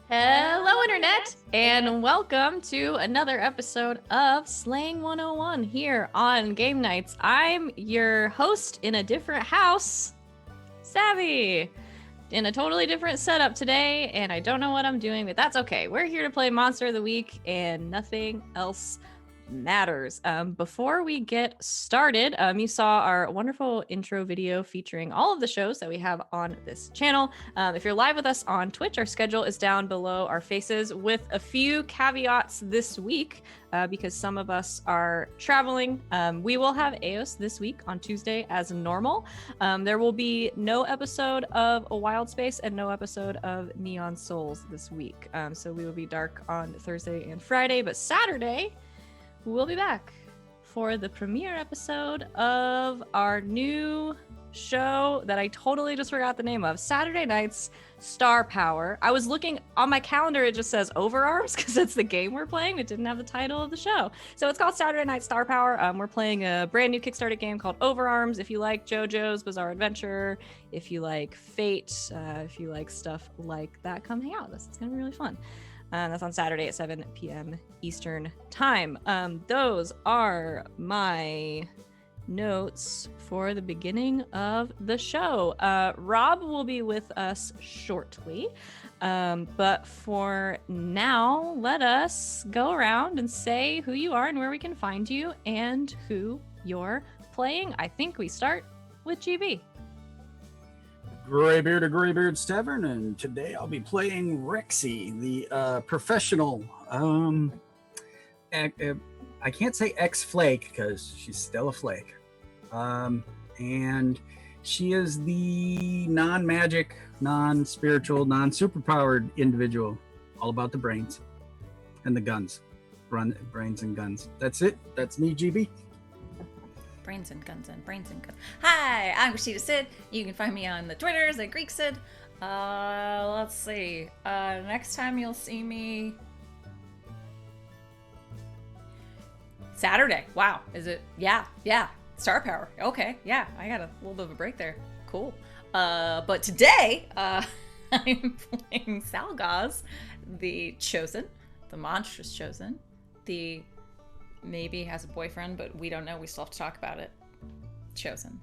Hello, Internet, and welcome to another episode of Slang 101 here on Ggameknights. I'm your host in a different house, Savvy, in a totally different setup today, and I don't know what I'm doing, but that's okay. We're here to play Monster of the Week, and nothing else matters. Before we get started, you saw our wonderful intro video featuring all of the shows that we have on this channel. If you're live with us on Twitch, our schedule is down below our faces with a few caveats this week because some of us are traveling. We will have AOS this week on Tuesday as normal. There will be no episode of A Wild Space and no episode of Neon Souls this week. So we will be dark on Thursday and Friday, but Saturday we'll be back for the premiere episode of our new show that I totally just forgot the name of, Saturday Night's Star Power. I was looking on my calendar, it just says Overarms because that's the game we're playing. It didn't have the title of the show. So it's called Saturday Night Star Power. We're playing a brand new Kickstarter game called Overarms. If you like JoJo's Bizarre Adventure, if you like Fate, if you like stuff like that, come hang out with us. It's gonna be really fun. That's on Saturday at 7 p.m. Eastern Time. Those are my notes for the beginning of the show. Rob will be with us shortly. But for now, let us go around and say who you are and where we can find you and who you're playing. I think we start with GB. Graybeard of Graybeard's Tavern, and today I'll be playing Rexy, the professional. I can't say ex-flake because she's still a flake. And she is the non-magic, non-spiritual, non-superpowered individual. All about the brains and the guns. Brains and guns. That's it. That's me, GB. Brains and guns and brains and guns. Hi, I'm Rashida Sid. You can find me on the Twitters at Greek Sid. Let's see. Next time you'll see me Saturday. Wow, is it? Yeah. Star Power. Okay, yeah. I got a little bit of a break there. Cool. But today, I'm playing Salgaz, the Chosen, the monstrous Chosen, the maybe has a boyfriend, but we don't know. We still have to talk about it. Chosen.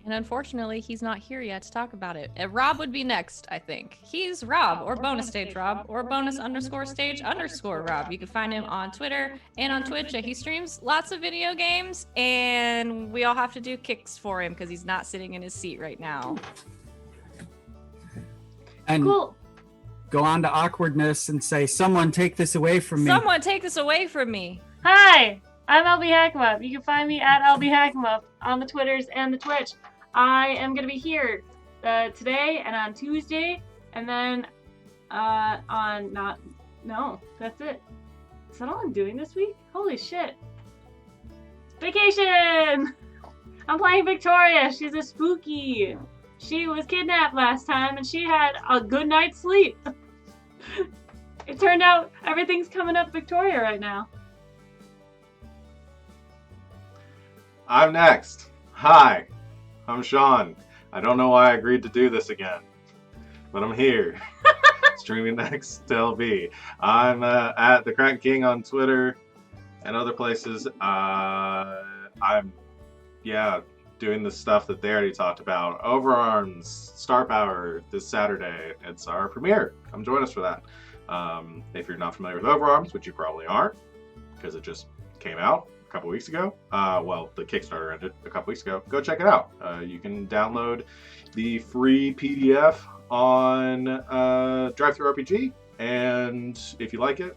And unfortunately, he's not here yet to talk about it. Rob would be next, I think. He's Rob, or bonus stage Rob, or bonus_stage_ Rob. You can find him on Twitter and on Twitch. He streams lots of video games, and we all have to do kicks for him because he's not sitting in his seat right now. And cool. Go on to awkwardness and say, "Someone take this away from me." Someone take this away from me. Hi, I'm LB Hackemup. You can find me at LB Hackemup on the Twitters and the Twitch. I am going to be here today and on Tuesday, and then that's it. Is that all I'm doing this week? Holy shit. Vacation! I'm playing Victoria. She's a spooky. She was kidnapped last time, and she had a good night's sleep. It turned out everything's coming up Victoria right now. I'm next. Hi, I'm Sean. I don't know why I agreed to do this again, but I'm here. Streaming next to LB. I'm at the Crack King on Twitter and other places. I'm doing the stuff that they already talked about. Overarms, Star Power this Saturday. It's our premiere. Come join us for that. If you're not familiar with Overarms, which you probably aren't, because it just came out a couple weeks ago. The Kickstarter ended a couple weeks ago. Go check it out. You can download the free PDF on DriveThruRPG, and if you like it,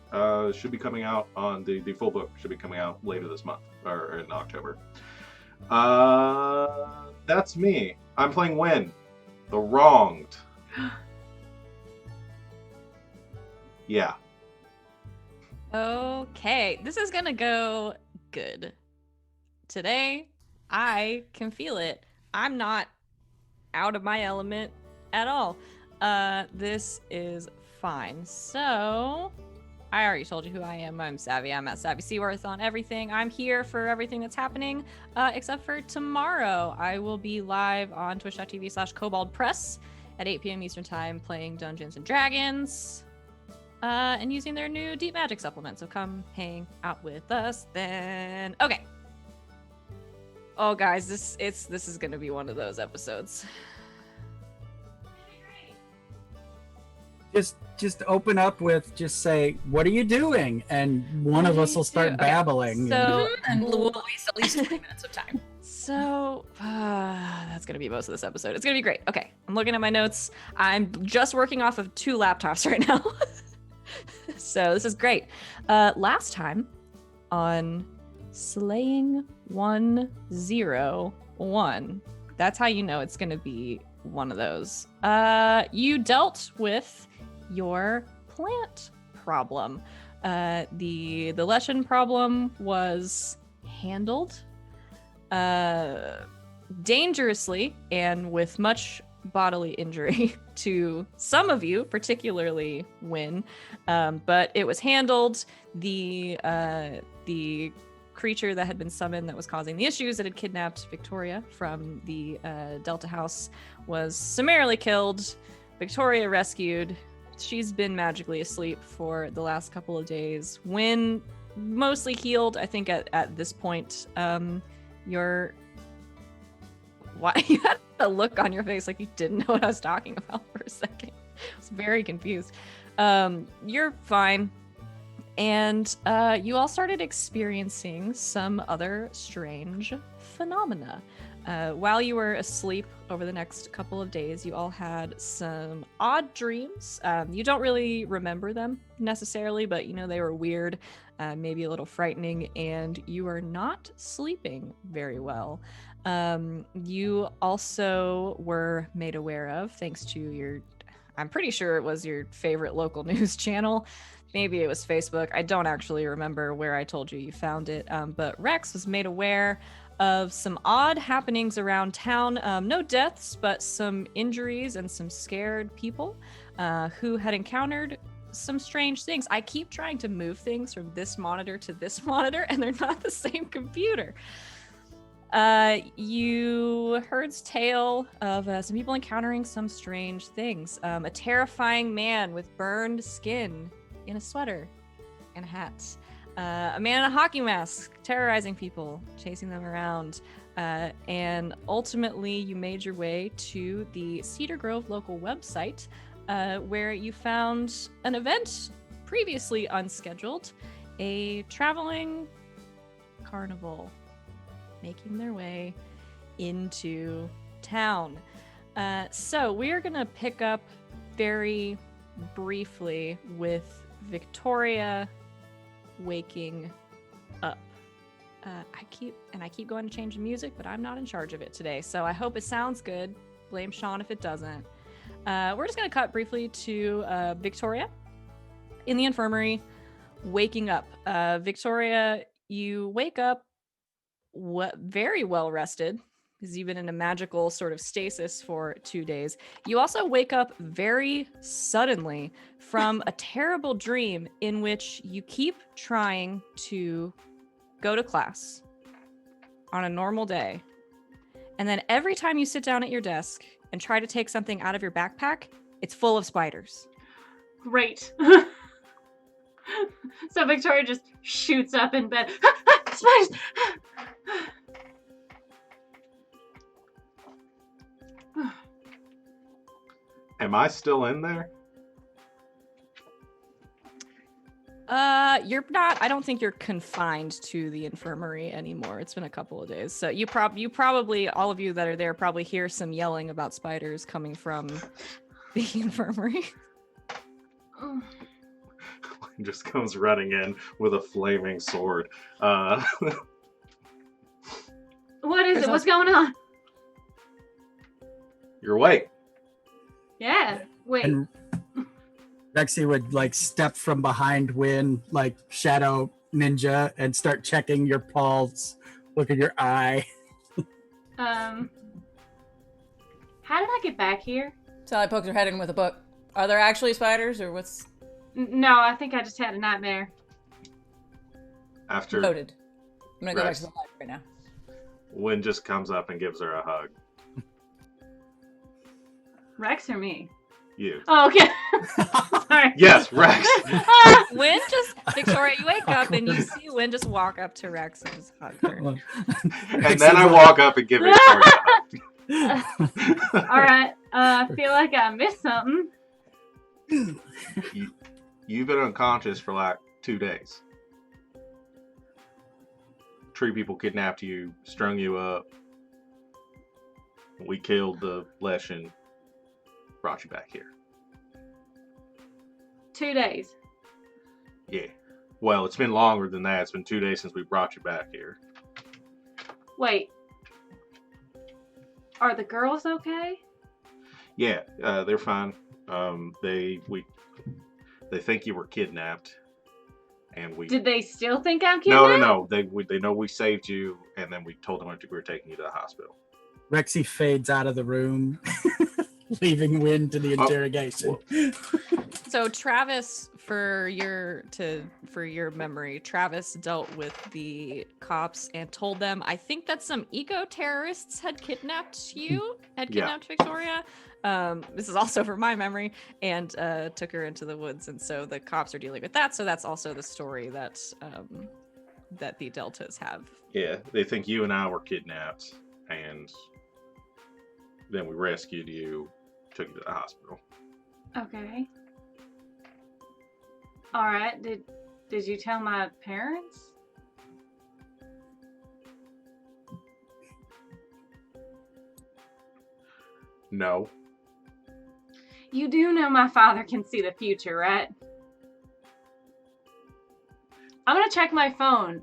should be coming out on the full book. Should be coming out later this month or in October. That's me. I'm playing Win, the Wronged. Yeah. Okay, this is gonna go good. Today, I can feel it. I'm not out of my element at all. This is fine. So, I already told you who I am. I'm Savvy. I'm at Savvy Seaworth on everything. I'm here for everything that's happening, except for tomorrow. I will be live on twitch.tv/KoboldPress, at 8 p.m. Eastern Time playing Dungeons and Dragons and using their new Deep Magic supplement. So come hang out with us then. Okay. Oh, guys, this is going to be one of those episodes. Just open up with, just say, what are you doing? And one of us will start babbling. So, And we'll waste at least 20 minutes of time. So, that's going to be most of this episode. It's going to be great. Okay, I'm looking at my notes. I'm just working off of 2 laptops right now. So this is great. Last time on Slaying 101, that's how you know it's going to be one of those. You dealt with your plant problem. The lesson problem was handled dangerously and with much bodily injury to some of you, particularly Wynn, but it was handled. The creature that had been summoned that was causing the issues, that had kidnapped Victoria from the Delta House, was summarily killed. Victoria rescued. She's been magically asleep for the last couple of days. Wynn mostly healed. I think at this point, you had a look on your face like you didn't know what I was talking about for a second. I was very confused. You're fine. And you all started experiencing some other strange phenomena. While you were asleep over the next couple of days, you all had some odd dreams. You don't really remember them necessarily, but you know they were weird, maybe a little frightening, and you are not sleeping very well. You also were made aware of, thanks to I'm pretty sure it was your favorite local news channel. Maybe it was Facebook. I don't actually remember where I told you found it. But Rex was made aware of some odd happenings around town. No deaths, but some injuries and some scared people who had encountered some strange things. I keep trying to move things from this monitor to this monitor, and they're not the same computer. You heard tale of some people encountering some strange things. A terrifying man with burned skin in a sweater and a hat. A man in a hockey mask terrorizing people, chasing them around. And ultimately, you made your way to the Cedar Grove local website, where you found an event previously unscheduled, a traveling carnival making their way into town. So we're gonna pick up very briefly with Victoria waking up. I keep going to change the music, but I'm not in charge of it today, so I hope it sounds good. Blame Sean if it doesn't. We're just gonna cut briefly to Victoria in the infirmary waking up. Victoria, you wake up very well rested, because you've been in a magical sort of stasis for 2 days. You also wake up very suddenly from a terrible dream in which you keep trying to go to class on a normal day. And then every time you sit down at your desk and try to take something out of your backpack, it's full of spiders. Great. So Victoria just shoots up in bed. Spiders! Am I still in there? You're not. I don't think you're confined to the infirmary anymore. It's been a couple of days, so you probably, all of you that are there, probably hear some yelling about spiders coming from the infirmary. Just comes running in with a flaming sword. What is it? What's going on? You're awake. Yeah. Wait. And Rexy would like step from behind Wynn, like shadow ninja, and start checking your pulse, look at your eye. How did I get back here? Sally pokes her head in with a book. Are there actually spiders, or what's... No, I think I just had a nightmare. After Noted. I'm gonna go back Rex. to the light right now. Wynn just comes up and gives her a hug. Rex or me? You. Oh, okay. Sorry. Yes, Rex. Wynn just, Victoria, you wake up and you see Wynn just walk up to Rex and just hug her. And then I walk up and give Victoria a hug. All right. I feel like I missed something. You've been unconscious for like 2 days. Tree people kidnapped you, strung you up. We killed the Lesh and brought you back here. 2 days. Yeah. Well, it's been longer than that. It's been 2 days since we brought you back here. Wait. Are the girls okay? Yeah, they're fine. They think you were kidnapped, and we. Did they still think I'm kidnapped? No. They know we saved you, and then we told them we were taking you to the hospital. Rexy fades out of the room, leaving Wynn to the interrogation. So Travis, for your memory, Travis dealt with the cops and told them, I think that some eco-terrorists had kidnapped Victoria. This is also for my memory, and took her into the woods, and so the cops are dealing with that. So that's also the story that that the Deltas have. Yeah, they think you and I were kidnapped, and then we rescued you, took you to the hospital. Okay. All right. Did you tell my parents? No. You do know my father can see the future, right? I'm gonna check my phone.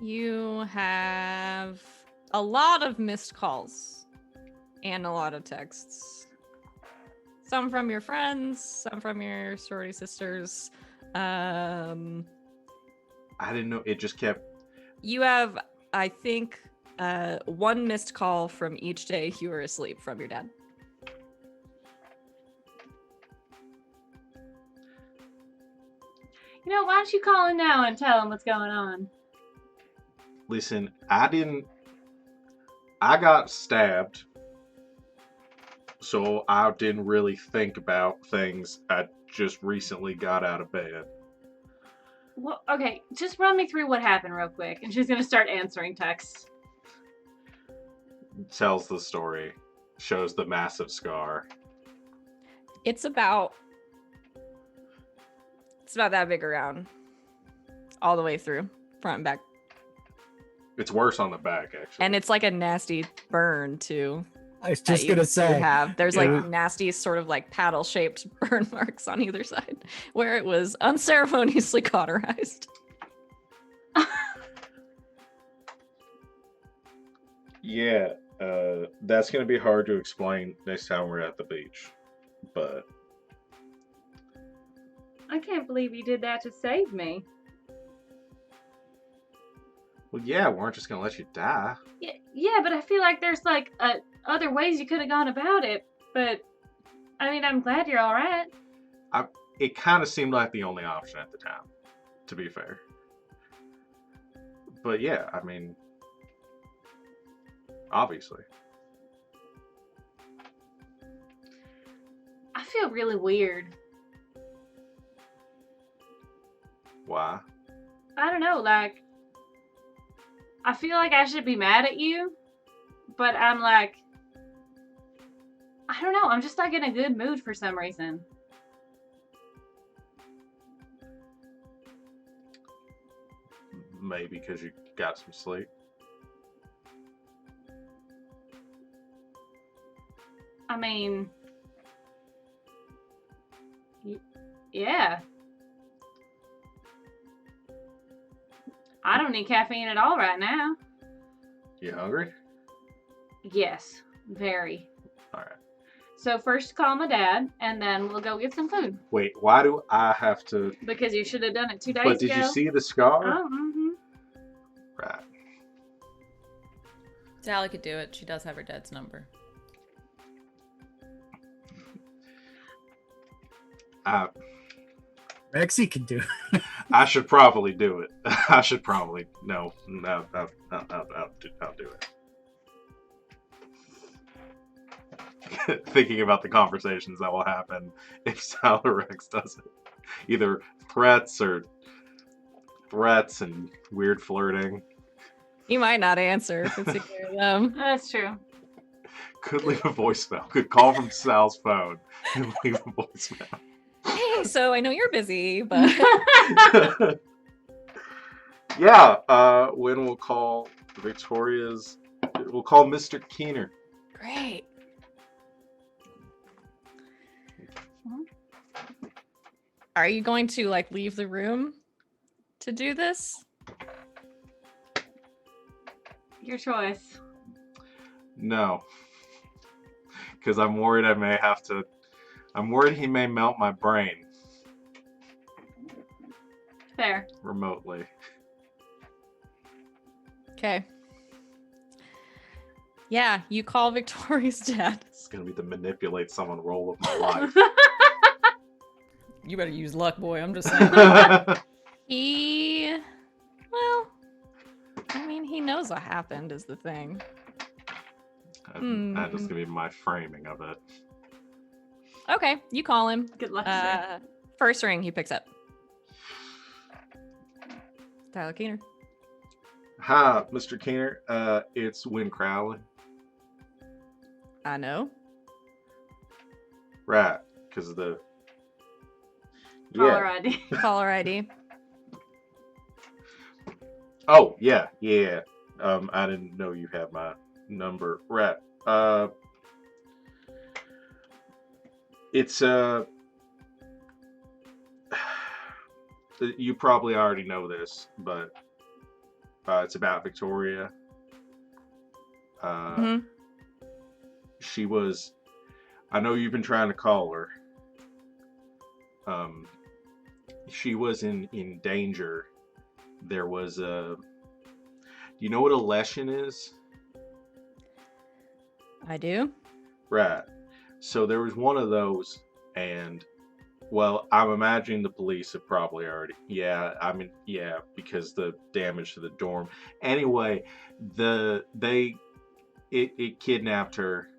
You have a lot of missed calls and a lot of texts. Some from your friends, some from your sorority sisters. I didn't know. It just kept. You have, I think, one missed call from each day you were asleep from your dad. You know, why don't you call him now and tell him what's going on? Listen, I got stabbed, so I didn't really think about things. I just recently got out of bed. Well, okay, just run me through what happened real quick, and she's gonna start answering texts. Tells the story, shows the massive scar. It's about that big around, all the way through, front and back. It's worse on the back, actually. And it's like a nasty burn too. I was just gonna say, there's like nasty sort of like paddle shaped burn marks on either side where it was unceremoniously cauterized. Yeah, that's gonna be hard to explain next time we're at the beach, but I can't believe you did that to save me. well, yeah, we weren't just gonna let you die. Yeah, but I feel like there's like other ways you could have gone about it. But I mean, I'm glad you're all right. It kind of seemed like the only option at the time, to be fair. But yeah, I mean, obviously. I feel really weird. Why? I don't know, like, I feel like I should be mad at you, but I'm like, I don't know, I'm just like in a good mood for some reason. Maybe because you got some sleep. I mean, yeah. I don't need caffeine at all right now. You hungry? Yes, very. All right. So first call my dad, and then we'll go get some food. Wait, why do I have to? Because you should have done it 2 days ago. But did you see the scar? Oh, mm-hmm. Right. Sally could do it. She does have her dad's number. Rexy could do it. I should probably do it. I should probably no. I'll do it. thinking about the conversations that will happen if Salarex does it. Either threats and weird flirting. He might not answer if it's either of them. That's true. Could leave a voicemail. Could call from Sal's phone and leave a voicemail. Hey, so I know you're busy, but Yeah, when we'll call we'll call Mr. Keener. great. Are you going to like leave the room to do this? Your choice. No. Because I'm worried I'm worried he may melt my brain Fair. remotely. Okay. Yeah, you call Victoria's dad. It's gonna be the manipulate someone role of my life. You better use luck, boy. I'm just saying. Well, I mean, he knows what happened is the thing. That is gonna be my framing of it. Okay, you call him. Good luck, sir. First ring, he picks up. Tyler Keener. Hi, Mr. Keener. It's Win Crowley. I know. Right, because of the Caller ID. Caller ID. Oh, yeah. I didn't know you had my number. Right. It's you probably already know this, but it's about Victoria. Mhm. She was. I know you've been trying to call her. She was in danger. There was a. Do you know what a lesson is? I do. Right. So there was one of those, and well, I'm imagining the police have probably already. Yeah, I mean, yeah, because the damage to the dorm. Anyway, it kidnapped her.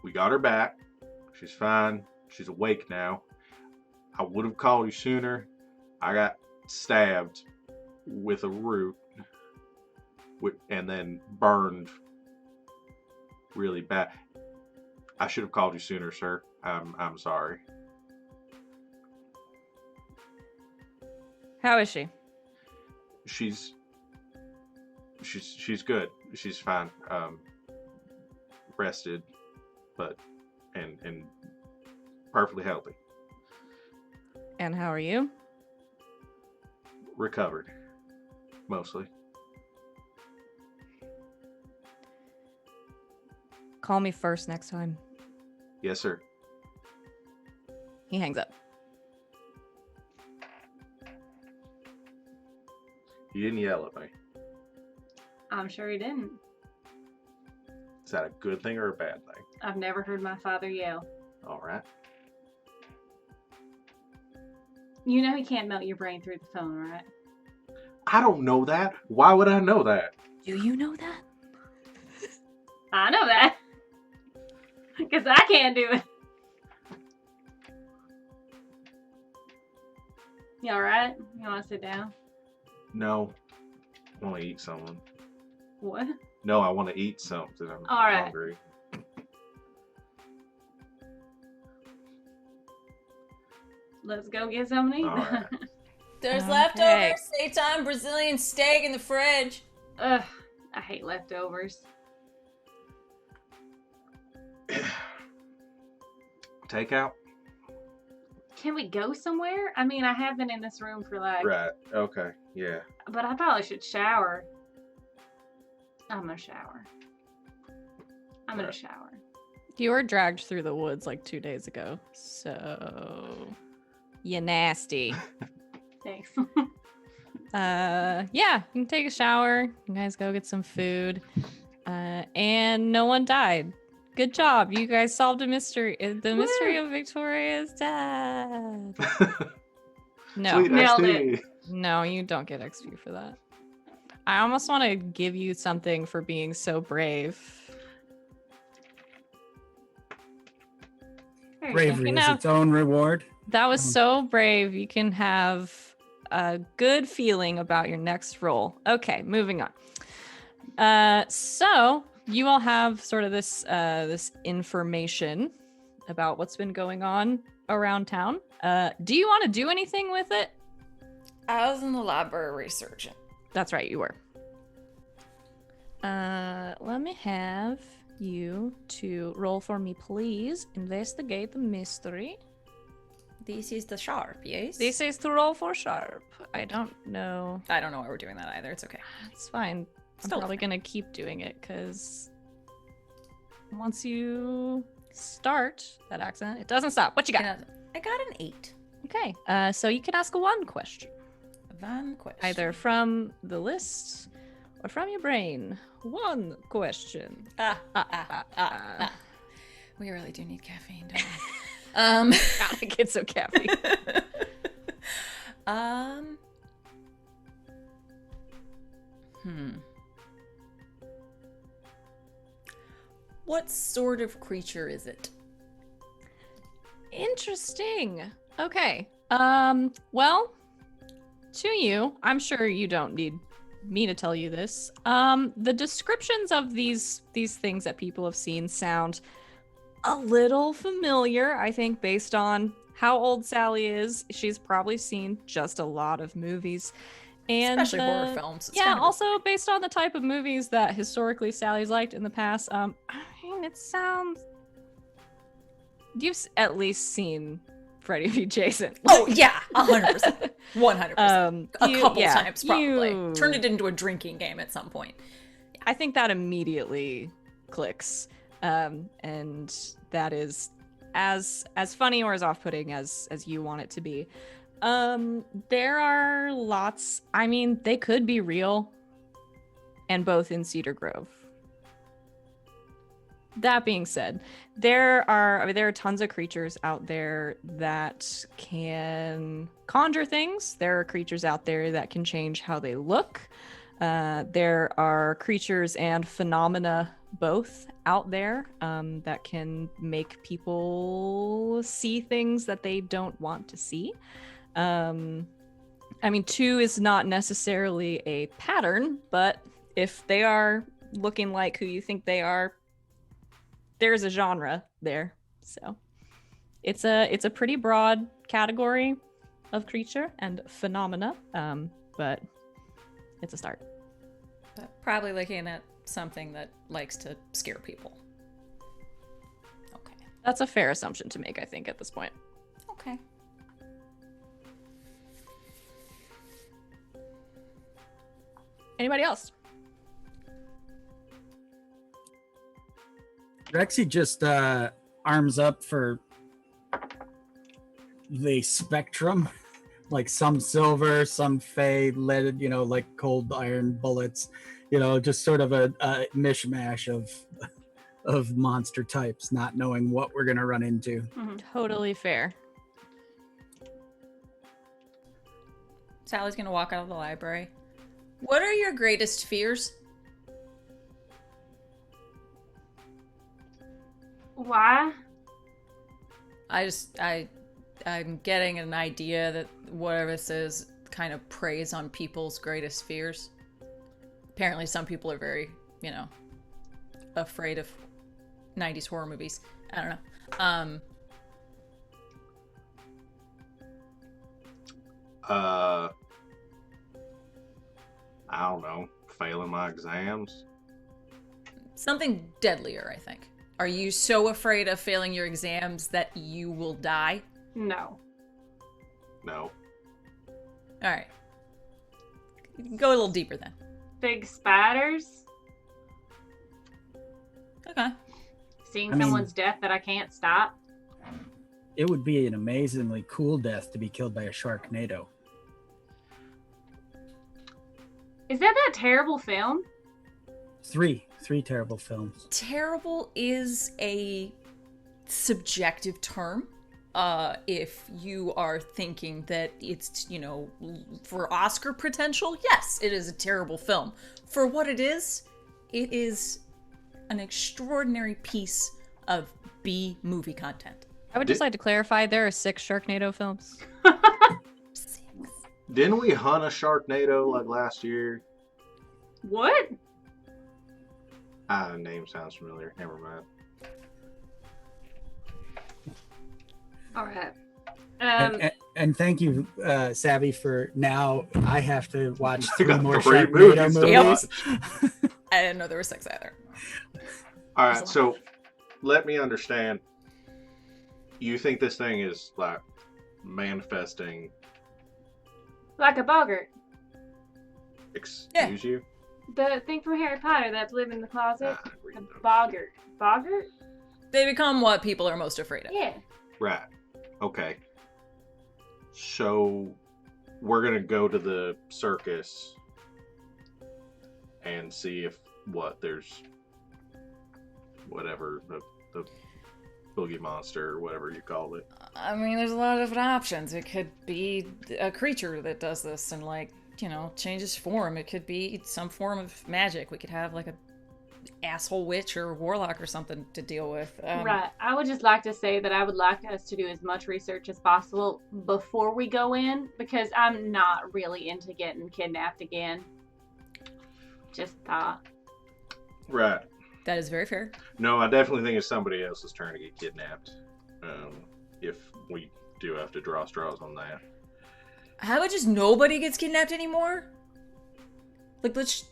We got her back. She's fine. She's awake now. I would have called you sooner. I got stabbed with a root and then burned really bad. I should have called you sooner, sir. I'm sorry. How is she? She's good. She's fine. Rested, but and perfectly healthy. And how are you? Recovered, mostly. Call me first next time. Yes, sir. He hangs up. You didn't yell at me. I'm sure he didn't. Is that a good thing or a bad thing? I've never heard my father yell. All right. You know he can't melt your brain through the phone, right? I don't know that. Why would I know that? Do you know that? I know that. Because I can't do it. You alright? You want to sit down? No. I want to eat something. What? No, I want to eat something. I'm All right. hungry. Let's go get something to eat. All right. There's Okay. leftovers. Daytime Brazilian steak in the fridge. Ugh, I hate leftovers. Takeout? Can we go somewhere? I mean, I have been in this room for like... Right. Okay. Yeah. But I probably should shower. I'm gonna shower. I'm gonna Right. shower. You were dragged through the woods like 2 days ago, so you nasty. Thanks. Yeah, you can take a shower. You guys go get some food. And no one died. Good job. You guys solved a mystery. The mystery of Victoria's dad. No. Sweet Nailed XP. No, you don't get XP for that. I almost want to give you something for being so brave. There you Bravery can is have- its own reward. That was so brave. You can have a good feeling about your next roll. Okay, moving on. So you all have sort of this information about what's been going on around town. Do you want to do anything with it? I was in the library researching. That's right, you were. Let me have you to roll for me, please. Investigate the mystery. This is the sharp, yes? This is to roll for sharp. I don't know. I don't know why we're doing that either. It's okay. It's fine. I'm Still probably fine. gonna keep doing it because once you start that accent, it doesn't stop. What you got? I got an 8. Okay. So you can ask one question, One question. either from the list or from your brain. One question. We really do need caffeine, don't we? Gotta get some caffeine. What sort of creature is it? Interesting. Okay. Well, to you, I'm sure you don't need me to tell you this. The descriptions of these things that people have seen sound a little familiar, I think, based on how old Sally is. She's probably seen just a lot of movies. And Especially horror films. It's yeah, kind of also based on the type of movies that historically Sally's liked in the past. I mean, it sounds. You've at least seen Freddy v. Jason. Oh yeah, 100%, 100%. A couple yeah, times probably. you- Turned it into a drinking game at some point. I think that immediately clicks, and that is as funny or as off-putting as you want it to be. There are lots. I mean, they could be real, and both in Cedar Grove. That being said, there are tons of creatures out there that can conjure things. There are creatures out there that can change how they look. There are creatures and phenomena both out there that can make people see things that they don't want to see. I mean, 2 is not necessarily a pattern, but if they are looking like who you think they are, there's a genre there. So it's a pretty broad category of creature and phenomena, but it's a start. But probably looking at something that likes to scare people. Okay. That's a fair assumption to make, I think, at this point. Okay. Anybody else? Rexy just arms up for the spectrum, like some silver, some fey, leaded, like cold iron bullets, just sort of a mishmash of monster types, not knowing what we're gonna run into. Totally fair. Sally's gonna walk out of the library. What are your greatest fears? Why? I'm getting an idea that whatever this is kind of preys on people's greatest fears. Apparently some people are very, afraid of 90s horror movies. I don't know. I don't know. Failing my exams. Something deadlier, I think. Are you so afraid of failing your exams that you will die? No. No. All right. Go a little deeper then. Big spatters. Okay. Seeing I mean- someone's death that I can't stop. It would be an amazingly cool death to be killed by a Sharknado. Is that terrible film? Three terrible films. Terrible is a subjective term. If you are thinking that it's, for Oscar potential, yes, it is a terrible film. For what it is an extraordinary piece of B movie content. I would just like to clarify there are 6 Sharknado films. 6. Didn't we hunt a Sharknado like last year? What? Name sounds familiar. Never mind. All right. And thank you, Savvy, for now. I have to watch I 3 got more 3 Sharknado movies to movies. I didn't know there were 6 either. All right, so let me understand. You think this thing is like manifesting? Like a boggart. Excuse you? The thing from Harry Potter that's lived in the closet. Read The those. boggart. Boggart? They become what people are most afraid of. Yeah. Right. Okay. So we're gonna go to the circus and see if there's whatever the boogie monster or whatever you call it. I mean, there's a lot of different options. It could be a creature that does this and, like, you know, changes form. It could be some form of magic. We could have, like, a asshole witch or warlock or something to deal with. Right. I would just like to say that I would like us to do as much research as possible before we go in, because I'm not really into getting kidnapped again. Just thought. Right. That is very fair. No, I definitely think it's somebody else's turn to get kidnapped. If we do have to draw straws on that. How about just nobody gets kidnapped anymore? Like, let's...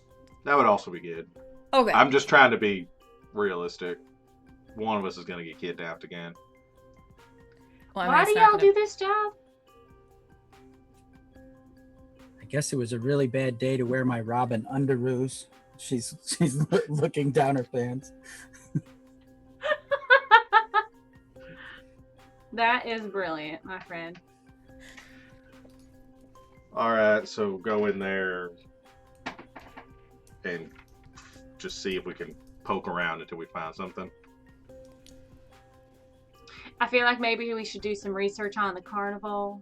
That would also be good. Okay. I'm just trying to be realistic. One of us is going to get kidnapped again. Well, I mean, Why it's do not y'all gonna- do this job? I guess it was a really bad day to wear my Robin underoos. She's looking down her pants. That is brilliant, my friend. All right, so go in there and just see if we can poke around until we find something. I feel like maybe we should do some research on the carnival.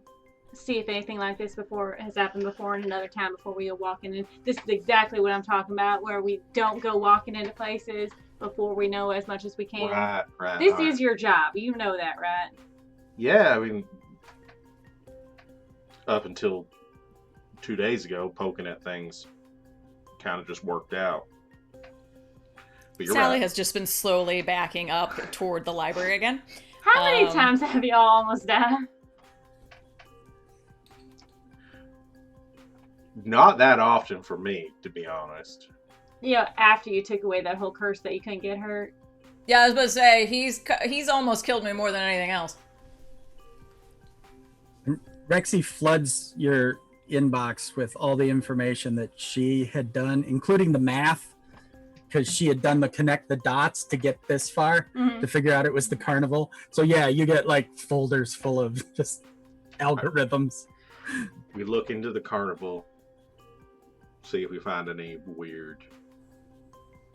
See if anything like this has happened before in another town before we go walking in. This is exactly what I'm talking about, where we don't go walking into places before we know as much as we can. Right. This all is right. your job. You know that, right? Yeah, I mean, up until 2 days ago, poking at things kind of just worked out. But you're Sally right. has just been slowly backing up toward the library again. How many Um, times have y'all almost died? Not that often for me, to be honest. Yeah, after you took away that whole curse that you couldn't get hurt. Yeah, I was about to say, he's almost killed me more than anything else. Rexy floods your inbox with all the information that she had done, including the math, because she had done the connect the dots to get this far to figure out it was the carnival. So yeah, you get like folders full of just algorithms. We look into the carnival, see if we find any weird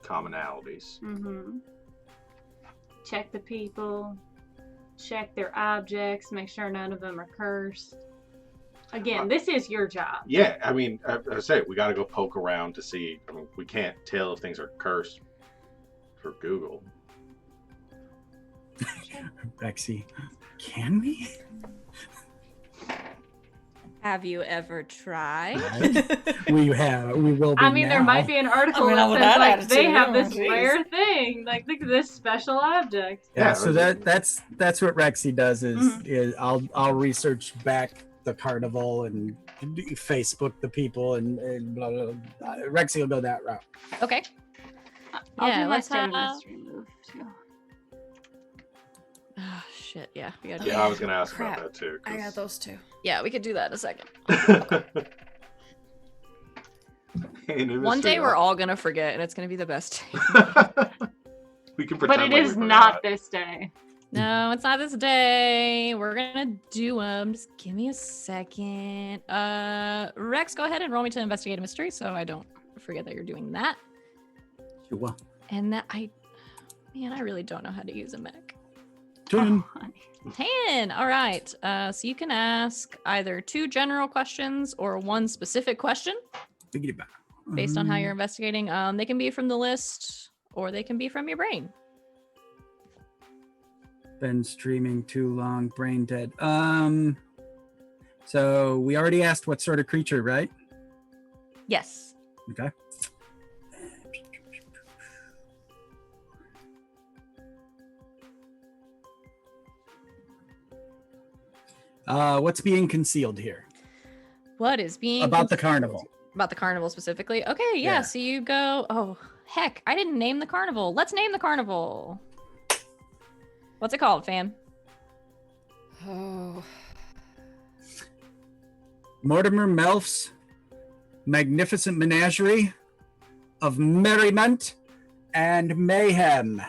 commonalities. Mm-hmm. Check the people. Check their objects. Make sure none of them are cursed. Again, this is your job. Yeah, I mean, I say we got to go poke around to see. I mean, we can't tell if things are cursed for Google. Rexy, can we? Have you ever tried? We will be I mean, there now. might be an article I mean, that with says that like attitude, they have oh, this geez. rare thing. Like, look at this special object. Yeah, Yeah, so that's what Rexy does is I'll research back the carnival and Facebook the people and blah, blah, blah. Rexy will go that route. Okay. I'll Yeah, do my let's standard have- mystery move too. Oh, shit. Yeah. We gotta do Yeah, I was going to ask Crap. about that too. I got those two. Yeah, we could do that in a second. In One day mystery, we're all gonna forget, and it's gonna be the best. we can But pretend it like is we not forgot. this day. No, it's not this day. We're gonna do them. Just give me a second. Rex, go ahead and roll me to investigate a mystery, so I don't forget that you're doing that. Sure. And that I really don't know how to use a mech. Turn. Oh, honey. 10. All right. So you can ask either 2 general questions or 1 specific question based on how you're investigating. They can be from the list or they can be from your brain. Been streaming too long, brain dead. So we already asked what sort of creature, right? Yes. Okay. What's being concealed here? What is being About the concealed? carnival. About the carnival specifically? Okay, yeah. Yeah. So you go. Oh, heck! I didn't name the carnival. Let's name the carnival. What's it called, fan? Oh. Mortimer Melf's magnificent menagerie of merriment and mayhem.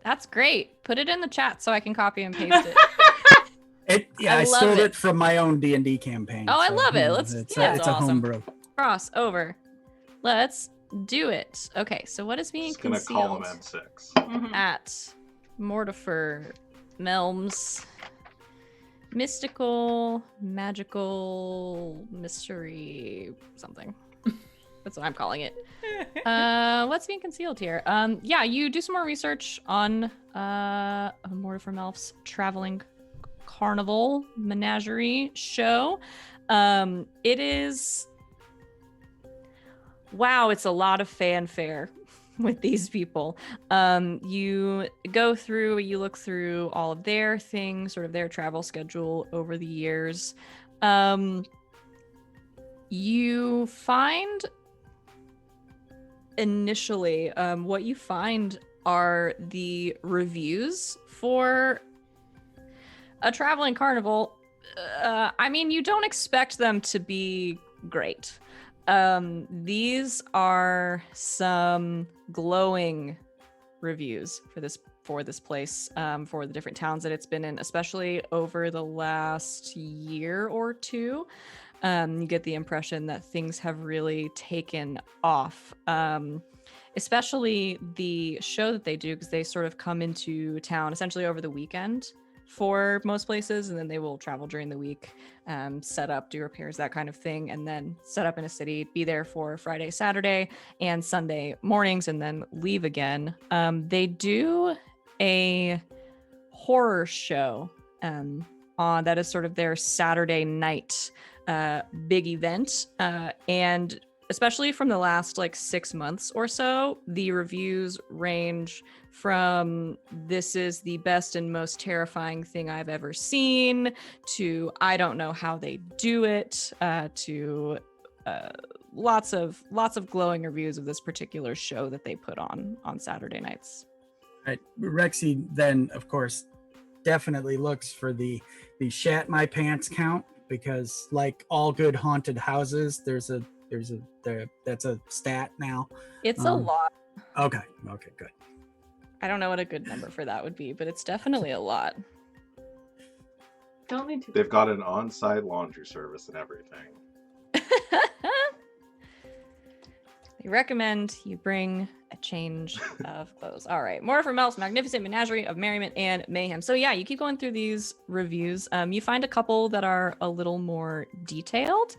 That's great. Put it in the chat so I can copy and paste it. I love stole it. it from my own D&D campaign. Oh, I so, love it. you know, Let's- it's, yeah, it's it's a awesome. homebrew. Cross over. Let's do it. Okay, so what is being Just gonna call concealed him M6. Mhm. at Mortifer Melm's mystical, magical, mystery something? That's what I'm calling it. What's being concealed here? Yeah, you do some more research on Mortifer Melf's traveling carnival menagerie show. It is, wow, it's a lot of fanfare with these people. You go through, you look through all of their things, sort of their travel schedule over the years. You find initially, what you find are the reviews for a traveling carnival. I mean, you don't expect them to be great. These are some glowing reviews for this place, for the different towns that it's been in, especially over the last year or two. You get the impression that things have really taken off, especially the show that they do, because they sort of come into town essentially over the weekend for most places, and then they will travel during the week, set up, do repairs, that kind of thing, and then set up in a city, be there for Friday, Saturday, and Sunday mornings, and then leave again. They do a horror show on that is sort of their Saturday night big event, and especially from the last like 6 months or so, the reviews range from "this is the best and most terrifying thing I've ever seen" to "I don't know how they do it," to lots of glowing reviews of this particular show that they put on Saturday nights. Right. Rexy then, of course, definitely looks for the shat my pants count, because like all good haunted houses, that's a stat now. It's a lot. Okay, good. I don't know what a good number for that would be, but it's definitely a lot. Don't need to. They've got an on-site laundry service and everything. They recommend you bring a change of clothes. All right. Mortifer Melf's magnificent menagerie of merriment and mayhem. So yeah, you keep going through these reviews. You find a couple that are a little more detailed,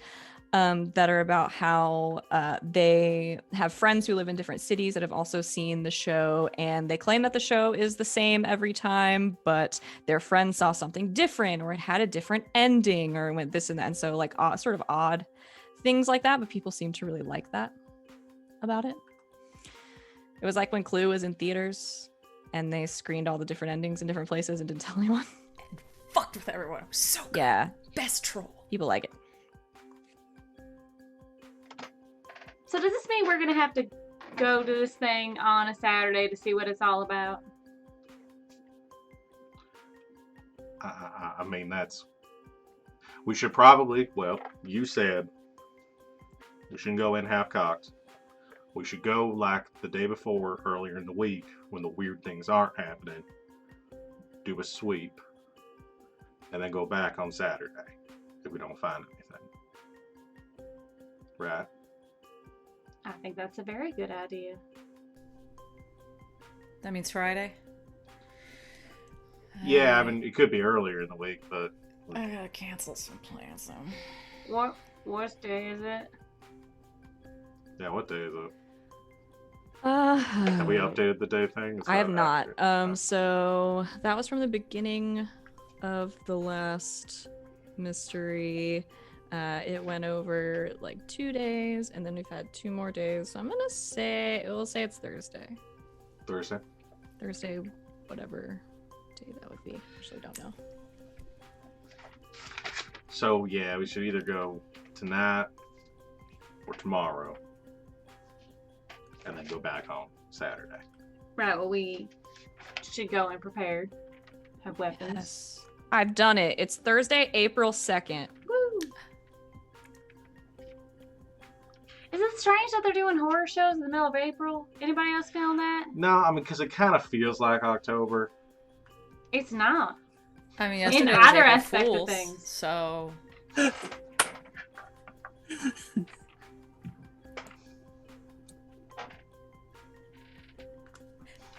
that are about how they have friends who live in different cities that have also seen the show, and they claim that the show is the same every time, but their friends saw something different, or it had a different ending, or went this and that. And so like sort of odd things like that, but people seem to really like that about it. It was like when Clue was in theaters and they screened all the different endings in different places and didn't tell anyone. And fucked with everyone. It was so good. Yeah, Best troll. people like it. So does this mean we're gonna have to go to this thing on a Saturday to see what it's all about? I mean, we should probably, well, you said we shouldn't go in half-cocked. We should go like the day before, earlier in the week, when the weird things aren't happening. Do a sweep. And then go back on Saturday if we don't find anything. Right? I think that's a very good idea. That means Friday? Yeah, I mean, it could be earlier in the week, but I gotta cancel some plans though. What day is it? yeah, what day is it? Have we updated the day thing? It's I have not. accurate. So that was from the beginning of the last mystery. It went over like 2 days, and then we've had 2 more days. So I'm gonna say we'll say it's Thursday. Thursday. Thursday, whatever day that would be. Actually, don't know. So yeah, we should either go tonight or tomorrow, and then go back home Saturday. Right, well, we should go and prepared. Have weapons. Yes, I've done it. It's Thursday, April 2nd. Woo! Is it strange that they're doing horror shows in the middle of April? Anybody else feeling that? No, I mean, because it kind of feels like October. It's not. I mean, In yesterday was either April aspect of Fools, things. so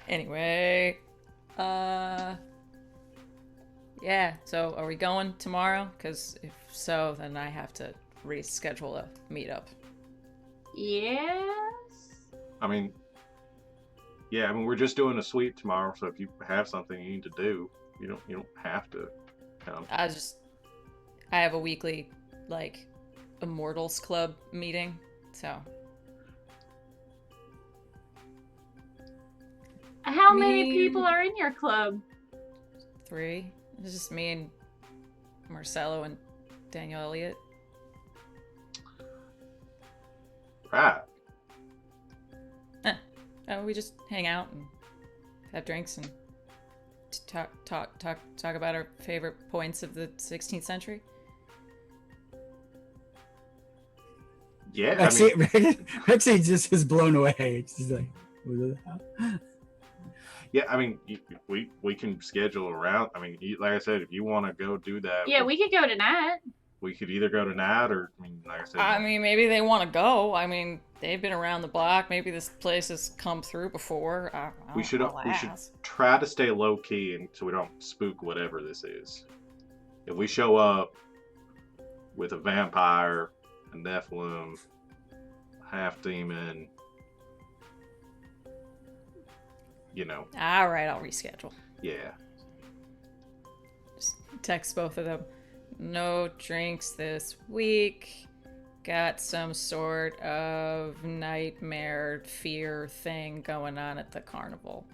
anyway, yeah. So are we going tomorrow? Because if so, then I have to reschedule a meetup. Yes. I mean, yeah, I mean, we're just doing a sweep tomorrow, so if you have something you need to do, you don't have to come. I have a weekly like Immortals Club meeting, so How many Me- people are in your club? 3. It's just me and Marcelo and Daniel Elliott. Right. We just hang out and have drinks and talk about our favorite points of the 16th century. Yeah, I mean, Rexy just is blown away. She's like, what the hell? yeah, I mean, we can schedule around. I mean, like I said, if you want to go do that, Yeah, we could go tonight. we could either go tonight or, I mean, like I said, I mean, maybe they want to go. I mean, they've been around the block. Maybe this place has come through before. we should I'll should ask. try to stay low key and so we don't spook whatever this is. If we show up with a vampire, a Nephilim, half demon, All right, I'll reschedule. yeah. Just text both of them. No drinks this week. Got some sort of nightmare fear thing going on at the carnival.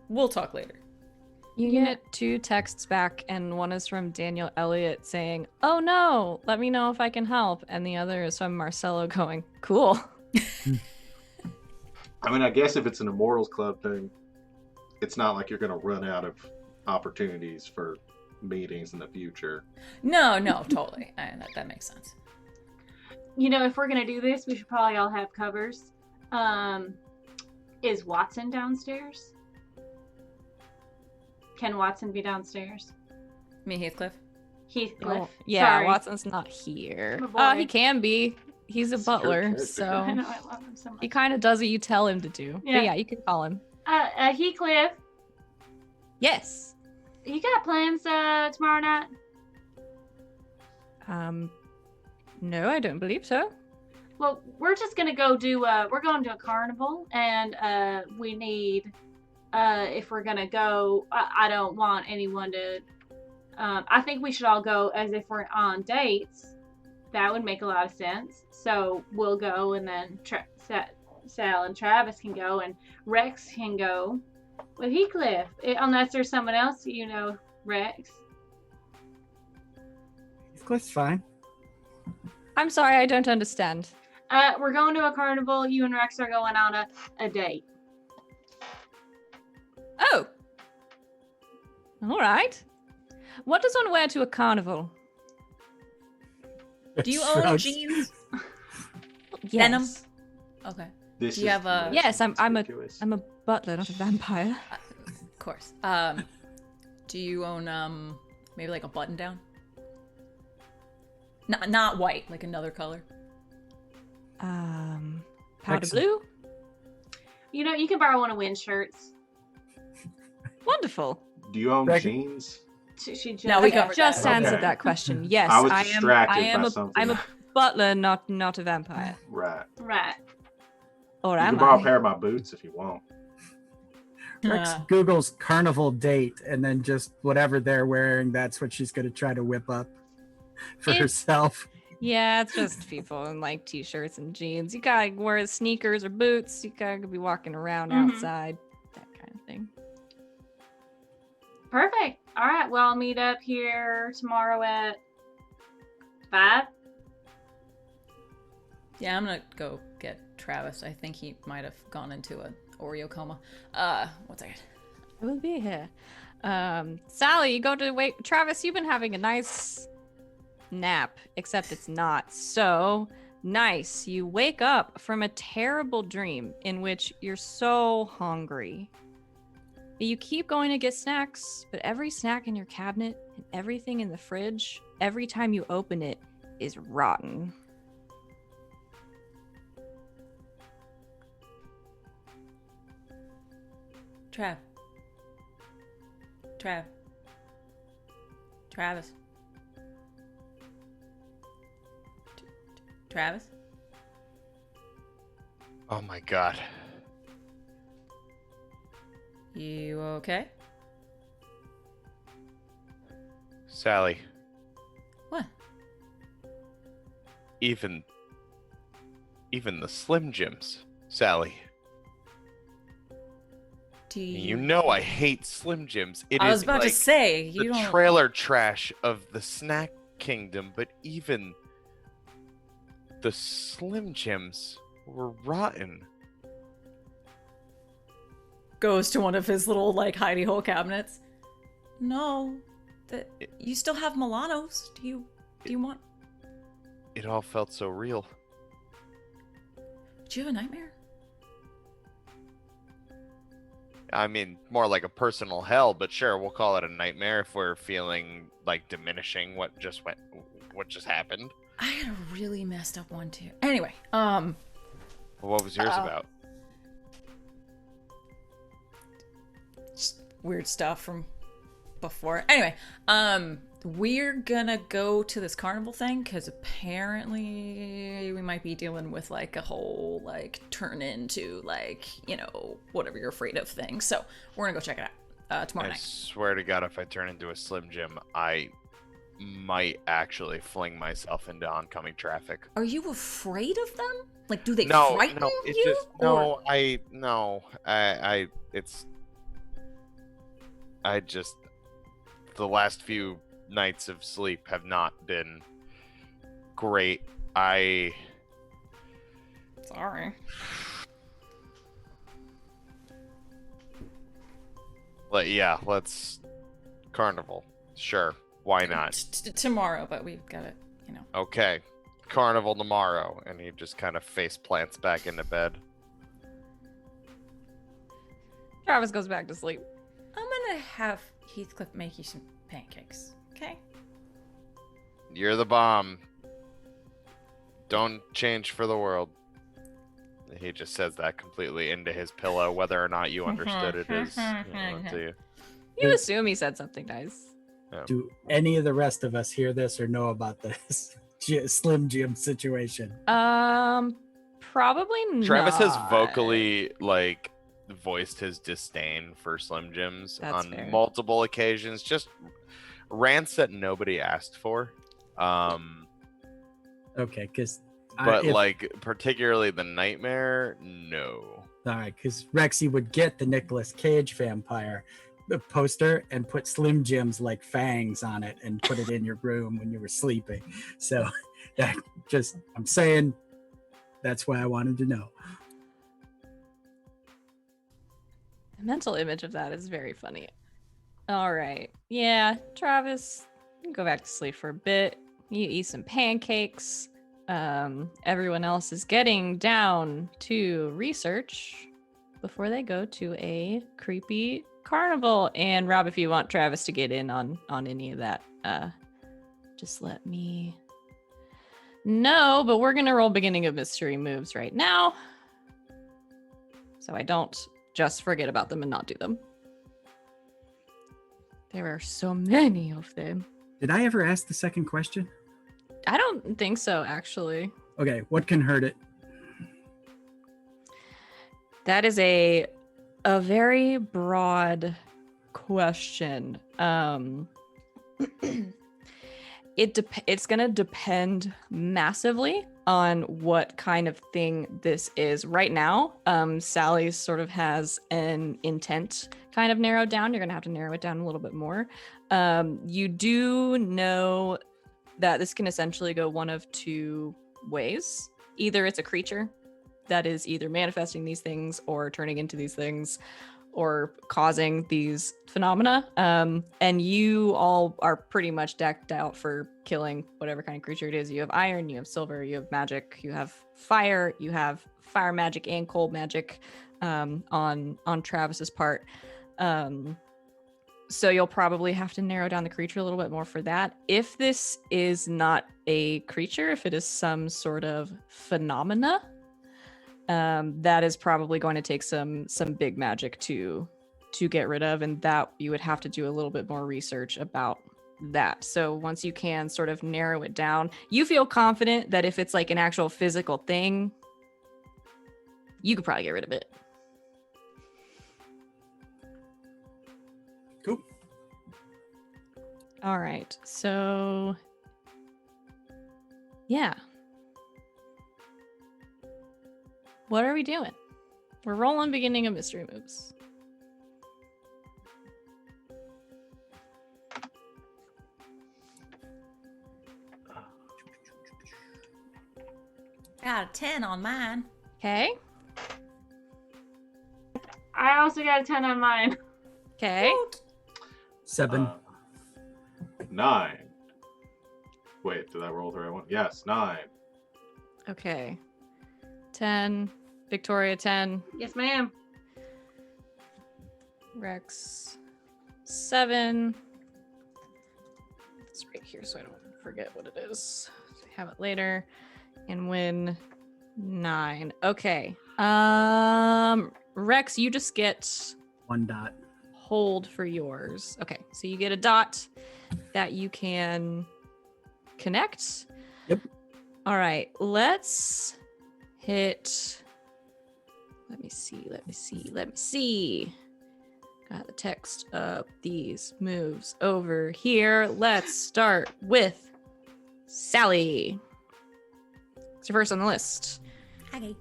We'll talk later. You get 2 texts back, and one is from Daniel Elliott saying, "Oh no, let me know if I can help," and the other is from Marcelo going, "Cool." I mean, I guess if it's an Immortals Club thing, it's not like you're going to run out of opportunities for meetings in the future. No, totally. That makes sense. You know, if we're gonna do this, we should probably all have covers. Is Watson downstairs? Can Watson be downstairs? Me, Heathcliff. Heathcliff. Oh, yeah, Sorry. Watson's not here. My boy. He can be. He's a It's your butler, character. I so know, I love him so much. he kind of does what you tell him to do. Yeah. But yeah, you can call him. Heathcliff, Yes. you got plans tomorrow night? No, I don't believe so. Well, we're just gonna go do. We're going to a carnival, and we need. If we're gonna go, I don't want anyone to. I think we should all go as if we're on dates. That would make a lot of sense. So we'll go, and then Sal and Travis can go, and Rex can go with Heathcliff, unless there's someone else you know, Rex. Heathcliff's fine. I'm sorry, I don't understand. We're going to a carnival. You and Rex are going on a date. Oh. All right. What does one wear to a carnival? Do you own Shrugs. jeans? Yes. Venom? Okay. This Do you is have a- most Yes, I'm a conspicuous. I'm a butler, not a vampire. Of course. Do you own maybe like a button down? Not white, like another color. Powder Excellent. blue. You know, you can borrow one of Wynn's shirts. Wonderful. Do you own Rex- jeans? She just, No, we Okay, covered just that. answered Okay. that question. Yes, I was I distracted am by a something. I'm a butler, not a vampire. Right. Right. Or You am can borrow I? a pair of my boots if you want. Rex Google's carnival date, and then just whatever they're wearing, that's what she's going to try to whip up for It's- herself. Yeah, it's just people in like t-shirts and jeans. You gotta wear sneakers or boots. You gotta be walking around Mhm. outside, that kind of thing. Perfect. All right. Well, I'll meet up here tomorrow at 5. Yeah, I'm gonna go get Travis. I think he might have gone into an Oreo coma. 1 second. I will be here. Sally, you go to wait. Travis, you've been having a nice nap, except it's not so nice. You wake up from a terrible dream in which you're so hungry. You keep going to get snacks, but every snack in your cabinet and everything in the fridge, every time you open it, is rotten. Travis. Travis? Oh my god. You okay? Sally, What? even the Slim Jims, Sally. Do You know I hate Slim Jims. It I is was about to like say, the you don't... trailer trash of the snack kingdom, but even the Slim Jims were rotten. Goes to one of his little, like, hidey hole cabinets. No. You still have Milanos. Do you want... It all felt so real. Did you have a nightmare? I mean, more like a personal hell, but sure, we'll call it a nightmare if we're feeling like diminishing what just happened. I had a really messed up one, too. Anyway, What was yours about? just weird stuff from before. Anyway, we're gonna go to this carnival thing because apparently we might be dealing with like a whole like turn into like, you know, whatever you're afraid of thing. So we're gonna go check it out tomorrow I night. swear to God, if I turn into a Slim Jim, I might actually fling myself into oncoming traffic. Are you afraid of them? Like, do they No, frighten no, it's you? just or- I just the last few nights of sleep have not been great. Sorry. Let's carnival. Sure, why not? Tomorrow, but we've got it, you know. Okay, carnival tomorrow, and he just kind of face plants back into bed. Travis goes back to sleep. I'm gonna have Heathcliff make you some pancakes, okay? You're the bomb. Don't change for the world. He just says that completely into his pillow, whether or not you understood it is up to you. You assume he said something nice. Do any of the rest of us hear this or know about this Slim Jim situation? Probably not. Travis has vocally like voiced his disdain for Slim Jims That's on fair. multiple occasions, just rants that nobody asked for. Okay, because But like particularly the nightmare, no. all right, because Rexy would get the Nicolas Cage vampire poster and put Slim Jims like fangs on it and put it in your room when you were sleeping. So that just, I'm saying, that's why I wanted to know. The mental image of that is very funny. All right. Yeah, Travis, you can go back to sleep for a bit. You eat some pancakes. Everyone else is getting down to research before they go to a creepy carnival. And Rob, if you want Travis to get in on any of that, just let me know. But we're gonna roll beginning of mystery moves right now, so I don't just forget about them and not do them. There are so many of them. Did I ever ask the second question? I don't think so, actually. Okay, what can hurt it? That is a very broad question. It's gonna depend massively on what kind of thing this is. Right now, Sally sort of has an intent kind of narrowed down. You're gonna have to narrow it down a little bit more. You do know that this can essentially go one of two ways. Either it's a creature that is either manifesting these things or turning into these things or causing these phenomena. And you all are pretty much decked out for killing whatever kind of creature it is. You have iron, you have silver, you have magic, you have fire magic and cold magic on Travis's part. So you'll probably have to narrow down the creature a little bit more for that. If this is not a creature, if it is some sort of phenomena, that is probably going to take some big magic to get rid of, and that you would have to do a little bit more research about that. So once you can sort of narrow it down, you feel confident that if it's like an actual physical thing, you could probably get rid of it. Cool. All right. So yeah. What are we doing? We're rolling beginning of mystery moves. Got a 10 on mine. Okay. I also got a 10 on mine. Okay. 7. 9. Wait, did I roll the right one? Yes, 9. Okay. 10. Victoria 10. Yes, ma'am. Rex 7. It's right here so I don't forget what it is. I have it later. And Win 9. Okay. Rex, you just get 1 dot. hold for yours. Okay, so you get a dot that you can connect. Yep. All right, let's hit. Let me see. Got the text of these moves over here. Let's start with Sally. It's your first on the list. Okay.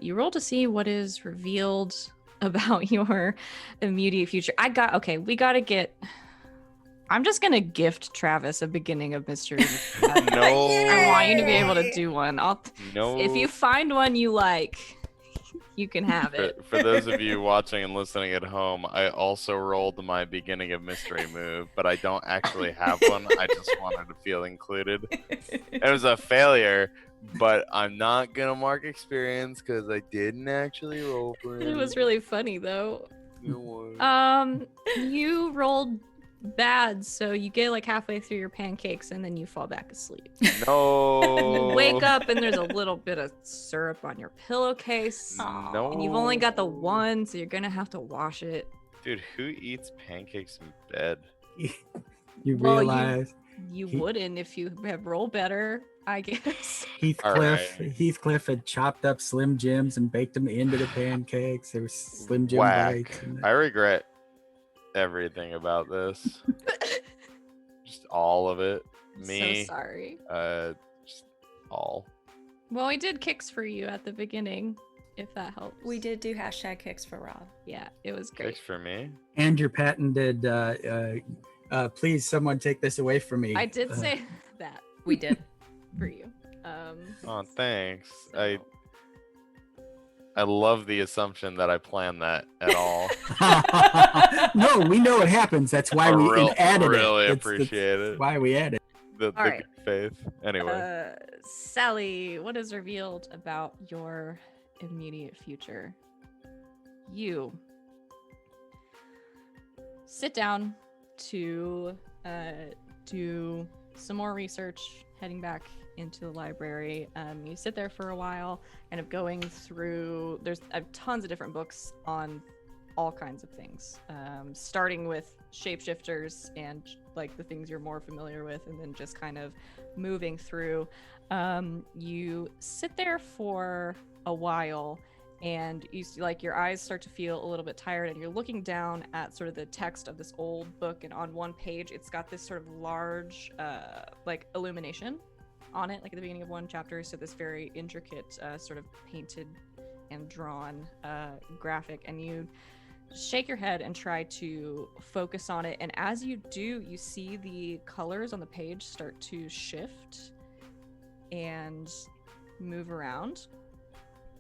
You roll to see what is revealed about your immediate future. We gotta get. I'm just gonna gift Travis a beginning of mystery. No. I want you to be able to do one. No. If you find one you like, you can have it. For those of you watching and listening at home, I also rolled my beginning of mystery move, but I don't actually have one. I just wanted to feel included. It was a failure, but I'm not gonna mark experience because I didn't actually roll for it. It was really funny though. It was. You rolled bad, so you get like halfway through your pancakes and then you fall back asleep. No. You wake up and there's a little bit of syrup on your pillowcase. No. And you've only got the one, so you're gonna have to wash it. Dude, who eats pancakes in bed? You Well, realize You He- wouldn't if you have rolled better, I guess. Heathcliff had chopped up Slim Jims and baked them into the pancakes. There was Slim Jim Whack. bites. And I regret everything about this. Just all of it. Me. So sorry. Just all. Well, we did kicks for you at the beginning, if that helps. We did do hashtag kicks for Rob. Yeah, it was great. Thanks for me. and your patented, please someone take this away from me. I did say that We did. for you. Oh, thanks. so- I love the assumption that I planned that at all. No, we know it happens. That's why I we added it. really That's appreciate it. why we added. The All right. good faith. Anyway. Sally, what is revealed about your immediate future? You sit down to do some more research, heading back into the library. You sit there for a while, kind of going through. There's tons of different books on all kinds of things, starting with shapeshifters and like the things you're more familiar with, and then just kind of moving through. You sit there for a while, and you see, like, your eyes start to feel a little bit tired, and you're looking down at sort of the text of this old book, and on one page it's got this sort of large like illumination on it, like at the beginning of one chapter, so this very intricate sort of painted and drawn graphic, and you shake your head and try to focus on it, and as you do, you see the colors on the page start to shift and move around,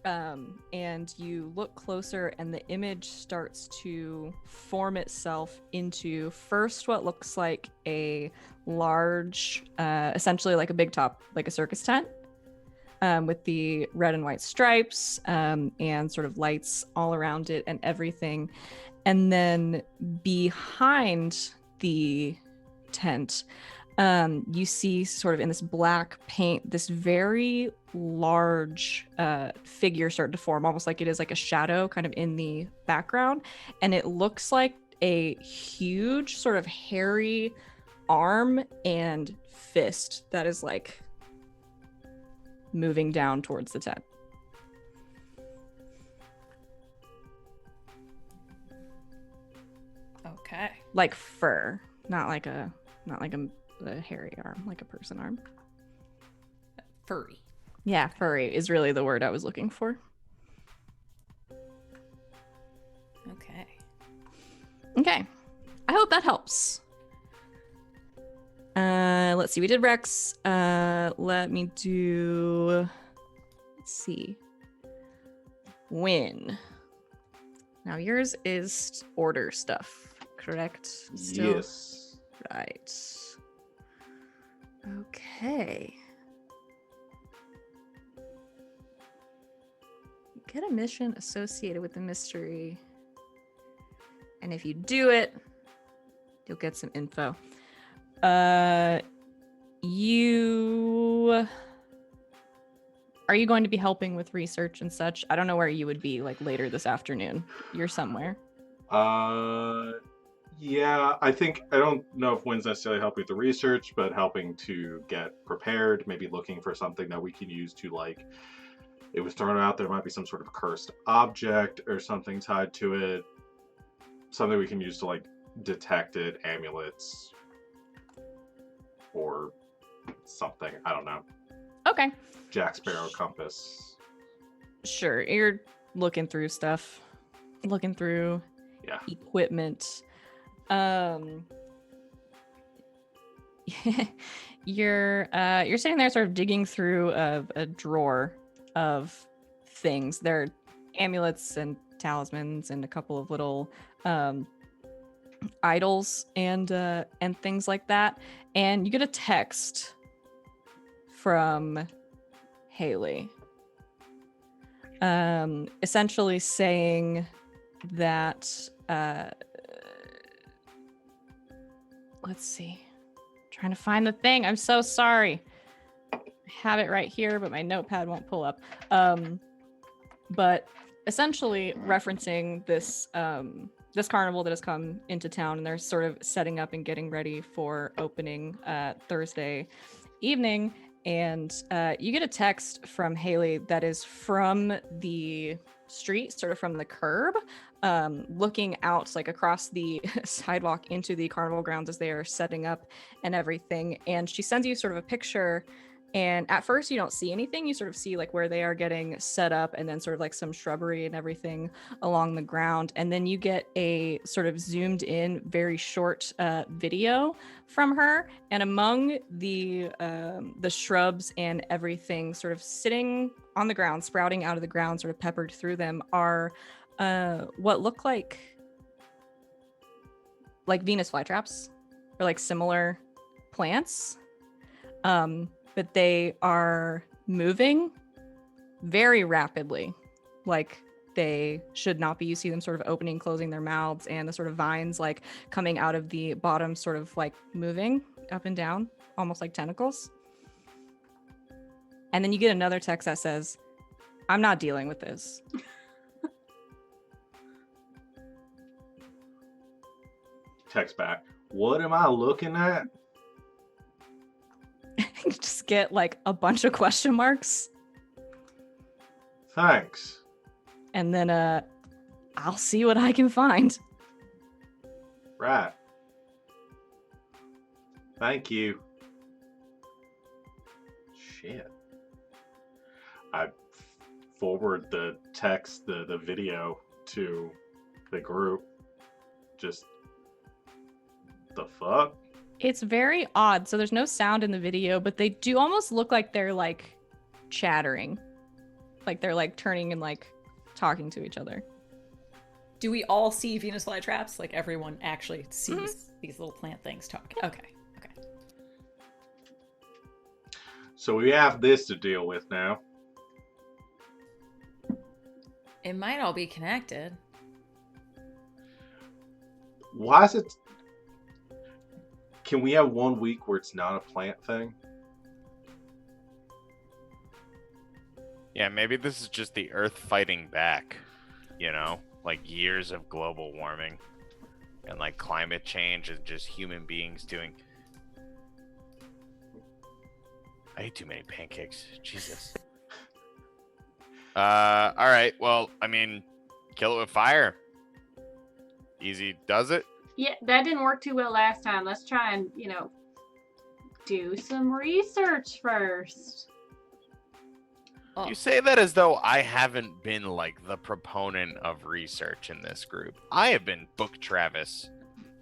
and you look closer, and the image starts to form itself into first what looks like a large, essentially like a big top, like a circus tent, with the red and white stripes, and sort of lights all around it and everything. And then behind the tent, you see sort of in this black paint, this very large figure start to form, almost like it is like a shadow kind of in the background. And it looks like a huge sort of hairy arm and fist that is like moving down towards the tent. Okay. Like fur, not like a hairy arm, like a person arm. Furry. Yeah, furry is really the word I was looking for. Okay. Okay. I hope that helps. Let's see. We did Rex. Let me do... Let's see. Win. Now yours is order stuff, correct? Still? Yes. Right. Okay. Get a mission associated with the mystery. And if you do it, you'll get some info. Are you going to be helping with research and such? I don't know where you would be like later this afternoon. You're somewhere. Yeah, I don't know if Wynn's necessarily helping with the research, but helping to get prepared, maybe looking for something that we can use to, like, it was thrown out there might be some sort of cursed object or something tied to it. Something we can use to, like, detect it, amulets, or something. I don't know. Okay. Jack Sparrow compass. Sure. You're looking through stuff. Looking through equipment. You're sitting there sort of digging through a drawer of things. There are amulets and talismans and a couple of little idols and things like that. And you get a text from Haley, essentially saying that let's see, trying to find the thing. I'm so sorry. I have it right here, but my notepad won't pull up. But essentially referencing this this carnival that has come into town, and they're sort of setting up and getting ready for opening Thursday evening. And you get a text from Haley that is from the street, sort of from the curb, looking out like across the sidewalk into the carnival grounds as they are setting up and everything. And she sends you sort of a picture, and at first you don't see anything. You sort of see like where they are getting set up, and then sort of like some shrubbery and everything along the ground. And then you get a sort of zoomed in, very short video from her. And among the shrubs and everything sort of sitting on the ground, sprouting out of the ground, sort of peppered through them, are what look like Venus flytraps, or like similar plants. But they are moving very rapidly, like they should not be. You see them sort of opening, closing their mouths, and the sort of vines like coming out of the bottom, sort of like moving up and down, almost like tentacles. And then you get another text that says, "I'm not dealing with this." Text back, "What am I looking at?" You just get like a bunch of question marks. Thanks. and then I'll see what I can find. Right. Thank you. Shit. I forward the text, the video to the group. Just the fuck? It's very odd. So there's no sound in the video, but they do almost look like they're like chattering. Like they're like turning and like talking to each other. Do we all see Venus flytraps? Like everyone actually sees these little plant things talking? Okay. So we have this to deal with now. It might all be connected. Why is it... Can we have 1 week where it's not a plant thing? Yeah, maybe this is just the Earth fighting back, you know? Like years of global warming and like climate change and just human beings doing... I ate too many pancakes. Jesus. Alright, well, I mean, kill it with fire. Easy does it. Yeah, that didn't work too well last time. Let's try and, do some research first. You say that as though I haven't been like the proponent of research in this group. I have been book Travis.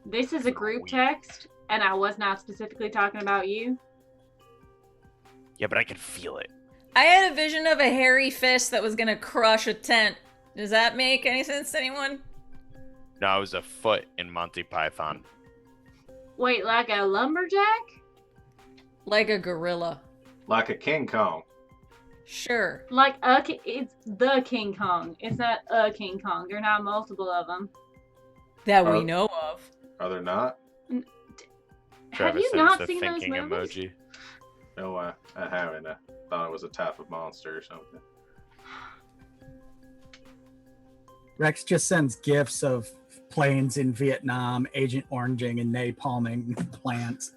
This is a group text, and I was not specifically talking about you. Yeah, but I can feel it. I had a vision of a hairy fist that was gonna crush a tent. Does that make any sense to anyone? No, I was a foot in Monty Python. Wait, like a lumberjack? Like a gorilla. Like a King Kong. Sure. It's the King Kong. It's not a King Kong. There are not multiple of them. That we know of. Are there not? Have you Travis not sends the seen those thinking movies? emoji. No, I haven't. I thought it was a type of monster or something. Rex just sends gifs of planes in Vietnam, Agent Oranging and napalming plants.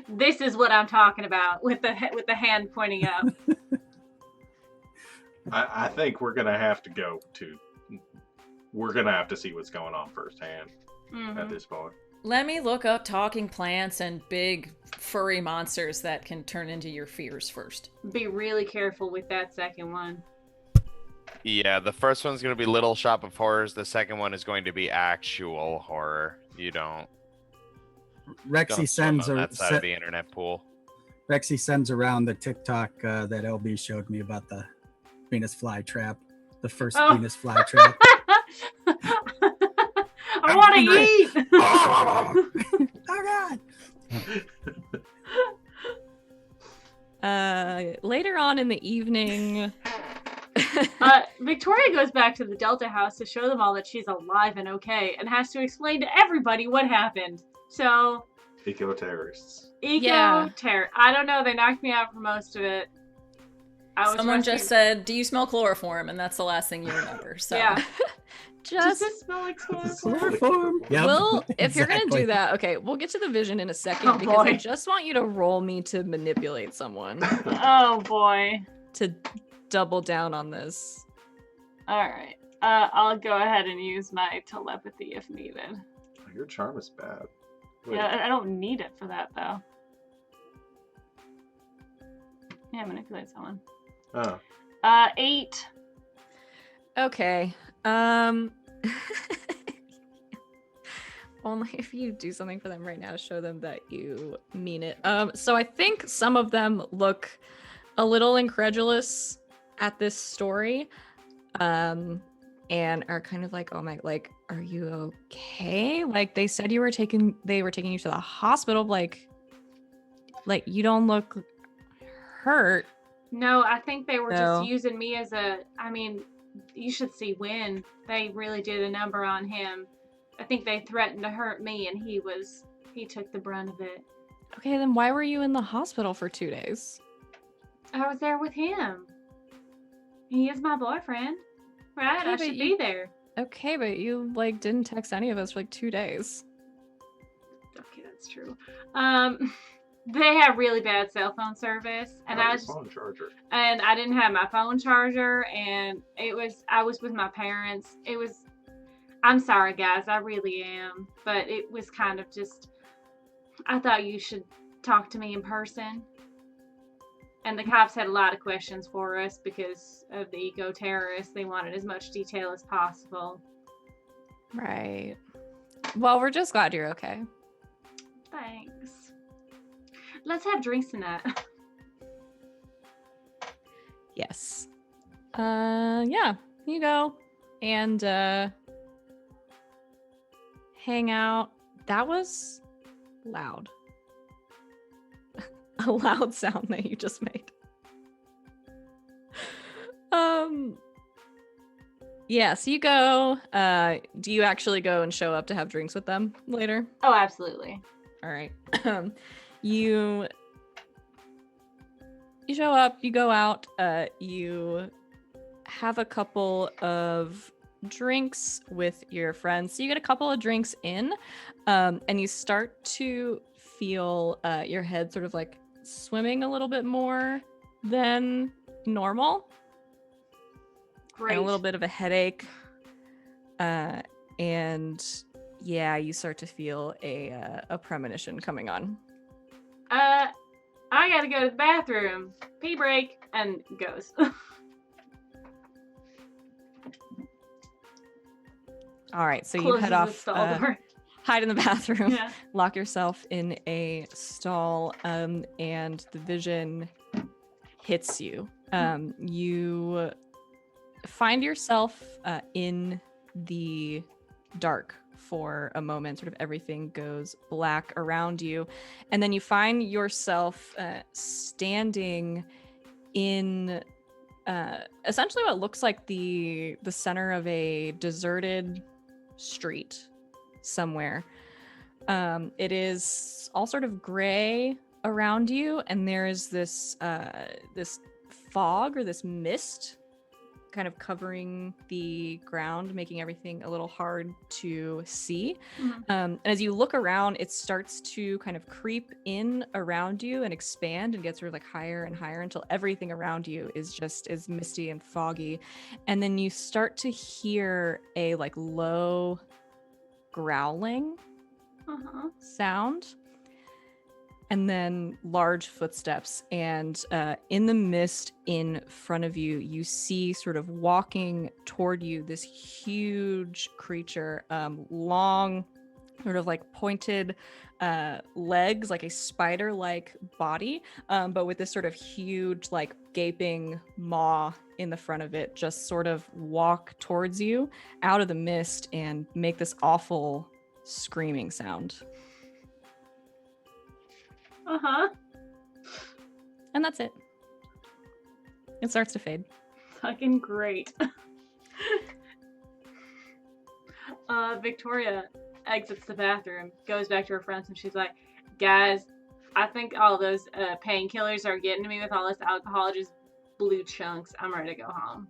This is what I'm talking about with the hand pointing up. I think we're gonna have to go to. We're gonna have to see what's going on firsthand at this point. Let me look up talking plants and big furry monsters that can turn into your fears first. Be really careful with that second one. Yeah, the first one's going to be Little Shop of Horrors. The second one is going to be actual horror. You don't Rexy swim sends on that side of the internet pool. Rexy sends around the TikTok that LB showed me about the Venus flytrap, the first Venus flytrap. I want to eat. Oh God. Later on in the evening. Victoria goes back to the Delta house to show them all that she's alive and okay, and has to explain to everybody what happened. So, Eco-terrorists. Eco-terror. I don't know. They knocked me out for most of it. Someone just said, "Do you smell chloroform?" And that's the last thing you remember. So yeah. Does it smell like chloroform? Yep. Well, if you're gonna Exactly. do that, okay, we'll get to the vision in a second because I just want you to roll me to manipulate someone. Oh boy. To double down on this. All right. I'll go ahead and use my telepathy if needed. Your charm is bad. Wait. Yeah, I don't need it for that though. Yeah, manipulate someone. Oh. 8. Okay. Only if you do something for them right now to show them that you mean it. So I think some of them look a little incredulous at this story. And are kind of like, oh my, like, are you okay? Like they said they were taking you to the hospital. Like you don't look hurt. No, I think they were just using me as you should see when they really did a number on him. I think they threatened to hurt me and he took the brunt of it. Okay, then why were you in the hospital for 2 days? I was there with him. He is my boyfriend. Right? Okay, I should be there. Okay, but you didn't text any of us for 2 days. Okay, that's true. they have really bad cell phone service, and Got your phone charger. and I didn't have my phone charger, and I was with my parents. I'm sorry guys, I really am, but it was kind of just, I thought you should talk to me in person. And the cops had a lot of questions for us because of the eco-terrorists. They wanted as much detail as possible. Right. Well, we're just glad you're okay. Thanks. Let's have drinks tonight. Yes. Yeah, you go and hang out. That was loud. A loud sound that you just made. Yeah, so you go. Do you actually go and show up to have drinks with them later? Oh, absolutely. All right. You show up, you go out, you have a couple of drinks with your friends. So you get a couple of drinks in, and you start to feel your head sort of like swimming a little bit more than normal. Great. And a little bit of a headache. And yeah, you start to feel a premonition coming on. I gotta go to the bathroom. Pee break, and goes. All right, so you Closes head the off, stall door. hide in the bathroom, Yeah. lock yourself in a stall, and the vision hits you. You find yourself in the dark for a moment. Sort of everything goes black around you, and then you find yourself standing in essentially what looks like the center of a deserted street somewhere. It is all sort of gray around you, and there is this this fog or this mist kind of covering the ground, making everything a little hard to see. Mhm. And as you look around, it starts to kind of creep in around you and expand and get sort of like higher and higher until everything around you is just as misty and foggy. And then you start to hear a like low growling Uh-huh. sound, and then large footsteps. And in the mist in front of you, you see sort of walking toward you this huge creature, long, sort of like pointed legs, like a spider-like body, but with this sort of huge, like gaping maw in the front of it, just sort of walk towards you out of the mist and make this awful screaming sound. Uh-huh. And that's it. It starts to fade. Fucking great. Victoria exits the bathroom, goes back to her friends, and she's like, guys, I think all those painkillers are getting to me with all this alcohol, just blue chunks. I'm ready to go home.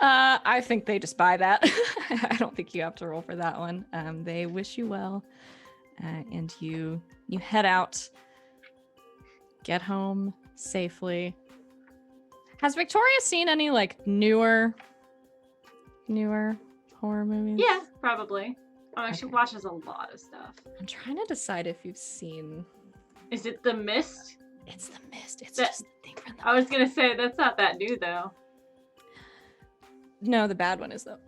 I think they just buy that. I don't think you have to roll for that one. They wish you well. And you head out, get home safely. Has Victoria seen any like newer horror movies? Yeah, probably. Oh, she Okay. watches a lot of stuff. I'm trying to decide if you've seen. Is it The Mist? It's The Mist. It's That- just the thing from the. I was gonna say, that's not that new, though. No, the bad one is though.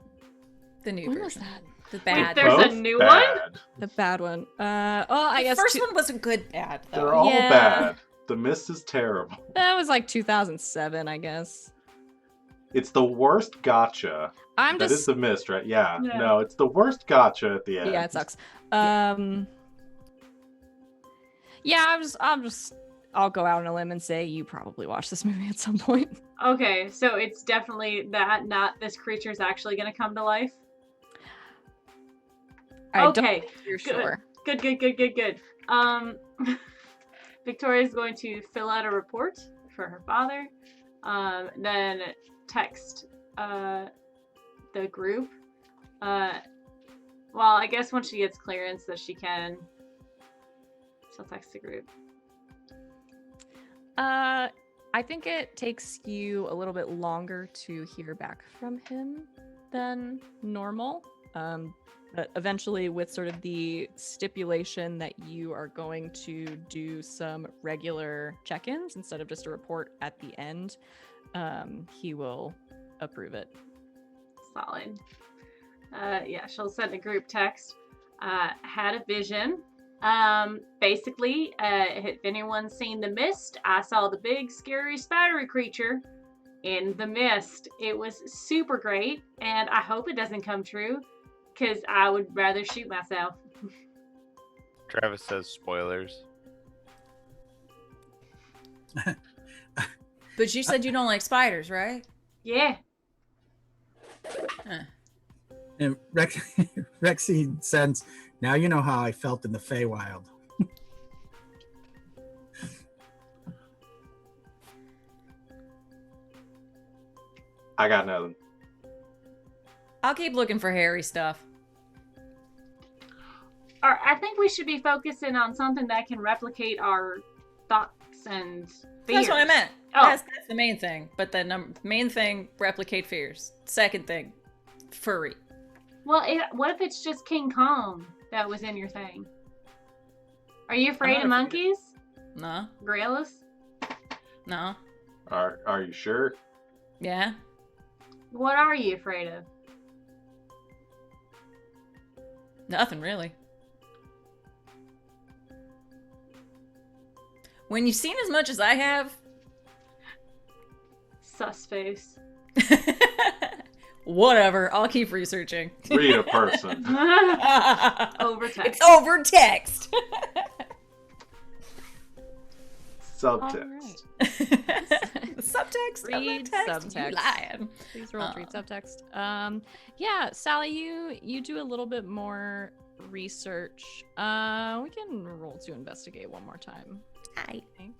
The new When was version. that? The Wait, bad. there's a Both new one? bad. The bad one. I The guess first one was a good bad though. They're all Yeah. bad. The Mist is terrible. that was like 2007, I guess. It's the worst gotcha. I'm That just is The Mist, right? Yeah. Yeah. No, it's the worst gotcha at the end. yeah, it sucks. Yeah, I'll go out on a limb and say you probably watched this movie at some point. Okay, so it's definitely that, not this creature's actually gonna come to life? I don't Okay, think you're good. sure. Good. Victoria's going to fill out a report for her father, then text the group. Well, I guess once she gets clearance that she can She'll text the group. I think it takes you a little bit longer to hear back from him than normal. But eventually, with sort of the stipulation that you are going to do some regular check-ins instead of just a report at the end, he will approve it. Solid. Yeah, she'll send a group text. Had a vision. Basically, if anyone's seen The Mist, I saw the big, scary, spidery creature in The Mist. It was super great, and I hope it doesn't come true, because I would rather shoot myself. Travis says spoilers. But you said you don't like spiders, right? Yeah. Huh. And Rexy sends, now you know how I felt in the Feywild. I got nothing. I'll keep looking for hairy stuff. I think we should be focusing on something that can replicate our thoughts and fears. That's what I meant. Oh. That's the main thing. But the main thing, replicate fears. Second thing, furry. Well, what if it's just King Kong that was in your thing? Are you afraid not of afraid. monkeys? No, Gorillas? no, Are you sure? yeah. What are you afraid of? Nothing really. When you've seen as much as I have, Sus face. whatever. I'll keep researching. Read a person. Over text. It's over text. Subtext. Subtext. Read Read subtext. subtext. You lying. Please roll to read subtext. Yeah, Sally, you do a little bit more research. We can roll to investigate one more time. Hi. Okay.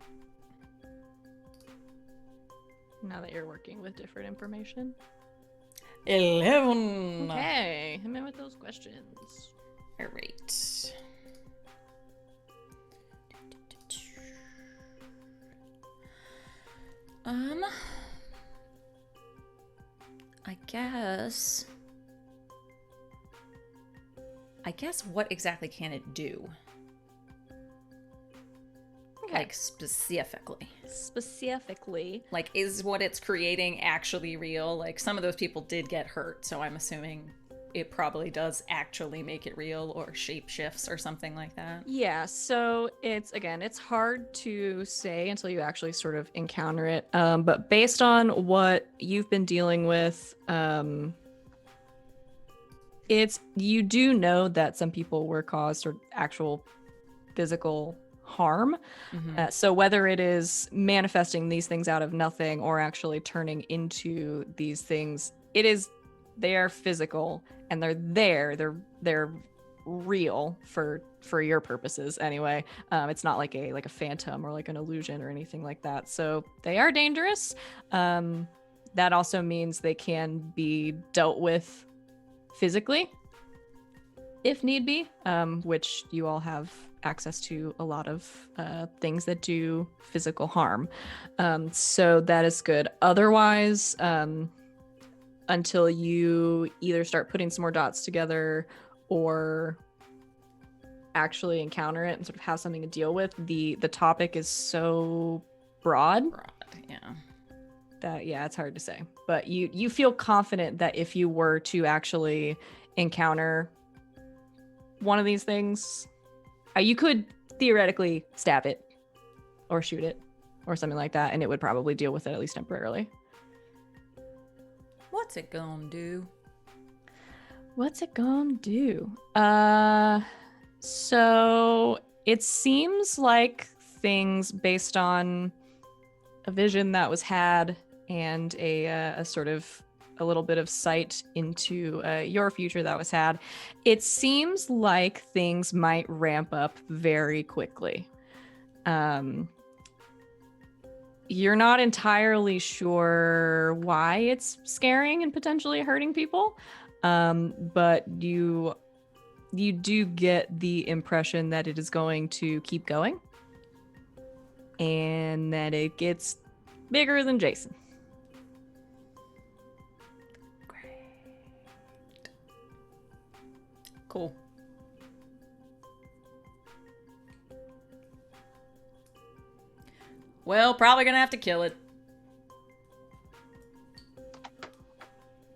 Now that you're working with different information. 11. Okay, hit me with those questions. All right. I guess what exactly can it do? Okay. Like specifically. Specifically, Like, is what it's creating actually real? Like, some of those people did get hurt, so I'm assuming it probably does actually make it real, or shape shifts or something like that. yeah, so it's hard to say until you actually sort of encounter it. But based on what you've been dealing with, you do know that some people were caused or actual physical harm. Mhm. So whether it is manifesting these things out of nothing or actually turning into these things, they are physical and they're there. They're real for your purposes anyway. It's not like a phantom or like an illusion or anything like that. So they are dangerous. That also means they can be dealt with physically if need be, which you all have access to a lot of things that do physical harm. So that is good. Otherwise, until you either start putting some more dots together or actually encounter it and sort of have something to deal with, the topic is so broad Yeah. that it's hard to say. But you feel confident that if you were to actually encounter one of these things, you could theoretically stab it or shoot it or something like that, and it would probably deal with it at least temporarily. What's it gonna do? What's it gonna do? So it seems like things based on a vision that was had and a sort of a little bit of sight into your future that was had. It seems like things might ramp up very quickly. You're not entirely sure why it's scaring and potentially hurting people, but you you do get the impression that it is going to keep going and that it gets bigger than Jason. Great. Cool. Well, probably gonna have to kill it.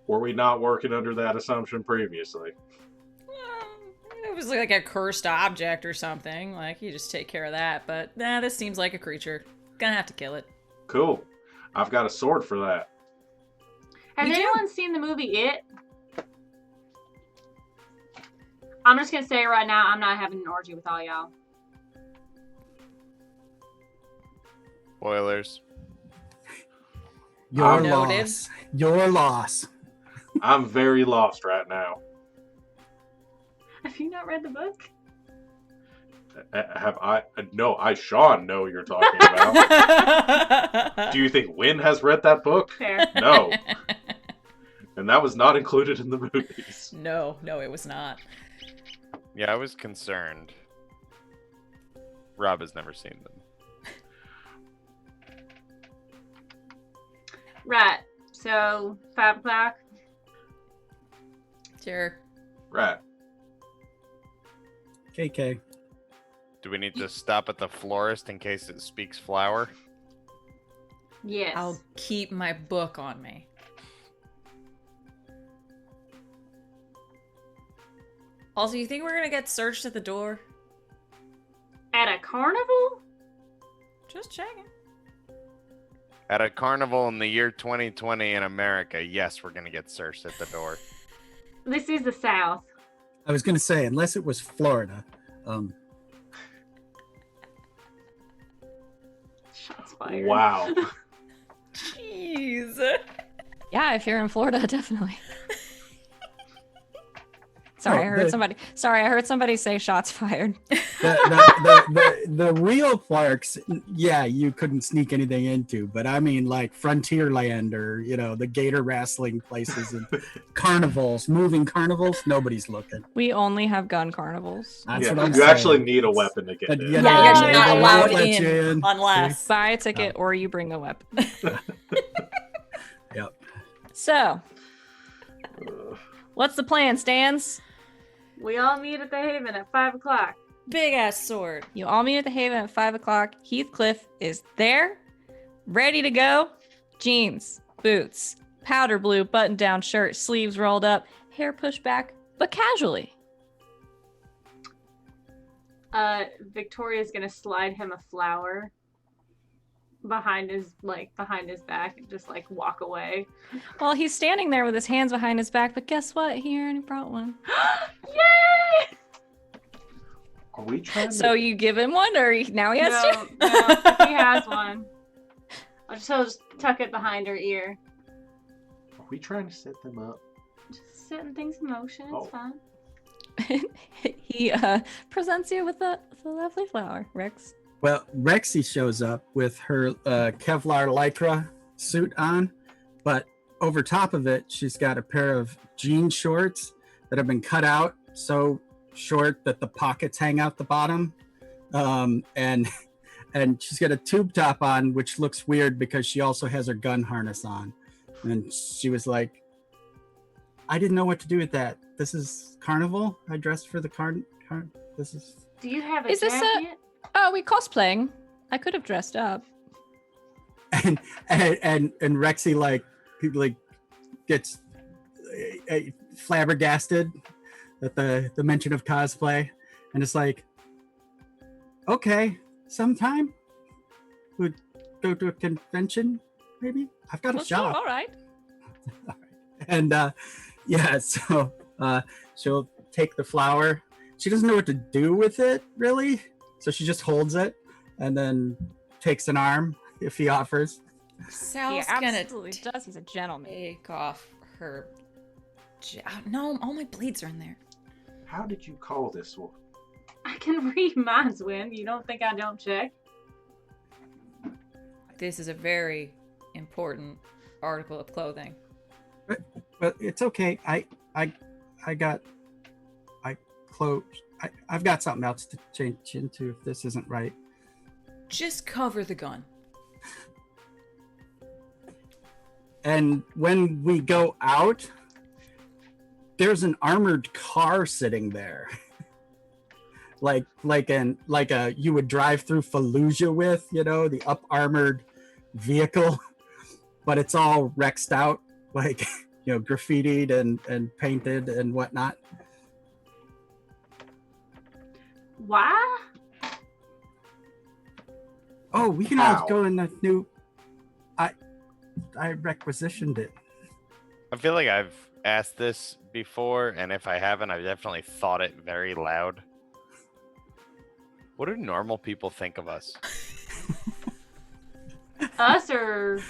Were we not working under that assumption previously? It was like a cursed object or something. Like, you just take care of that. But, this seems like a creature. Gonna have to kill it. Cool. I've got a sword for that. Has Me too. anyone seen the movie It? I'm just gonna say right now, I'm not having an orgy with all y'all. Spoilers. Your Noted. loss. Your loss. I'm very lost right now. Have you not read the book? Have I? No, Sean, know you're talking about. Do you think Wynn has read that book? Fair. No. And that was not included in the movies. No, it was not. Yeah, I was concerned. Rob has never seen them. Right. So 5 o'clock. Sure. Right. KK. Do we need to stop at the florist in case it speaks flower? Yes. I'll keep my book on me. Also, you think we're gonna get searched at the door? At a carnival? Just checking. At a carnival in the year 2020 in America, yes, we're going to get searched at the door. This is the South. I was going to say, unless it was Florida. Shots fired. Wow. Jeez. Yeah, if you're in Florida, definitely. Sorry, I heard somebody say shots fired. The real parks, yeah, you couldn't sneak anything into, but I mean like Frontierland or, the gator wrestling places and carnivals, moving carnivals, nobody's looking. We only have gun carnivals. That's Yeah, what I'm you saying. actually need a weapon to get But, in. Yeah, Yeah, you're not they allowed won't let you in unless. Buy a ticket or you bring a weapon. Yep. So, what's the plan, Stans? We all meet at the Haven at 5 o'clock. Big ass sword. You all meet at the Haven at 5 o'clock. Heathcliff is there, ready to go. Jeans, boots, powder blue button-down shirt, sleeves rolled up, hair pushed back, but casually. Victoria's gonna slide him a flower behind his back and just walk away. Well, he's standing there with his hands behind his back, but guess what? He already brought one. Yay! Are we trying So to... you give him one, or now he has to? No, if he has one. I'll just tuck it behind her ear. Are we trying to set them up? Just setting things in motion. It's Oh. fine. He presents you with the lovely flower, Rex. Well, Rexy shows up with her Kevlar Lycra suit on, but over top of it, she's got a pair of jean shorts that have been cut out so short that the pockets hang out the bottom, and she's got a tube top on, which looks weird because she also has her gun harness on. And she was like, "I didn't know what to do with that. This is carnival. I dressed for the This is." Do you have a Is this a- jacket? Oh, we cosplaying. I could have dressed up. And Rexy people gets flabbergasted at the mention of cosplay, and it's like, okay, sometime we'd go to a convention, maybe. I've got a Well, sure, shop. all right. And so she'll take the flower. She doesn't know what to do with it really, so she just holds it and then takes an arm if he offers. Sal's He gonna absolutely does. He's a gentleman. take off her. No, all my blades are in there. How did you call this one? I can read minds, Win. You don't think I don't check? This is a very important article of clothing. But it's okay. I close. I've got something else to change into if this isn't right. Just cover the gun. And when we go out, there's an armored car sitting there. like a you would drive through Fallujah with, the up armored vehicle, but it's all Rexed out, like, graffitied and painted and whatnot. Why? Oh, we can always go in the new. I requisitioned it. I feel like I've asked this before, and if I haven't, I've definitely thought it very loud. What do normal people think of us? Us or...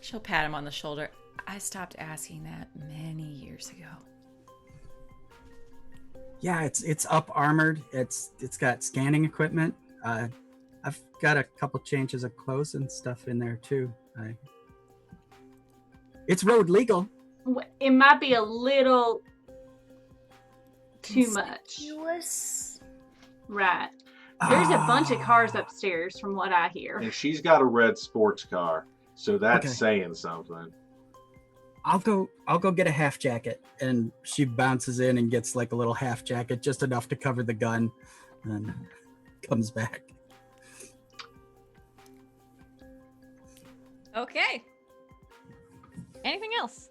She'll pat him on the shoulder. I stopped asking that many years ago. Yeah, it's up armored. It's got scanning equipment. I've got a couple changes of clothes and stuff in there too. It's road legal. It might be a little too much. Right. There's a bunch of cars upstairs from what I hear. And she's got a red sports car, so that's Okay. saying something. I'll go get a half jacket, and she bounces in and gets like a little half jacket, just enough to cover the gun, and comes back. Okay. Anything else?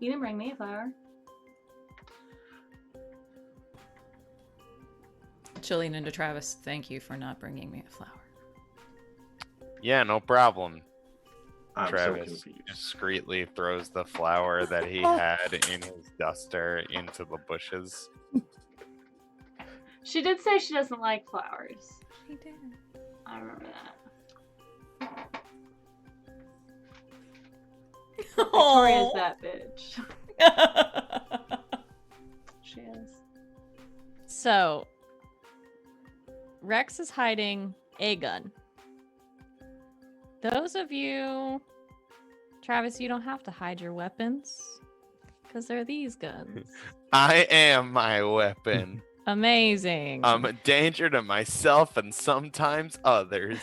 You didn't bring me a flower. She'll lean into Travis. Thank you for not bringing me a flower. Yeah, no problem. I'm Travis so confused. discreetly throws the flower that he had in his duster into the bushes. She did say she doesn't like flowers. She did. I remember that. Victoria's that bitch. She is. So, Rex is hiding a gun. Those of you, Travis, you don't have to hide your weapons because they're these guns. I am my weapon. Amazing. I'm a danger to myself and sometimes others.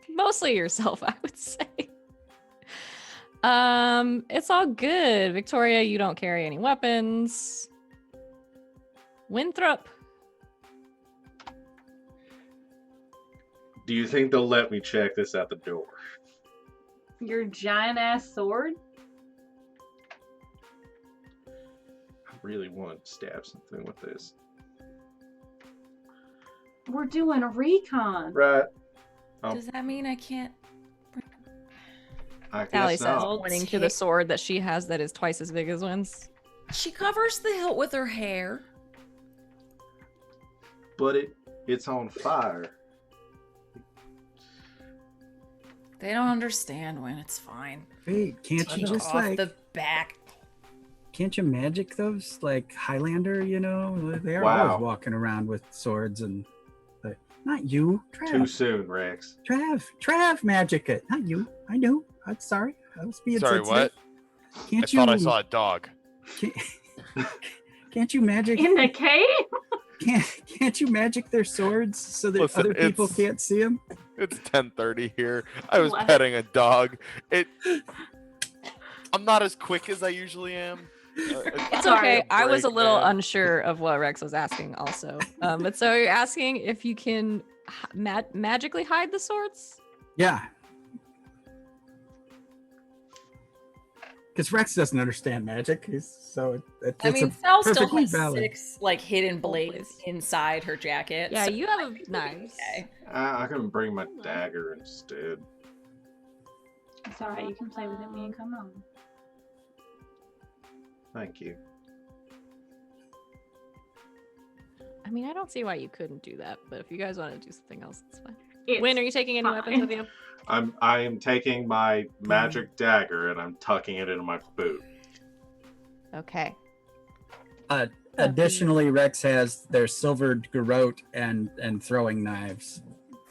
Mostly yourself, I would say. It's all good. Victoria, you don't carry any weapons. Winthrop. Do you think they'll let me check this at the door? Your giant ass sword? I really want to stab something with this. We're doing a recon. Right. Oh, Does that mean I can't? I Allie guess says, not. pointing to the sword that she has that is twice as big as Wynn's. She covers the hilt with her hair. But it's on fire. They don't understand when it's fine. Wait, can't you Take just off like? the back? Can't you magic those like Highlander? They are Wow. always walking around with swords and. But not you, Trav. Too soon, Rex. Trav, magic it. Not you. I knew. I'm sorry. I was being Sorry, sensitive. what? Can't I you? thought I saw a dog. Can't you magic? In the cave? Can't you magic their swords so that Listen, other people it's- can't see them? It's 10:30 here. I was What? petting a dog. I'm not as quick as I usually am. It's Sorry. okay. I was a Break, little man. unsure of what Rex was asking also. But so you're asking if you can magically hide the swords? Yeah. Because Rex doesn't understand magic, I mean, Sal still perfectly has valid. 6 like hidden blades Blades. inside her jacket. Yeah, so you have knives. okay. I can bring my dagger instead. It's alright, you can play with it when you come home. Thank you. I mean, I don't see why you couldn't do that, but if you guys want to do something else, it's fine. It's Wynn, are you taking any weapons fine. with you? I am taking my magic dagger and I'm tucking it into my boot. Okay. Additionally, Rex has their silvered garrote and throwing knives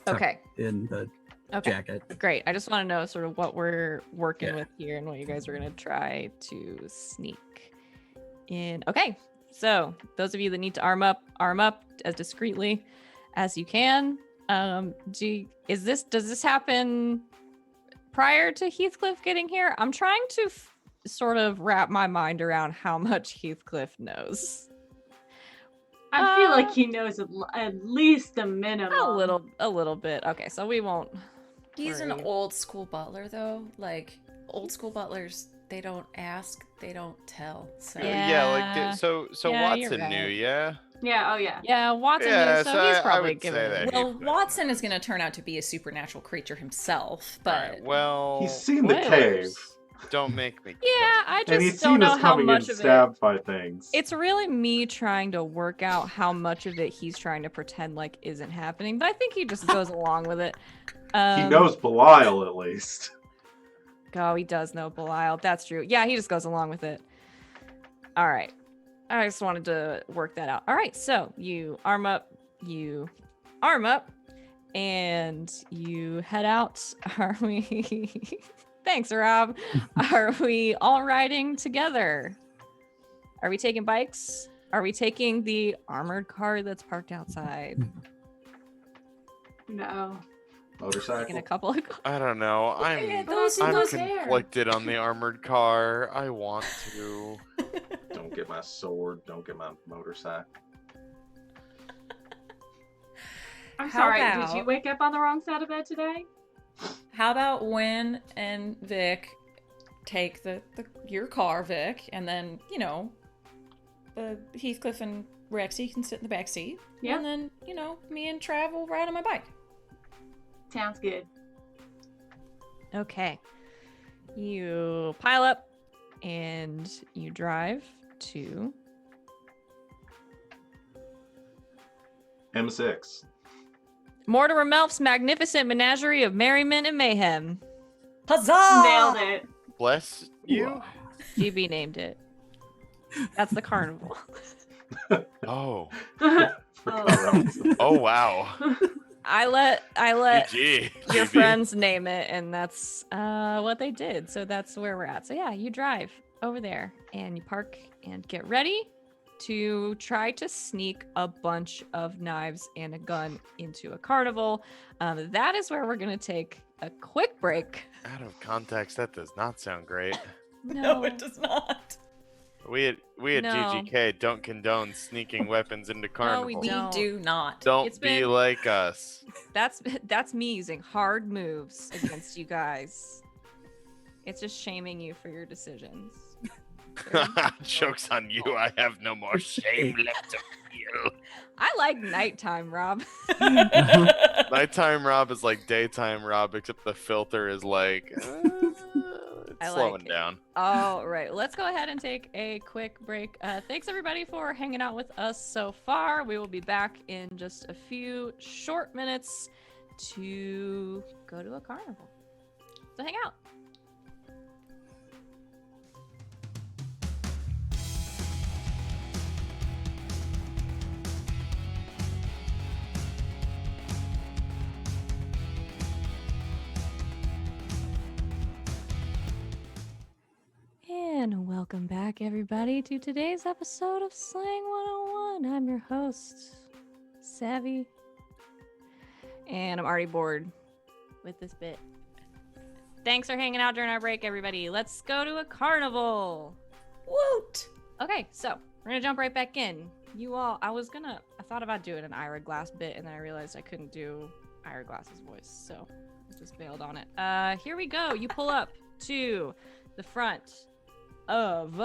Okay. in the Okay. jacket. Great. I just want to know sort of what we're working Yeah. with here and what you guys are going to try to sneak in. Okay. So those of you that need to arm up as discreetly as you can. Does this happen prior to Heathcliff getting here? I'm trying to sort of wrap my mind around how much Heathcliff knows. I feel like he knows at least a minimum. A little bit. Okay, so we won't. He's an worry. old school butler, though. Like, old school butlers, they don't ask, they don't tell. So Yeah. So Yeah, you're Watson knew, right. yeah. Yeah, oh yeah. Yeah, Watson Yeah, knew, so so he's I probably would say giving that it. he- Well, Watson is going to turn out to be a supernatural creature himself, but Alright, well, He's seen the Spoilers. cave, don't make me. Yeah, I and he's just don't seen know us how coming in much of it. stabbed by things. It's really me trying to work out how much of it he's trying to pretend like isn't happening, but I think he just goes along with it. He knows Belial at least. Oh, he does know Belial. That's true. Yeah, he just goes along with it. All right. I just wanted to work that out. All right, so you arm up, and you head out. Are we? Thanks, Rob. Are we all riding together? Are we taking bikes? Are we taking the armored car that's parked outside? No. Taking Motorcycle. a couple of. I don't know. Yeah, those I'm there. conflicted on the armored car. I want to. Don't get my sword. Don't get my motorcycle. I'm How sorry, about- did you wake up on the wrong side of bed today? how about Wynn and Vic take your car, Vic, and then, Heathcliff and Rexy can sit in the back seat. Yeah. And then, me and Trav will ride on my bike. Sounds good. Okay. You pile up and you drive to. M6. Mortimer Melf's magnificent menagerie of merriment and mayhem. Huzzah! Nailed it. Bless you. Whoa. GB named it. That's the carnival. Oh. Forgot that was the- Oh wow. I let GG. your GB. friends name it, and that's what they did. So that's where we're at. So yeah, you drive over there and you park and get ready to try to sneak a bunch of knives and a gun into a carnival. That is where we're gonna take a quick break. Out of context, that does not sound great. No, it does not. We at No. GGK don't condone sneaking weapons into carnival. we We don't. do not. Don't It's be been- like us. That's me using hard moves against you guys. It's just shaming you for your decisions. Joke's on you. I have no more shame left to feel. I like nighttime, Rob. Nighttime Rob is like daytime Rob, except the filter is like it's I like slowing it. down. All right, let's go ahead and take a quick break. Thanks everybody for hanging out with us so far. We will be back in just a few short minutes to go to a carnival. So hang out. And welcome back, everybody, to today's episode of Slang 101. I'm your host, Savvy. And I'm already bored with this bit. Thanks for hanging out during our break, everybody. Let's go to a carnival. Woot! Okay, so we're going to jump right back in. You all, I thought about doing an Ira Glass bit, and then I realized I couldn't do Ira Glass's voice, so I just bailed on it. Here we go. You pull up to the front of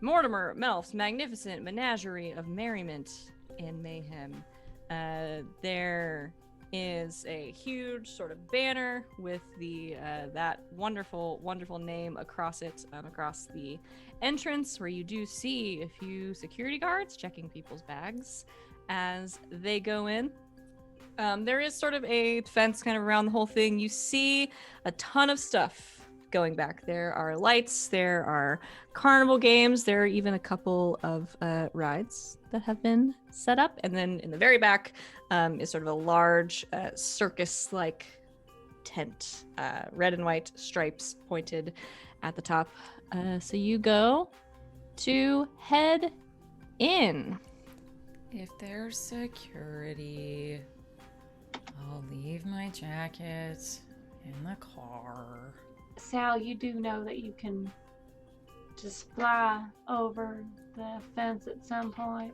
Mortimer Melf's magnificent menagerie of merriment and mayhem. There is a huge sort of banner with the that wonderful name across it, across the entrance, where you do see a few security guards checking people's bags as they go in. There is sort of a fence kind of around the whole thing. You see a ton of stuff going back. There are lights, there are carnival games, there are even a couple of rides that have been set up. And then in the very back is sort of a large circus-like tent, red and white stripes pointed at the top. So you go to head in. If there's security, I'll leave my jacket in the car. Sal, you do know that you can just fly over the fence at some point.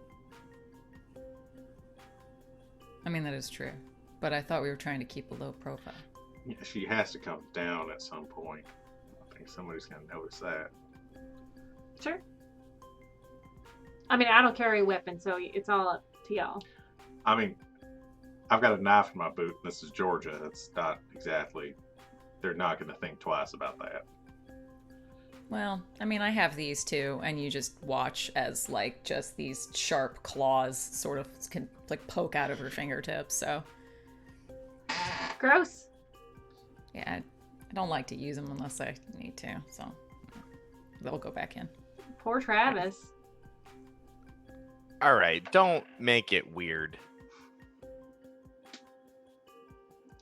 I mean, that is true. But I thought we were trying to keep a low profile. Yeah, she has to come down at some point. I think somebody's gonna notice that. Sure. I mean, I don't carry a weapon, so it's all up to y'all. I mean, I've got a knife in my boot. This is Georgia. That's not exactly. They're not gonna think twice about that. Well, I mean, I have these too, and you just watch as, like, just these sharp claws sort of can, like, poke out of her fingertips, so. Gross. Yeah, I don't like to use them unless I need to, so. They'll go back in. Poor Travis. All right, don't make it weird.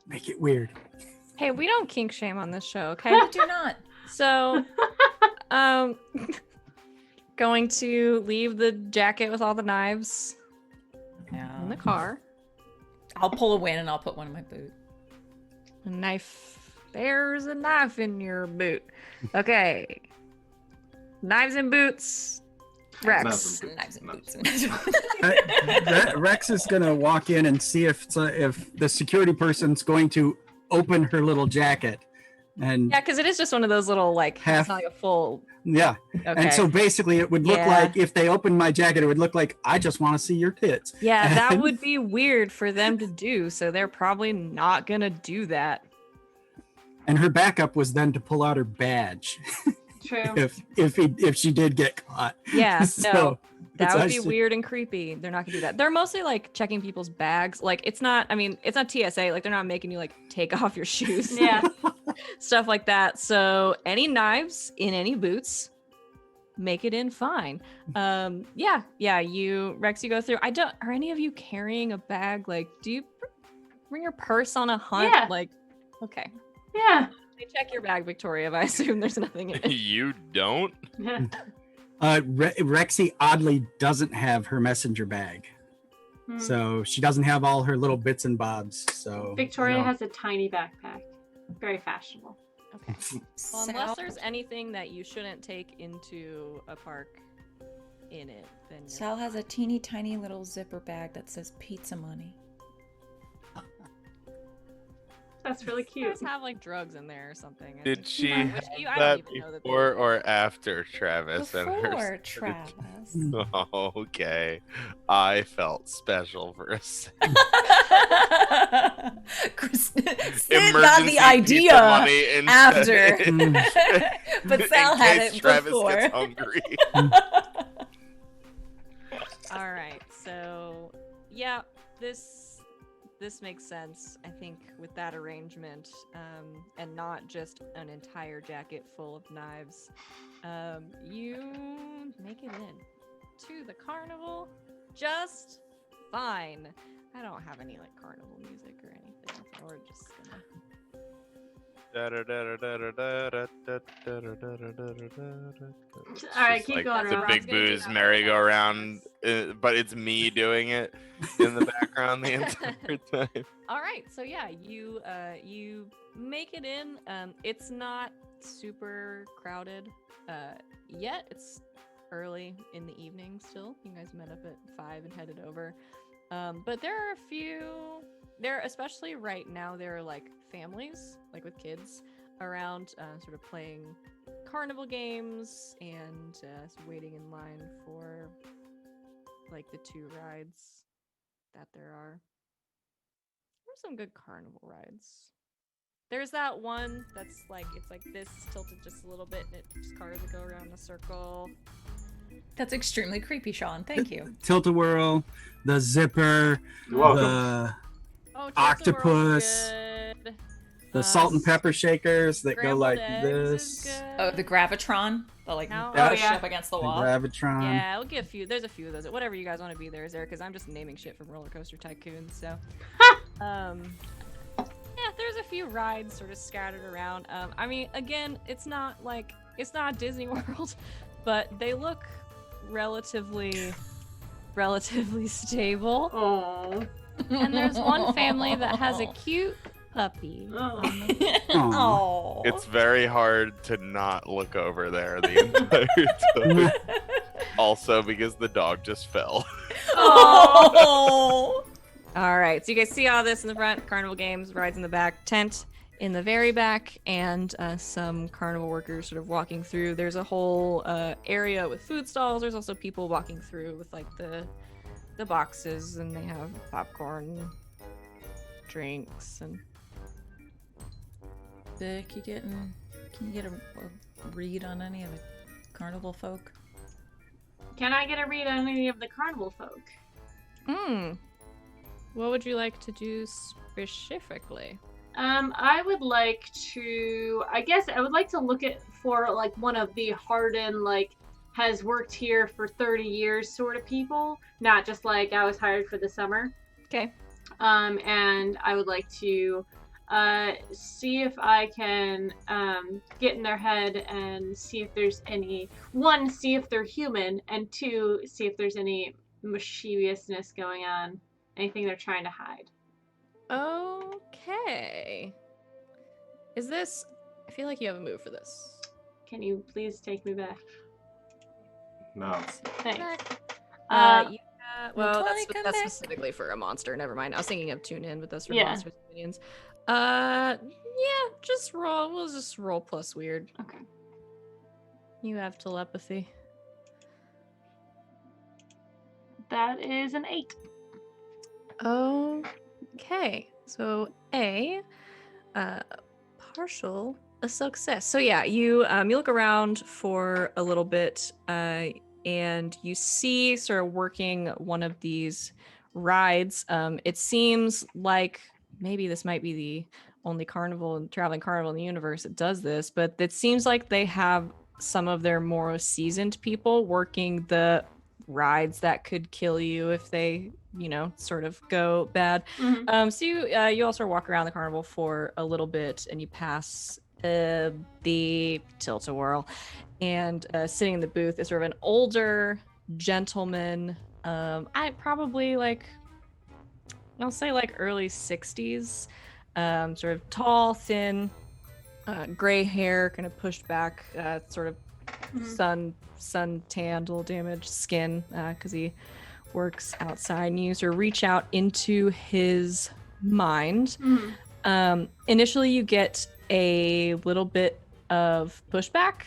Make it weird. Hey, we don't kink shame on this show, okay? I do not. So, going to leave the jacket with all the knives Yeah. in the car. I'll pull a win and I'll put one in my boot. A knife. There's a knife in your boot. Okay. Knives and boots. Rex. Knives and boots. Rex is gonna walk in and see if the security person's going to open her little jacket, and Yeah, because it is just one of those little, like, Half- it's not like a full. yeah. Okay. And so basically, it would look Yeah. like if they opened my jacket, it would look like I just want to see your tits. Yeah, that would be weird for them to do, so they're probably not gonna do that. And her backup was then to pull out her badge True. if she did get caught. Yeah, So, no, that it's would be actually- weird and creepy. They're not gonna do that. They're mostly like checking people's bags. Like it's not. I mean, it's not TSA. Like they're not making you like take off your shoes. Yeah. Stuff like that. So any knives in any boots, make it in fine. Yeah. You Rex, you go through. Are any of you carrying a bag? Like, do you bring your purse on a hunt? Yeah. Like, okay. Yeah. They check your bag, Victoria. If I assume there's nothing in it. You don't? Rexy oddly doesn't have her messenger bag, Hmm. so she doesn't have all her little bits and bobs. So Victoria you know. has a tiny backpack. Very fashionable. Okay. Well, unless there's anything that you shouldn't take into a park in it, then you're Sal has a teeny tiny little zipper bag that says pizza money. That's really You cute. guys have like drugs in there or something. I Did think. she I have don't that even know that they- before or after Travis and her? Before Travis. Okay, I felt special for a second. Sid got Emergency the pizza idea money instead. after. But Sal In had case it Travis before. gets hungry. All right, so yeah, this makes sense. I think with that arrangement, and not just an entire jacket full of knives, you make it in to the carnival just fine. I don't have any like carnival music or anything, so we're just gonna. All right, Just keep like going, the Rob. big booze merry-go-round, but it's me doing it in the background the entire time. All right, so yeah, you make it in. It's not super crowded yet. It's early in the evening still. You guys met up at 5 and headed over. But there are a few. There, especially right now, there are like families, like with kids, around, sort of playing carnival games and waiting in line for like the 2 rides that there are. There's some good carnival rides. There's that one that's like, it's like this, tilted just a little bit, and it just cars that go around in a circle. That's extremely creepy, Sean. Thank you. Tilt-a-whirl, the zipper, You're welcome. the Oh, Octopus, good. the salt and pepper shakers that go Scrambled like eggs is this. good. Oh, the Gravitron? The like No. push Oh, yeah. up against the The wall. Gravitron. Yeah, I'll get a few. There's a few of those. Whatever you guys want to be, there is there, because I'm just naming shit from Roller Coaster Tycoon. So, yeah, there's a few rides sort of scattered around. I mean, again, it's not Disney World, but they look relatively stable. Oh. And there's one family that has a cute puppy. Oh. It's very hard to not look over there the entire time. Also, because the dog just fell. Oh. All right, so you guys see all this in the front, carnival games, rides in the back, tent in the very back, and some carnival workers sort of walking through. There's a whole area with food stalls. There's also people walking through with like the boxes, and they have popcorn, drinks, and Vic, can you get a read on any of the carnival folk? Can I get a read on any of the carnival folk? What would you like to do specifically? I would like to. I guess I would like to look for like one of the hardened, like has worked here for 30 years sort of people, not just like I was hired for the summer. Okay. And I would like to see if I can get in their head and see if there's any, one, see if they're human, and two, see if there's any mischievousness going on, anything they're trying to hide. Okay. Is this... I feel like you have a move for this. Can you please take me back? No. Thanks. Well, Totally come that's back. specifically for a monster. Never mind. I was thinking of tune in, but that's for Yeah. monsters and minions. Yeah, just roll. We'll just roll plus weird. Okay. You have telepathy. That is an 8. Okay. So partial a success. So yeah, you look around for a little bit, and you see sort of working one of these rides. It seems like maybe this might be the only traveling carnival in the universe that does this, but it seems like they have some of their more seasoned people working the rides that could kill you if they, sort of go bad. Mm-hmm. So you also walk around the carnival for a little bit, and you pass the tilt-a-whirl, and sitting in the booth is sort of an older gentleman. I'll say like early 60s, sort of tall, thin, gray hair, kind of pushed back, sort of sun tanned, a little damaged skin, because he works outside. And you sort of reach out into his mind. Initially, you get a little bit of pushback,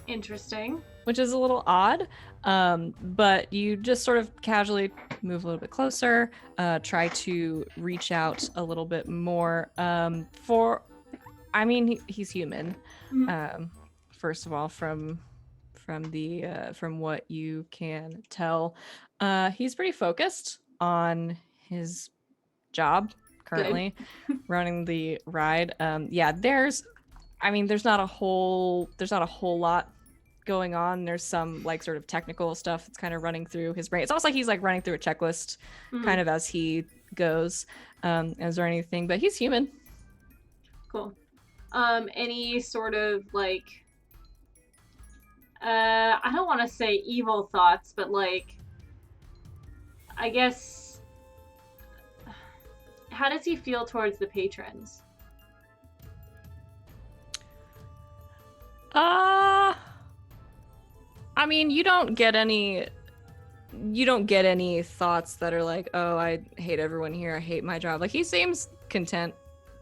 Interesting. which is a little odd. But you just sort of casually move a little bit closer, try to reach out a little bit more. He's human. First of all, from what you can tell, he's pretty focused on his job currently, running the ride. There's not a whole lot going on. There's some like sort of technical stuff that's kind of running through his brain. It's almost like he's like running through a checklist kind of as he goes. Is there anything? But he's human. Cool. Any sort of like, I don't want to say evil thoughts, but like, I guess, how does he feel towards the patrons? You don't get any thoughts that are like, oh, I hate everyone here, I hate my job. Like, he seems content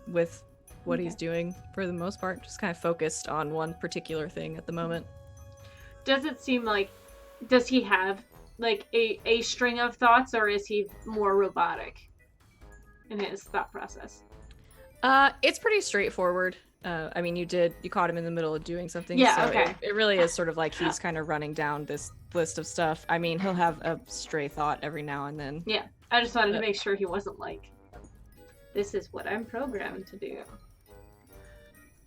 with what he's doing for the most part, just kind of focused on one particular thing at the moment. Does it seem like, does he have like a string of thoughts, or is he more robotic in his thought process? It's pretty straightforward. You caught him in the middle of doing something. Yeah, so okay. It really is sort of like he's kind of running down this list of stuff. He'll have a stray thought every now and then. Yeah, I just wanted to make sure he wasn't like, this is what I'm programmed to do.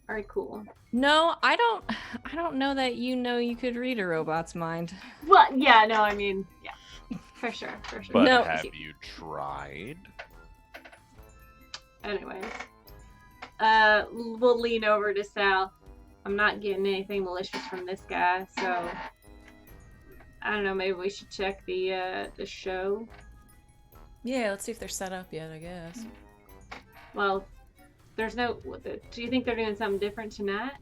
All right, cool. No, I don't know that you could read a robot's mind. Well, yeah, no, yeah, for sure. But No, have you tried? Anyways, we'll lean over to Sal. I'm not getting anything malicious from this guy, so I don't know. Maybe we should check the show. Yeah, let's see if they're set up yet, I guess. Well, there's no. Do you think they're doing something different tonight?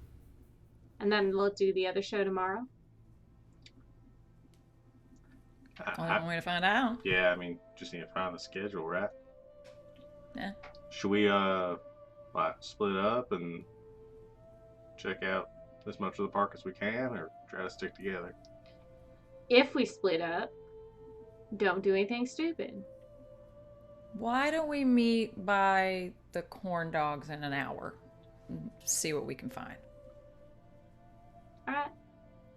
And then we'll do the other show tomorrow. Only one way to find out. Yeah, I mean, just need to find the schedule, right? Yeah. Should we split up and check out as much of the park as we can, or try to stick together? If we split up, don't do anything stupid. Why don't we meet by the corn dogs in an hour? And see what we can find. All right.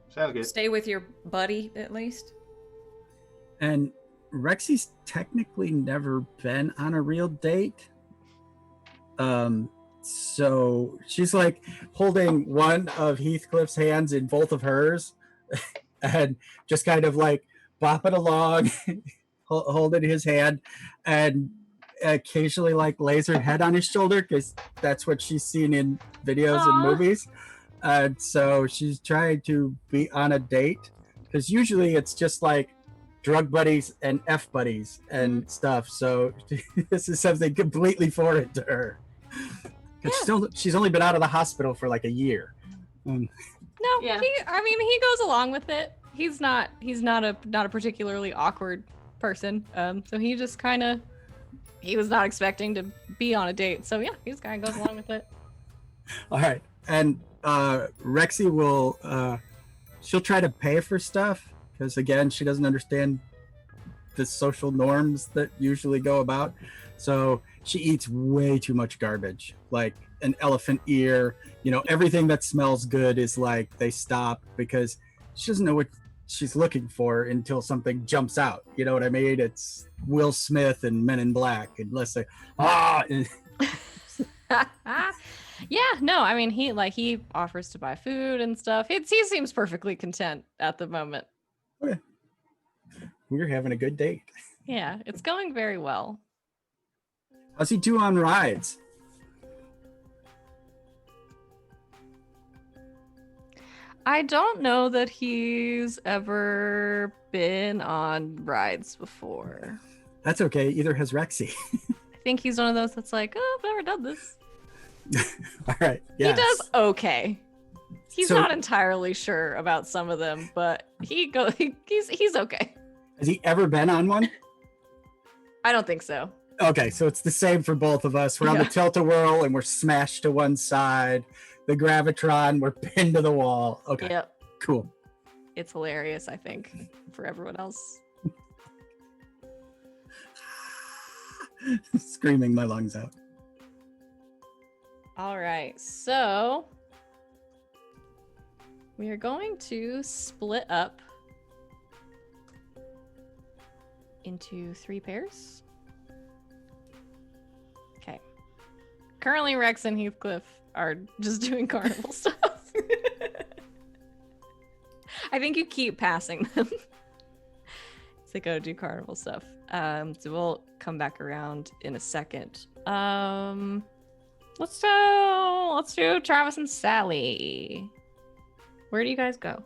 Sounds good. Stay with your buddy, at least. And Rexy's technically never been on a real date. So she's like holding one of Heathcliff's hands in both of hers and just kind of like bopping along, holding his hand, and occasionally like lays her head on his shoulder because that's what she's seen in videos and movies. And so she's trying to be on a date because usually it's just like drug buddies and F buddies and stuff. So this is something completely foreign to her. She's only been out of the hospital for like a year. No, yeah. He goes along with it. He's not a particularly awkward person. So he just he was not expecting to be on a date. So yeah, he just kind of goes along with it. All right. And Rexy will she'll try to pay for stuff because again, she doesn't understand the social norms that usually go about. So she eats way too much garbage, like an elephant ear. Everything that smells good is like they stop because she doesn't know what she's looking for until something jumps out. You know what I mean? It's Will Smith and Men in Black, unless they Yeah, no, I mean he offers to buy food and stuff. He seems perfectly content at the moment. Okay. We're having a good date. Yeah, it's going very well. How's he do on rides? I don't know that he's ever been on rides before. That's okay. Either has Rexy. I think he's one of those that's like, oh, I've never done this. All right. Yes. He does okay. He's not entirely sure about some of them, but he's okay. Has he ever been on one? I don't think so. Okay, so it's the same for both of us. We're on the tilt-a-whirl and we're smashed to one side. The Gravitron, we're pinned to the wall. Okay. Yep. Cool. It's hilarious, I think, for everyone else. Screaming my lungs out. All right, so we are going to split up into 3 pairs. Okay. Currently, Rex and Heathcliff are just doing carnival stuff. I think you keep passing them. To go do carnival stuff. So we'll come back around in a second. Let's do Travis and Sally. Where do you guys go?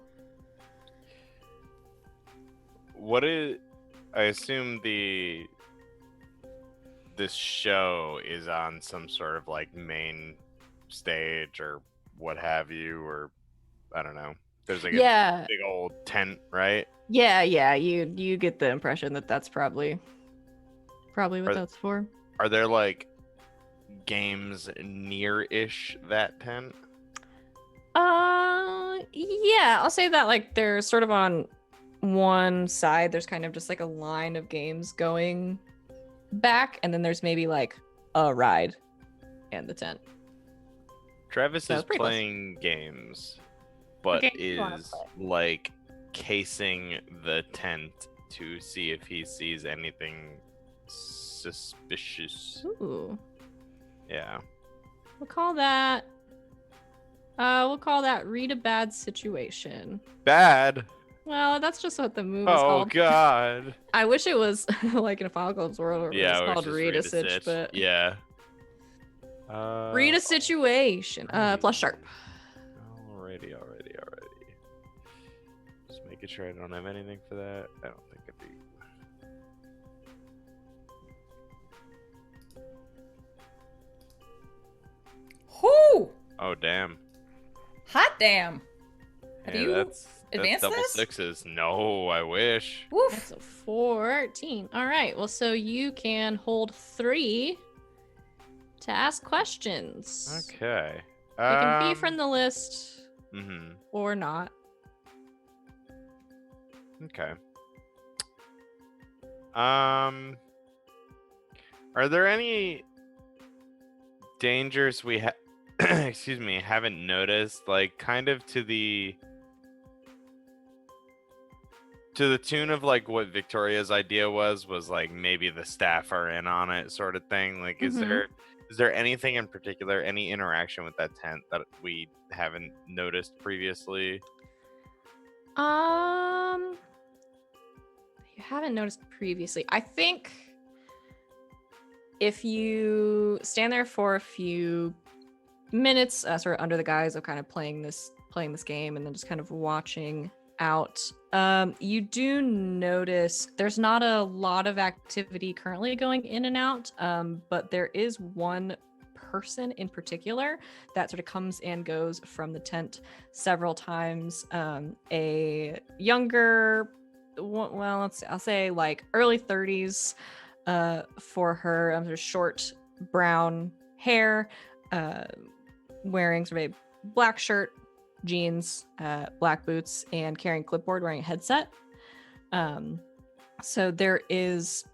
I assume this show is on some sort of like main stage or what have you, or I don't know. There's like a big old tent, right? Yeah. You get the impression that that's probably what that's for. Are there like games near-ish that tent? Yeah, I'll say that like they're sort of on one side. There's kind of just like a line of games going back, and then there's maybe like a ride and the tent. Travis is playing games, but is like casing the tent to see if he sees anything suspicious. Ooh. Yeah. We'll call that read a bad situation. Bad? Well, that's just what the movie's called. Oh God. I wish it was like in Apocalypse World where it was called read a sitch, but yeah. Read a situation. Plus sharp. Alrighty. Just making sure I don't have anything for that. I don't think I do. Whoo! Oh, damn. Hot damn. Have Yeah, you that's advanced double this? sixes. No, I wish. Woof. That's a 14. All right. Well, so you can hold 3 to ask questions. Okay. You can be from the list Mm-hmm. or not. Okay. Are there any dangers we excuse me, haven't noticed, like kind of to the tune of like what Victoria's idea was like maybe the staff are in on it sort of thing? Like is there anything in particular, any interaction with that tent that we haven't noticed previously? You haven't noticed previously. I think if you stand there for a few minutes, sort of under the guise of kind of playing this game, and then just kind of watching out, you do notice there's not a lot of activity currently going in and out, but there is one person in particular that sort of comes and goes from the tent several times. A younger, well, I'll say like early 30s for her, sort of short brown hair, wearing sort of a black shirt, jeans, black boots, and carrying clipboard, wearing a headset. So there is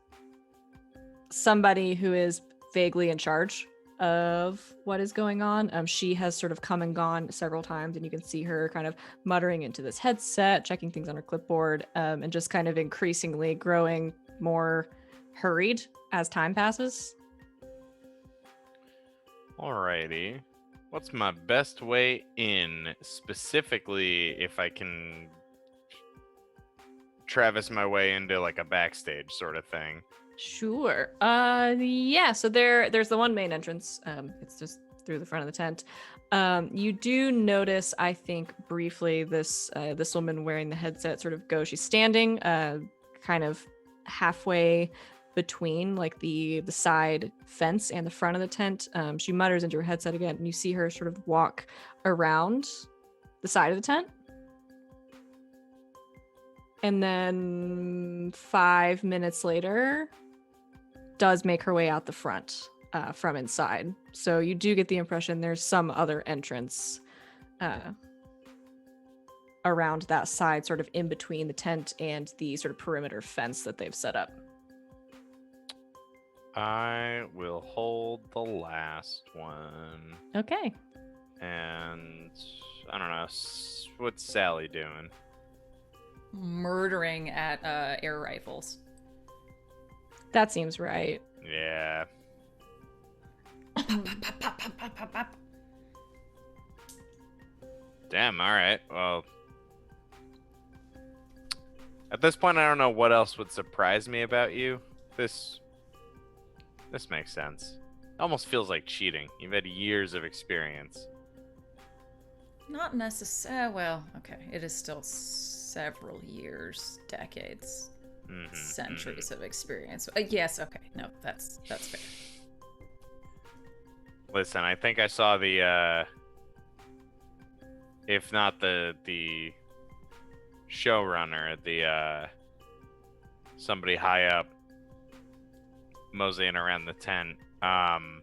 somebody who is vaguely in charge of what is going on. She has sort of come and gone several times, and you can see her kind of muttering into this headset, checking things on her clipboard, and just kind of increasingly growing more hurried as time passes. Alrighty. What's my best way in, specifically if I can traverse my way into like a backstage sort of thing? Sure. Yeah, so there's the one main entrance. It's just through the front of the tent. You do notice, I think briefly, this woman wearing the headset sort of she's standing kind of halfway between like the side fence and the front of the tent. She mutters into her headset again, and you see her sort of walk around the side of the tent. And then 5 minutes later, does make her way out the front from inside. So you do get the impression there's some other entrance around that side, sort of in between the tent and the sort of perimeter fence that they've set up. I will hold the last one. Okay. And I don't know, what's Sally doing? Murdering at air rifles. That seems right. Yeah. Damn, alright. Well, at this point, I don't know what else would surprise me about you. This makes sense. It almost feels like cheating. You've had years of experience. Not necessarily. Well, okay. It is still several years, decades, centuries of experience. Yes, okay. No, that's fair. Listen, I think I saw the, if not the showrunner, the, somebody high up moseying around the tent. I'm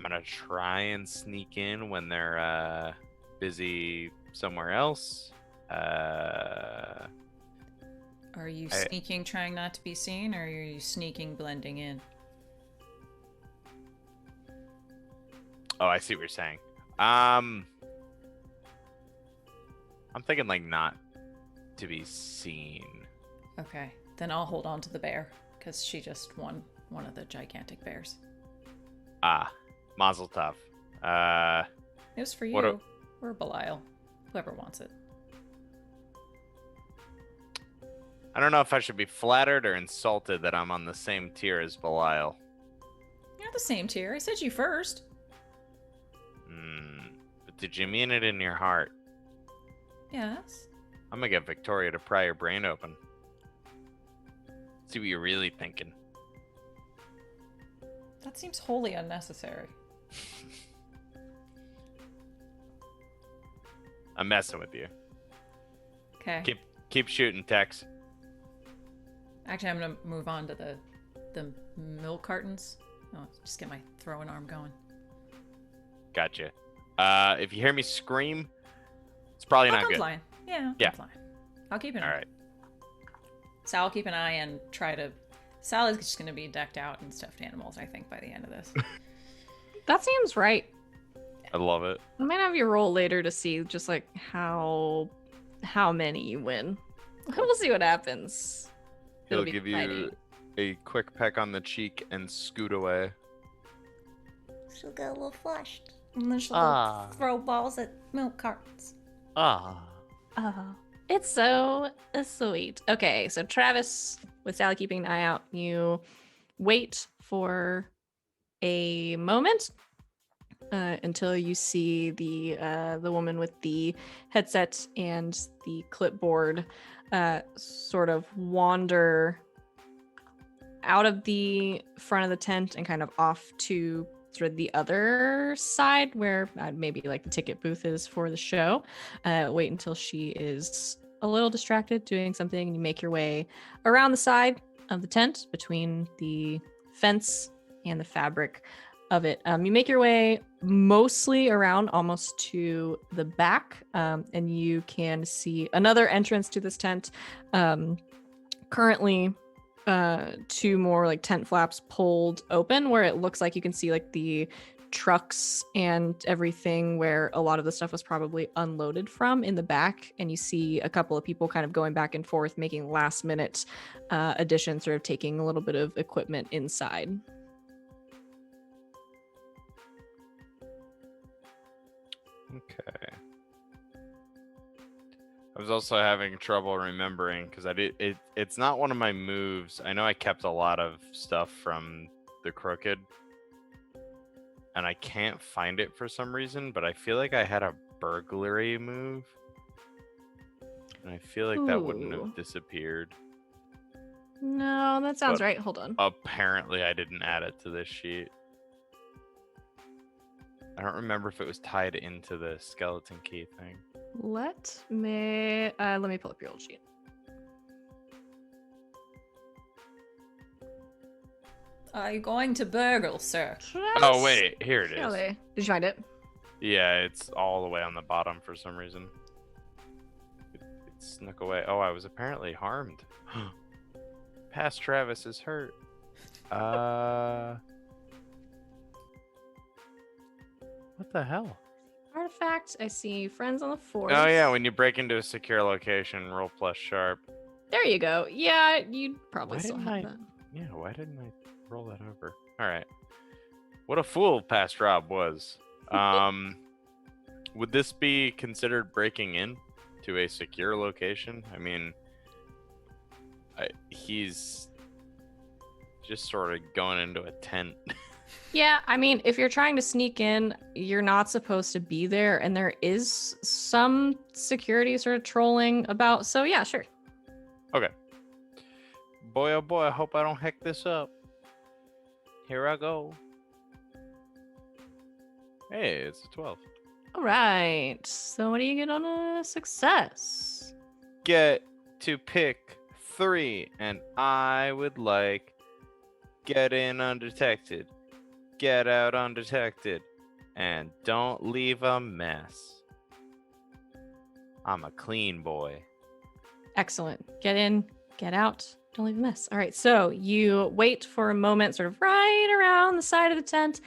gonna try and sneak in when they're busy somewhere else. Are you sneaking, trying not to be seen, or are you sneaking, blending in? Oh, I see what you're saying. I'm thinking like not to be seen. Okay, then I'll hold on to the bear, because she just won one of the gigantic bears. Ah, Mazel Tov. It was for you, or Belial, whoever wants it. I don't know if I should be flattered or insulted that I'm on the same tier as Belial. You're the same tier. I said you first. But did you mean it in your heart? Yes. I'm gonna get Victoria to pry your brain open. See what you're really thinking. That seems wholly unnecessary. I'm messing with you. Okay. Keep shooting, Tex. Actually, I'm gonna move on to the milk cartons. Oh, just get my throwing arm going. Gotcha. If you hear me scream, it's probably I'll not come good. flying. Yeah. Yeah. I'm flying. I'll keep an eye. All right. So I'll keep an eye and try to. Sal is just gonna be decked out in stuffed animals, I think, by the end of this. That seems right. I love it. I might have you roll later to see just like how many you win. We'll see what happens. He'll It'll be give exciting. you a quick peck on the cheek and scoot away. She'll get a little flushed. And then she'll Ah. throw balls at milk cartons. Ah. Oh, it's so sweet. Okay, so Travis, with Sally keeping an eye out, you wait for a moment until you see the woman with the headset and the clipboard sort of wander out of the front of the tent and kind of off to sort of the other side where maybe like the ticket booth is for the show. Wait until she is a little distracted doing something, and you make your way around the side of the tent between the fence and the fabric of it. You make your way mostly around almost to the back, and you can see another entrance to this tent. Currently, two more like tent flaps pulled open where it looks like you can see like the trucks and everything where a lot of the stuff was probably unloaded from in the back, and you see a couple of people kind of going back and forth making last minute additions, sort of taking a little bit of equipment inside. Okay. I was also having trouble remembering because it's not one of my moves. I know I kept a lot of stuff from the Crooked, and I can't find it for some reason, but I feel like I had a burglary move, and I feel like that wouldn't Ooh. have disappeared. No, that sounds But- right. Hold on. Apparently, I didn't add it to this sheet. I don't remember if it was tied into the skeleton key thing. Let me pull up your old sheet. Are you going to burgle, sir? Oh, wait. Here it is. Really? Did you find it? Yeah, it's all the way on the bottom for some reason. It snuck away. Oh, I was apparently harmed. Past Travis is hurt. What the hell? Artifact. I see friends on the force. Oh, yeah, when you break into a secure location, roll plus sharp. There you go. Yeah, you probably Why still didn't have I- that. Yeah, why didn't I roll that over? All right. What a fool past Rob was. Would this be considered breaking in to a secure location? I mean, he's just sort of going into a tent. Yeah, I mean, if you're trying to sneak in, you're not supposed to be there, and there is some security sort of trolling about. So yeah, sure. Okay. Boy, oh boy, I hope I don't heck this up. Here I go. Hey, it's a 12. All right. So what do you get on a success? Get to pick 3, and I would like get in undetected, get out undetected, and don't leave a mess. I'm a clean boy. Excellent. Get in, get out. Don't leave a mess. All right. So you wait for a moment, sort of right around the side of the tent,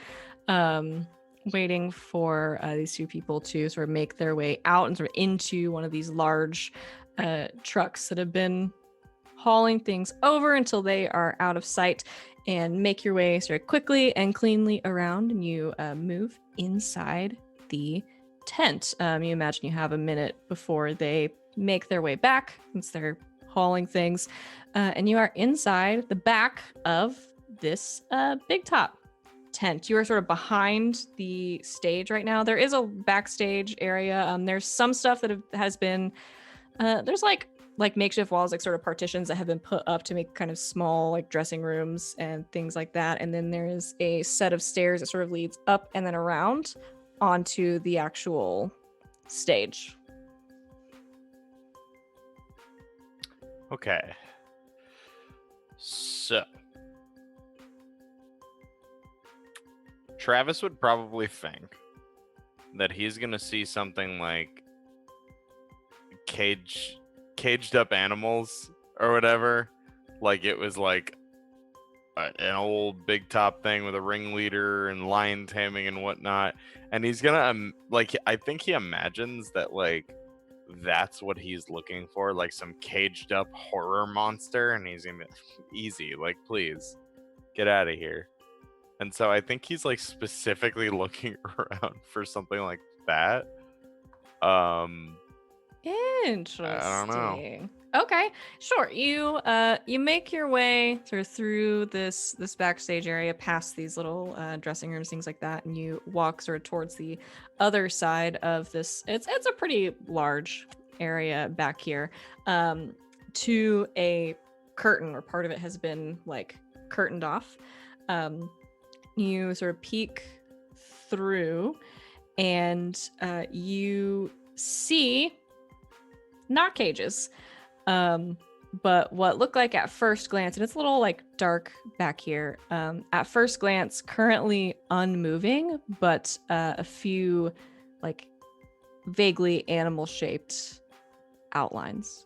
waiting for these two people to sort of make their way out and sort of into one of these large trucks that have been hauling things over until they are out of sight, and make your way sort of quickly and cleanly around, and you move inside the tent. You imagine you have a minute before they make their way back since they're hauling things, and you are inside the back of this big top tent. You are sort of behind the stage right now. There is a backstage area. There's some stuff that has been there's like makeshift walls, like sort of partitions that have been put up to make kind of small like dressing rooms and things like that. And then there is a set of stairs that sort of leads up and then around onto the actual stage. Okay. So Travis would probably think that he's gonna see something like caged up animals or whatever. Like it was like an old big top thing with a ringleader and lion taming and whatnot. And he's gonna I think he imagines that like that's what he's looking for, like some caged up horror monster, and he's gonna be easy, like please get out of here. And so I think he's like specifically looking around for something like that. Interesting. I don't know. Okay, sure. You make your way through this backstage area, past these little dressing rooms, things like that, and you walk sort of towards the other side of this. It's a pretty large area back here, to a curtain, or part of it has been like curtained off. You sort of peek through, and you see not cages, but what looked like at first glance, and it's a little like dark back here, at first glance currently unmoving, but a few like vaguely animal shaped outlines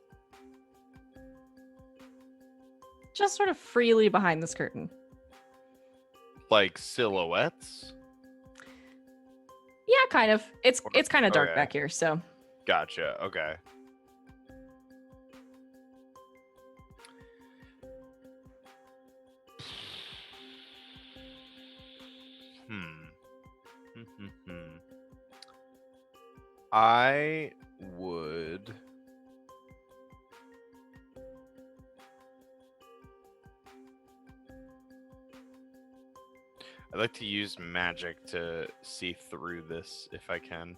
just sort of freely behind this curtain. Like silhouettes? Yeah, kind of. It's kind of dark Okay. back here, so Gotcha. Okay. I would I'd like to use magic to see through this if I can.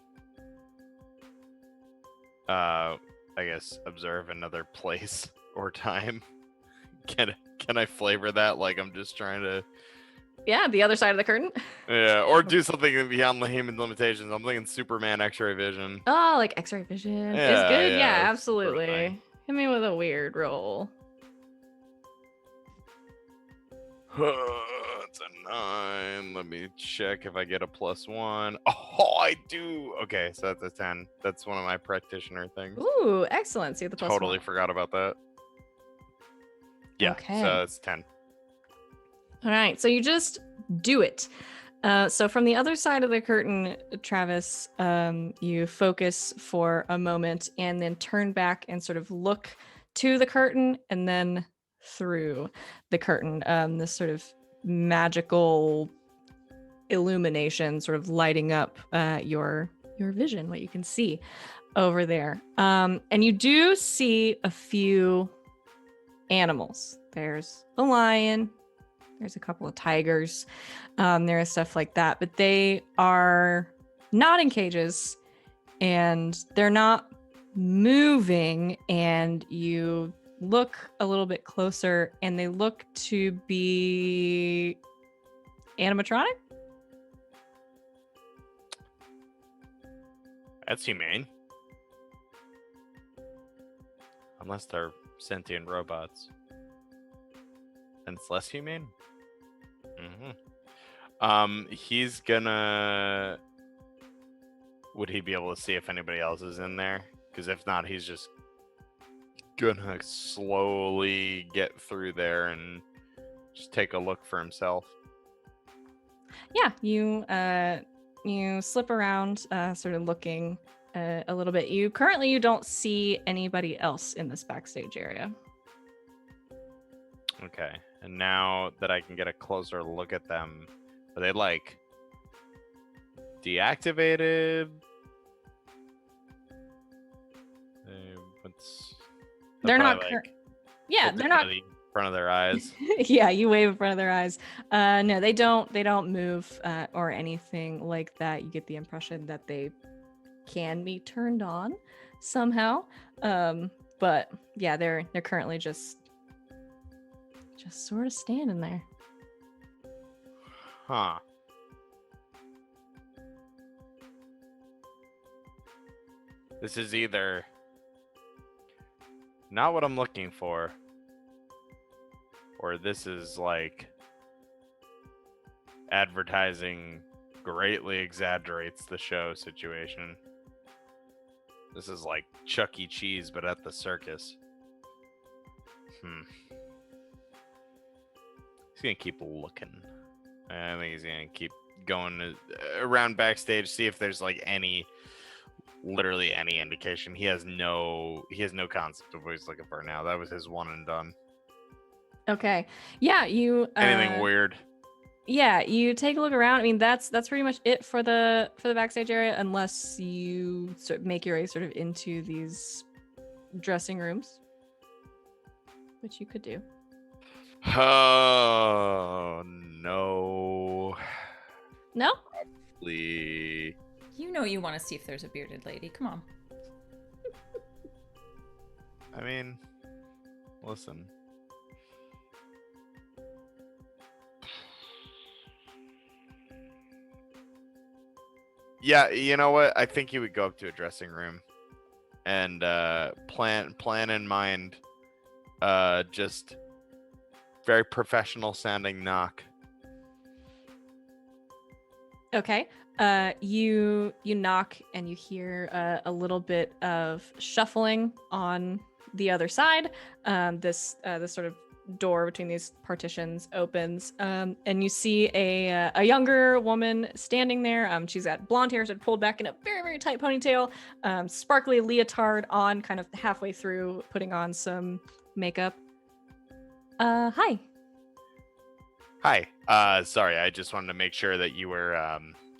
I guess observe another place or time. Can I flavor that like I'm just trying to yeah, the other side of the curtain. yeah, or do something beyond the human limitations. I'm thinking Superman X-ray vision. Oh, like X-ray vision is Yeah, good. yeah, Yeah, that's sort of absolutely. thing. Hit me with a weird roll. It's a 9. Let me check if I get a +1. Oh, I do. Okay, so that's a 10. That's one of my practitioner things. Ooh, excellent. See the plus Totally one. forgot about that. Yeah, Okay. so it's 10. All right, so you just do it. So from the other side of the curtain, Travis, you focus for a moment and then turn back and sort of look to the curtain and then through the curtain. This sort of magical illumination sort of lighting up your vision, what you can see over there. And you do see a few animals. There's a lion. There's a couple of tigers. There is stuff like that, but they are not in cages and they're not moving. And you look a little bit closer and they look to be animatronic. That's humane. Unless they're sentient robots. And it's less humane. He's gonna... Would he be able to see if anybody else is in there? Because if not, he's just gonna slowly get through there and just take a look for himself. Yeah, you slip around, sort of looking a little bit. You don't see anybody else in this backstage area. Okay, and now that I can get a closer look at them, are they like deactivated? They're not. like, Yeah, they're not. front of their eyes. Yeah, you wave in front of their eyes. No, they don't move or anything like that. You get the impression that they can be turned on somehow. But yeah, they're currently just sort of standing there. Huh. This is either not what I'm looking for, or this is like advertising greatly exaggerates the show situation. This is like Chuck E. Cheese, but at the circus. He's gonna keep looking. I think he's gonna keep going around backstage, see if there's like literally any indication. He has no concept of what he's looking for now. That was his one and done. Okay. Yeah, you Anything weird? Yeah, you take a look around. I mean, that's pretty much it for the backstage area, unless you make your way sort of into these dressing rooms, which you could do. Oh no. No? Probably. You know you want to see if there's a bearded lady. Come on. I mean, listen. Yeah, you know what? I think you would go up to a dressing room and plan in mind just very professional sounding knock. Okay. You knock and you hear a little bit of shuffling on the other side. This sort of door between these partitions opens, and you see a younger woman standing there. She's got blonde hair pulled back in a very, very tight ponytail, sparkly leotard on, kind of halfway through putting on some makeup. Hi. Hi. Sorry, I just wanted to make sure that you were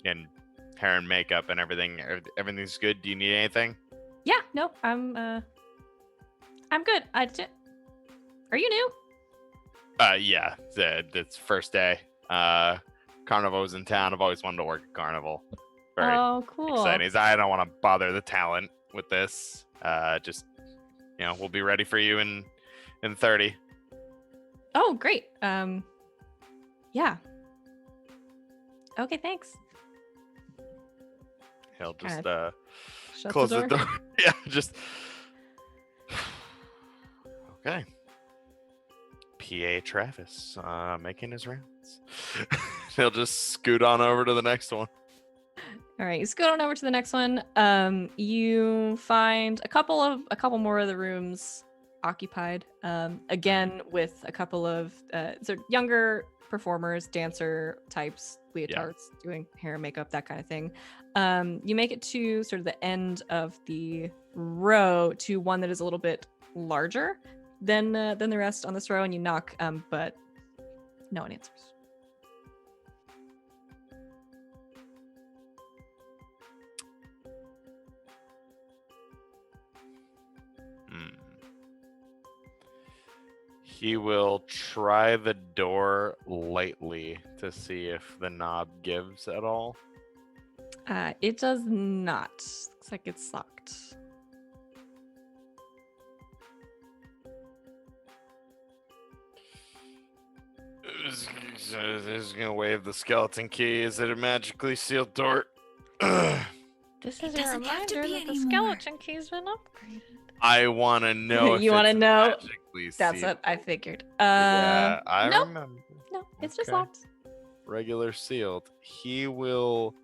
in hair and makeup and everything. Everything's good. Do you need anything? Yeah, no, I'm good. Are you new? Yeah, it's first day. Carnival's in town. I've always wanted to work at Carnival. Very cool. exciting. I don't want to bother the talent with this. Just, we'll be ready for you in 30. Oh, great. Yeah. Okay, thanks. He'll just Shut close the door. Yeah, just okay. PA Travis making his rounds. He'll just scoot on over to the next one. All right, you scoot on over to the next one. You find a couple more of the rooms occupied. Again, with a couple of sort of younger performers, dancer types, leotards, doing hair and makeup, that kind of thing. You make it to sort of the end of the row, to one that is a little bit larger than the rest on this row, and you knock, but no one answers. He will try the door lightly to see if the knob gives at all. It does not. Looks like it's locked. He's gonna wave the skeleton key. Is it a magically sealed door? This is a doesn't have to reminder be that the anymore. skeleton key's been upgraded. I want to know. If You want to it's know? magically That's sealed. what I figured. Yeah, I nope. remember. No, it's just Okay. locked. Regular sealed. He will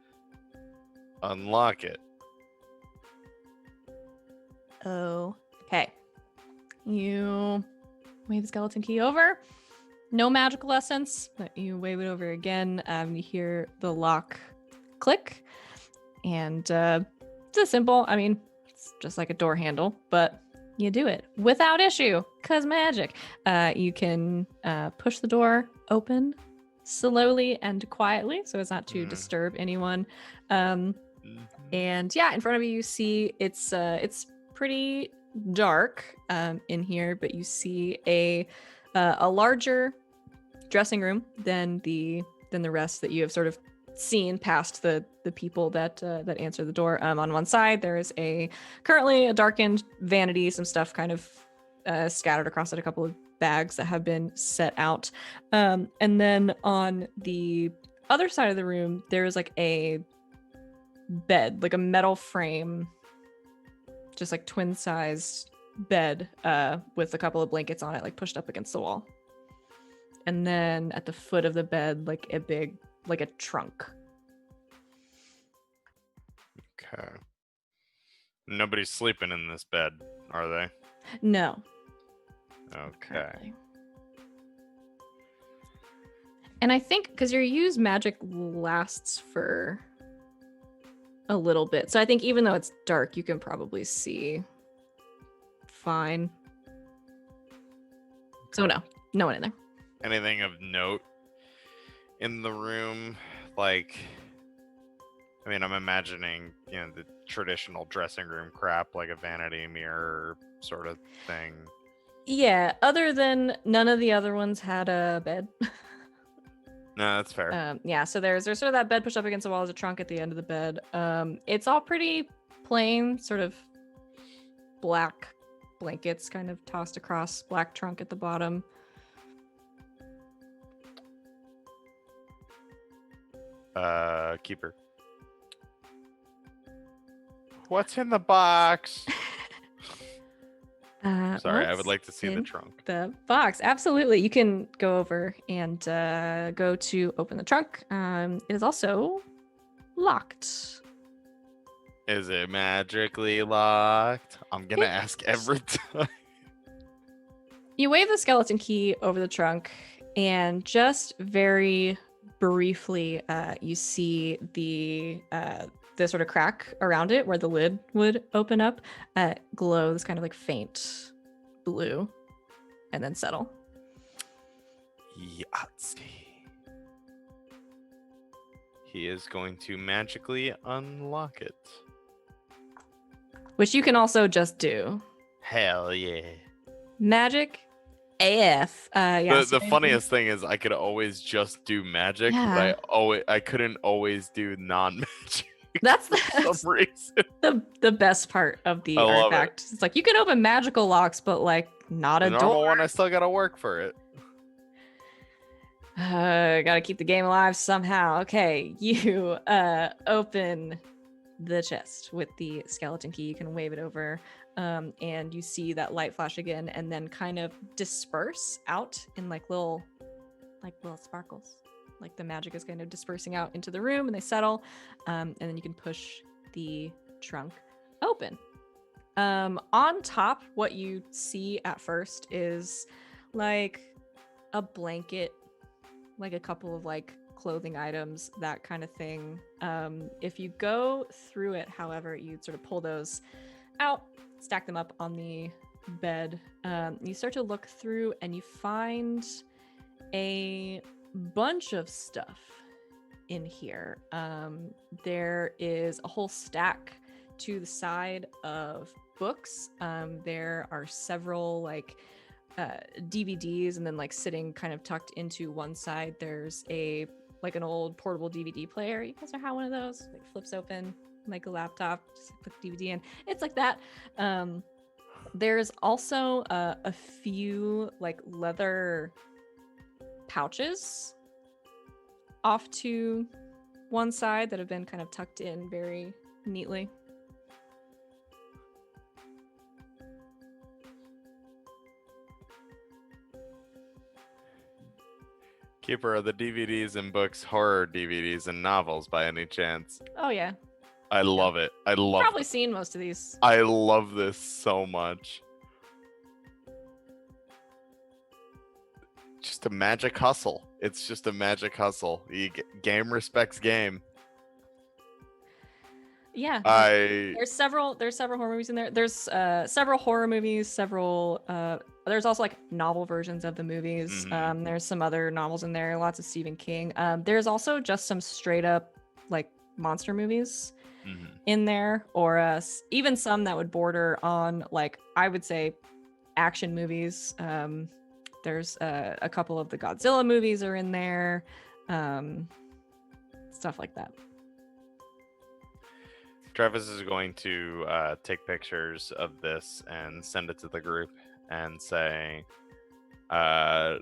unlock it. Oh, okay. You wave the skeleton key over. No magical essence, but you wave it over again. You hear the lock click, and it's a simple. I mean, it's just like a door handle, but you do it without issue, cause magic. You can push the door open slowly and quietly, so as not to disturb anyone. And yeah, in front of you, you see it's pretty dark in here, but you see a a larger dressing room than the rest that you have sort of seen past the people that answer the door. On one side, there is currently a darkened vanity, some stuff kind of scattered across it, a couple of bags that have been set out. And then on the other side of the room, there is like a bed, like a metal frame, just like twin-sized bed with a couple of blankets on it, like pushed up against the wall. And then at the foot of the bed, like a trunk. Okay. Nobody's sleeping in this bed, are they? No. Okay. Currently. And I think because your use magic lasts for a little bit, so I think even though it's dark, you can probably see fine. So no one in there. Anything of note in the room? Like, I mean, I'm imagining, the traditional dressing room crap, like a vanity mirror sort of thing. Yeah, other than none of the other ones had a bed. No, that's fair. Yeah, so there's sort of that bed pushed up against the wall as a trunk at the end of the bed. It's all pretty plain, sort of black blankets kind of tossed across, black trunk at the bottom. Keeper. What's in the box? Sorry, I would like to see the trunk. The box, absolutely. You can go over and go to open the trunk. It is also locked. Is it magically locked? I'm gonna ask every time. You wave the skeleton key over the trunk, and just very briefly, you see the sort of crack around it where the lid would open up, glows kind of like faint blue, and then settle. Yahtzee. He is going to magically unlock it. Which you can also just do. Hell yeah. Magic AF. Yeah, The funniest thing is I could always just do magic, Yeah. but I couldn't always do non-magic. That's for some reason. the best part of the I love artifact. It's like you can open magical locks, but like not a The normal door. one, I still gotta work for it. Gotta keep the game alive somehow. Okay, you open the chest with the skeleton key. You can wave it over, and you see that light flash again, and then kind of disperse out in like little sparkles. Like the magic is kind of dispersing out into the room, and they settle, and then you can push the trunk open. On top, what you see at first is like a blanket, like a couple of like clothing items, that kind of thing. If you go through it, however, you sort of pull those out, stack them up on the bed. You start to look through and you find a bunch of stuff in here. There is a whole stack to the side of books. There are several like DVDs, and then like sitting kind of tucked into one side, there's an old portable DVD player. You guys ever had one of those? Like flips open like a laptop, just put the DVD in. It's like that. There's also a few like leather pouches off to one side that have been kind of tucked in very neatly. Keeper, are the DVDs and books horror DVDs and novels by any chance? Oh yeah, I love it. I love probably seen most of these. I love this so much. Just a magic hustle. It's just a magic hustle. Game respects game. Yeah. There's There's several horror movies in there. There's several horror movies, there's also like novel versions of the movies. Mhm. There's some other novels in there, lots of Stephen King. There's also just some straight up like monster movies in there, or even some that would border on like, I would say, action movies. There's a couple of the Godzilla movies are in there, stuff like that. Travis is going to take pictures of this and send it to the group and say, well,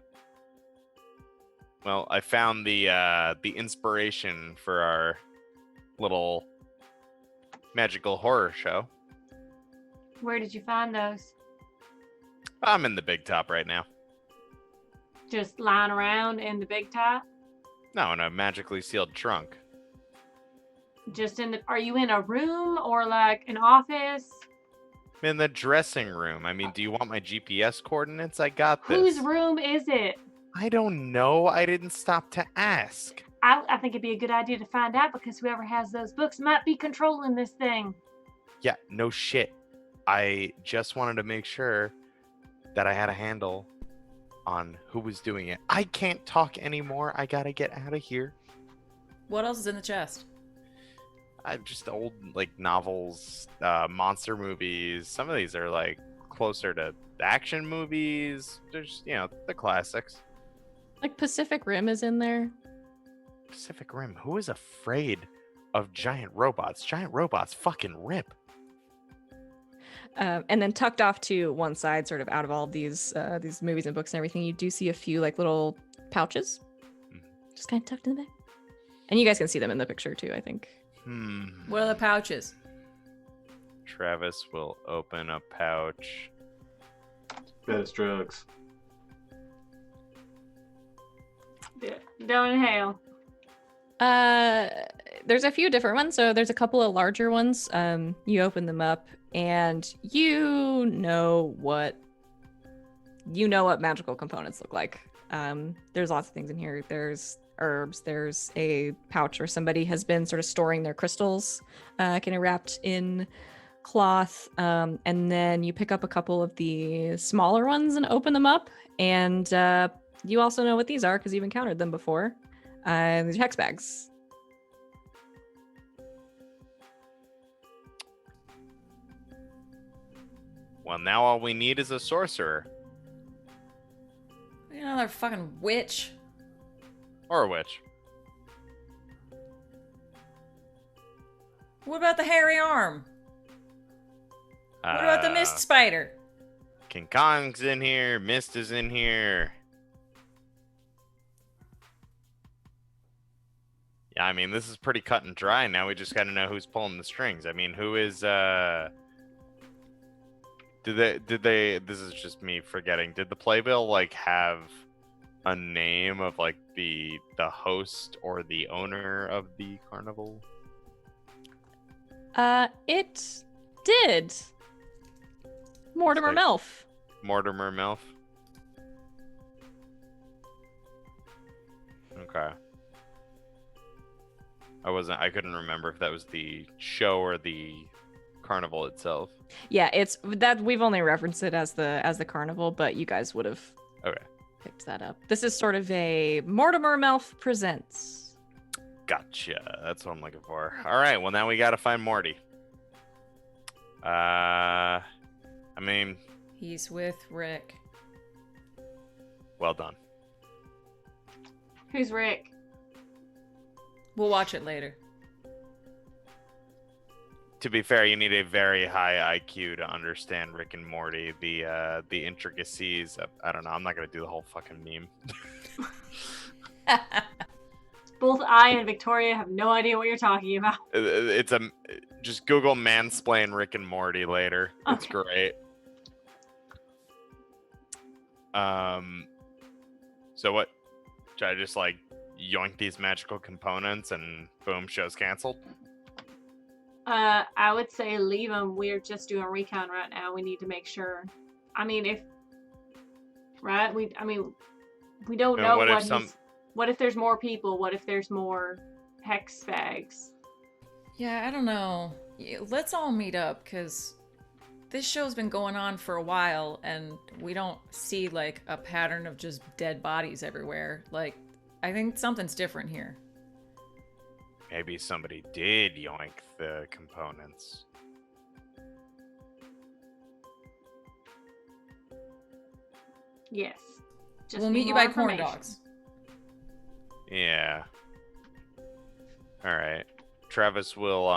I found the inspiration for our little magical horror show. Where did you find those? I'm in the big top right now. Just lying around in the big top? No, in a magically sealed trunk. Just in the. Are you in a room or like an office? I'm in the dressing room. I mean, do you want my GPS coordinates? I got this. Whose room is it? I don't know. I didn't stop to ask. I think it'd be a good idea to find out because whoever has those books might be controlling this thing. Yeah, no shit. I just wanted to make sure that I had a handle on who was doing it. I can't talk anymore. I gotta get out of here. What else is in the chest? Just old like novels, monster movies. Some of these are like closer to action movies. There's, the classics. Like Pacific Rim is in there. Pacific Rim. Who is afraid of giant robots? Giant robots fucking rip. And then tucked off to one side, sort of out of all these movies and books and everything, you do see a few like little pouches, just kind of tucked in the back. And you guys can see them in the picture too, I think. What are the pouches? Travis will open a pouch. Bet it's drugs. Don't inhale. There's a few different ones. So there's a couple of larger ones. You open them up and you know what magical components look like. There's lots of things in here. There's herbs. There's a pouch where somebody has been sort of storing their crystals, kind of wrapped in cloth. And then you pick up a couple of the smaller ones and open them up. And you also know what these are because you've encountered them before. These are hex bags. Well, now all we need is a sorcerer. Another fucking witch. Or a witch. What about the hairy arm? What about the mist spider? King Kong's in here. Mist is in here. Yeah, I mean, this is pretty cut and dry. Now we just gotta know who's pulling the strings. I mean, who is, Did they, this is just me forgetting, did the playbill, like, have a name of, like, the host or the owner of the carnival? It did. Mortimer Melf. Mortimer Melf? Okay. I couldn't remember if that was the show or the carnival itself. Yeah, it's that we've only referenced it as the carnival, but you guys would have picked that up. This is sort of a Mortimer Melf presents. Gotcha. That's what I'm looking for. All right. Well, now we got to find Morty. I mean, He's with Rick. well done. Who's Rick? We'll watch it later. To be fair, you need a very high IQ to understand Rick and Morty, the intricacies of, I don't know, I'm not going to do the whole fucking meme. Both I and Victoria have no idea what you're talking about. It's just Google mansplain Rick and Morty later. It's great. So what? Should I just like yoink these magical components and boom, show's canceled? I would say leave them. We're just doing a recon right now. We need to make sure. I mean, we don't know what if there's more people? What if there's more hex bags? Yeah, I don't know. Let's all meet up, because this show's been going on for a while, and we don't see, like, a pattern of just dead bodies everywhere. Like, I think something's different here. Maybe somebody did yoink the components. Yes. Just we'll need meet you more by corn information. dogs. Yeah. All right. Travis will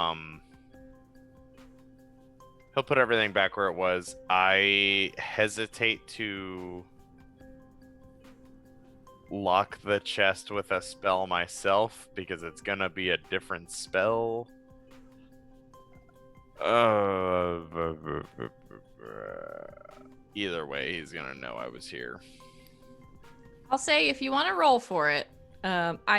he'll put everything back where it was. I hesitate to lock the chest with a spell myself because it's gonna be a different spell. Either way, he's gonna know I was here. I'll say if you want to roll for it,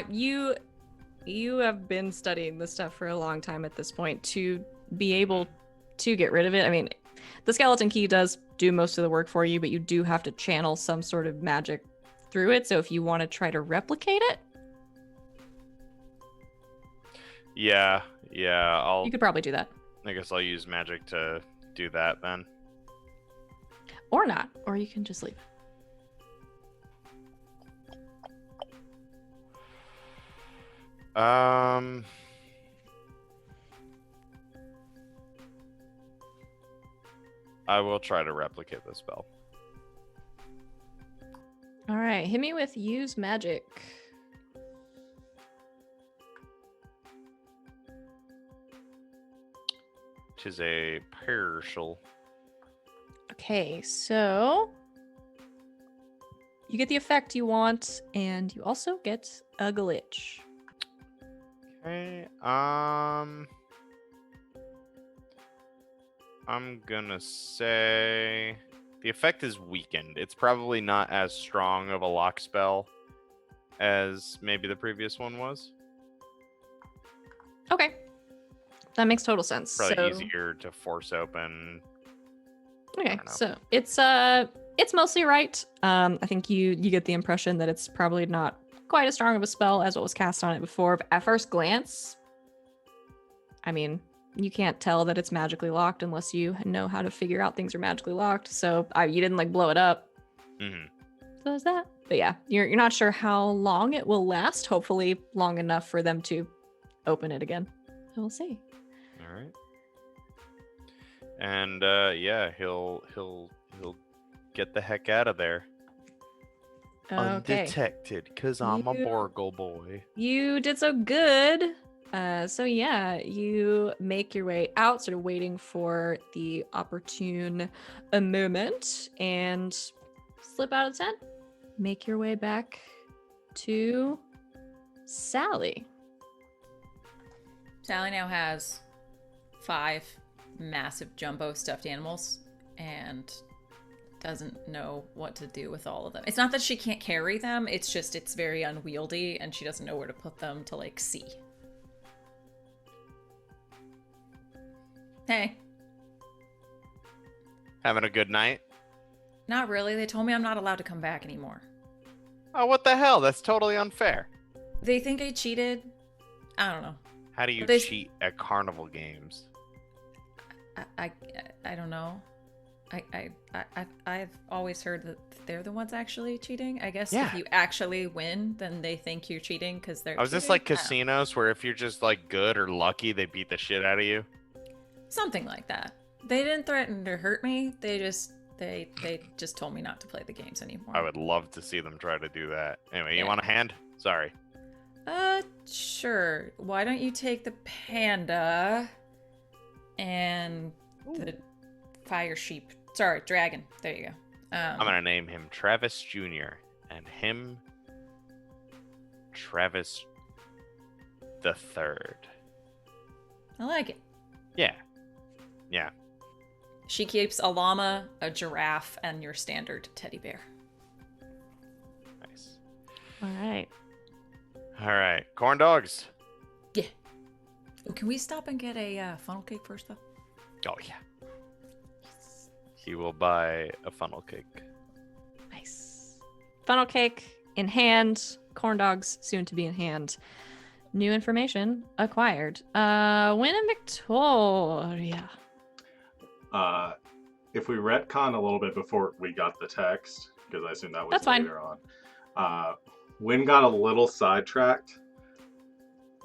you have been studying this stuff for a long time at this point to be able to get rid of it. I mean, the skeleton key does do most of the work for you, but you do have to channel some sort of magic through it. So if you want to try to replicate it, Yeah, you could probably do that. I guess I'll use magic to do that then. Or not. Or you can just leave. I will try to replicate the spell. All right, hit me with use magic. Which is a partial. Okay, so you get the effect you want, and you also get a glitch. Okay, I'm gonna say the effect is weakened. It's probably not as strong of a lock spell as maybe the previous one was. Okay, that makes total sense. Probably So, easier to force open. okay, don't know. so it's mostly right. I think you get the impression that it's probably not quite as strong of a spell as what was cast on it before. But at first glance, I mean, you can't tell that it's magically locked unless you know how to figure out things are magically locked. So you didn't like blow it up. Mm-hmm. So there's that. But yeah, you're not sure how long it will last. Hopefully long enough for them to open it again. So we'll see. All right. And yeah, he'll get the heck out of there. Okay. Undetected, because I'm a You- Borgle boy. You did so good. So yeah, you make your way out, sort of waiting for the opportune moment, and slip out of the tent. Make your way back to Sally. Sally now has 5 massive jumbo stuffed animals and doesn't know what to do with all of them. It's not that she can't carry them, it's just it's very unwieldy and she doesn't know where to put them to like see. Hey, Having a good night? not really. They told me I'm not allowed to come back anymore. Oh, what the hell? That's totally unfair. They think I cheated. I don't know. How do you But they- cheat at carnival games? I don't know. I've always heard that they're the ones actually cheating. I guess Yeah. if you actually win, then they think you're cheating because they're. I was just cheating? like I don't know. casinos where if you're just like good or lucky, they beat the shit out of you. Something like that. They didn't threaten to hurt me. They just told me not to play the games anymore. I would love to see them try to do that. Anyway, you Yeah. want a hand? Sorry. Sure. Why don't you take the panda and the fire sheep? Sorry, dragon. There you go. I'm gonna name him Travis Jr. and him Travis the Third. I like it. Yeah. Yeah. She keeps a llama, a giraffe, and your standard teddy bear. Nice. All right. All right. Corn dogs. Yeah. Oh, can we stop and get a funnel cake first, though? Oh yeah. He will buy a funnel cake. Nice. Funnel cake in hand. Corn dogs soon to be in hand. New information acquired. Win and Victoria. If we retcon a little bit before we got the text, because I assume that was That's fine. later on. Wynn got a little sidetracked,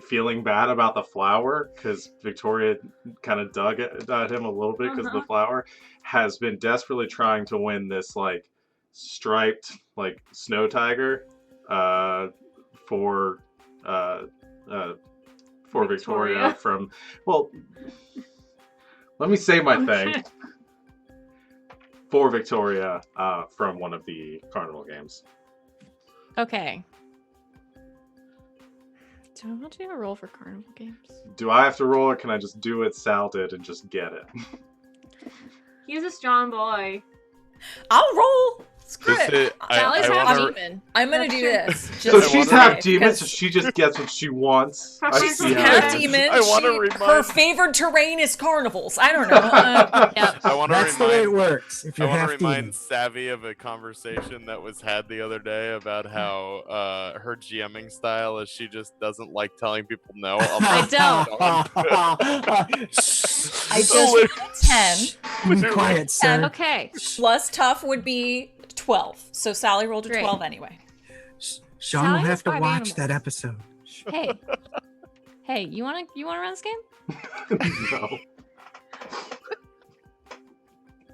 feeling bad about the flower, because Victoria kind of dug at him a little bit because of the flower, has been desperately trying to win this like striped like snow tiger for Victoria from. Well, let me say my thing. For Victoria from one of the carnival games. Okay. Do I want to do a roll for carnival games? Do I have to roll, or can I just do what Sal did and just get it? He's a strong boy. I'll roll. Screw it. Sally's half wanna- demon. I'm gonna do this. So Just she's today, half demon, so because she just gets what she wants. I She's see how half it is. demon. I wanna Her remind- favored terrain is carnivals. I don't know. Yep. I want to That's the way it remind. works. If I you're want half to remind demon. Savvy of a conversation that was had the other day about how her GMing style is she just doesn't like telling people no. I I just 10 Quiet, sir. Okay. plus tough would be 12. So Sally rolled a Great. 12 anyway. Sean Sally will has have to 5 watch animals. that episode. Hey, you wanna run this game? No.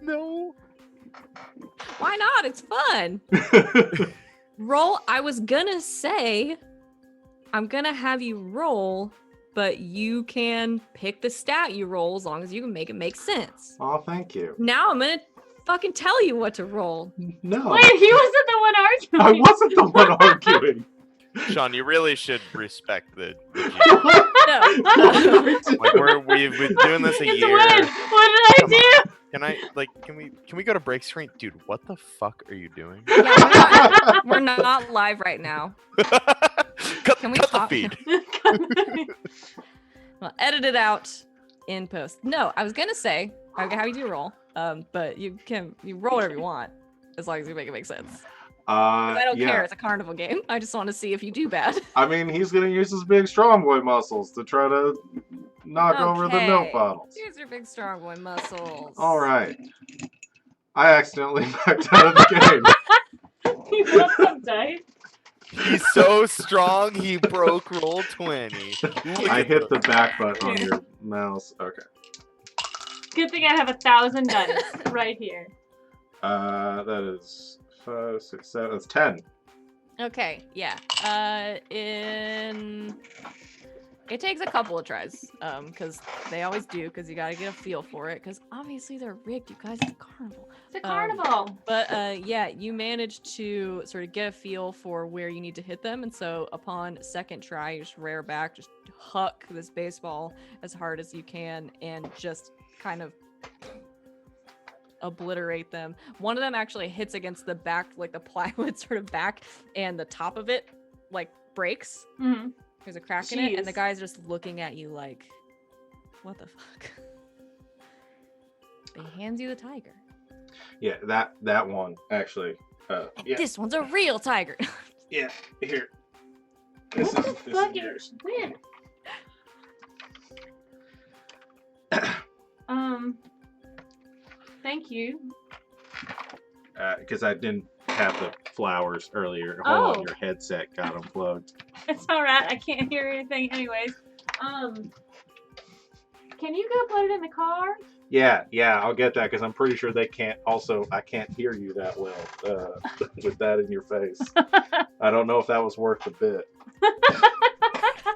No. Why not? It's fun. Roll. I was gonna say, I'm gonna have you roll, but you can pick the stat you roll as long as you can make it make sense. Oh, thank you. Now I'm gonna fucking tell you what to roll. No. Wait, he wasn't the one I arguing. wasn't the one arguing. Sean, you really should respect the GM. No. Like we've been doing this a It's year. a win. What did I do? Can we go to break screen? Dude, what the fuck are you doing? Yeah, we're not live right now. cut Can we cut the pop- feed. Well, edit it out in post. No, I was gonna say I'm gonna have you do a roll. But you roll whatever you want as long as you make it make sense. 'Cause I don't care. It's a carnival game. I just want to see if you do bad. I mean, he's gonna use his big strong boy muscles to try to knock over the milk Okay. bottles. Use your big strong boy muscles. All right. I accidentally backed out of the game. He rolled some dice. He's so strong, he broke roll 20. I hit the back button on your mouse. Okay. Good thing I have 1,000 dice right here. That is 5, 6, 7. That's 10. Okay, yeah. It takes a couple of tries, because they always do, because you gotta get a feel for it, because obviously they're rigged, you guys, it's a carnival. It's a carnival. But yeah, you managed to sort of get a feel for where you need to hit them, and so upon second try, you just rear back, just huck this baseball as hard as you can, and just kind of obliterate them. One of them actually hits against the back, like the plywood sort of back, and the top of it like breaks. Mhm. There's a crack in it, and the Jeez. guy's just looking at you like, what the fuck? He hands you the tiger. Yeah, that one actually. Yeah, This one's a real tiger. yeah. Here. This What the is fuck yours. is weird? Thank you. Because I didn't have the flowers earlier. Hold on, Oh. your headset got unplugged. It's alright. I can't hear anything anyways. Can you go put it in the car? Yeah, I'll get that because I'm pretty sure they can't. Also, I can't hear you that well with that in your face. I don't know if that was worth the bit.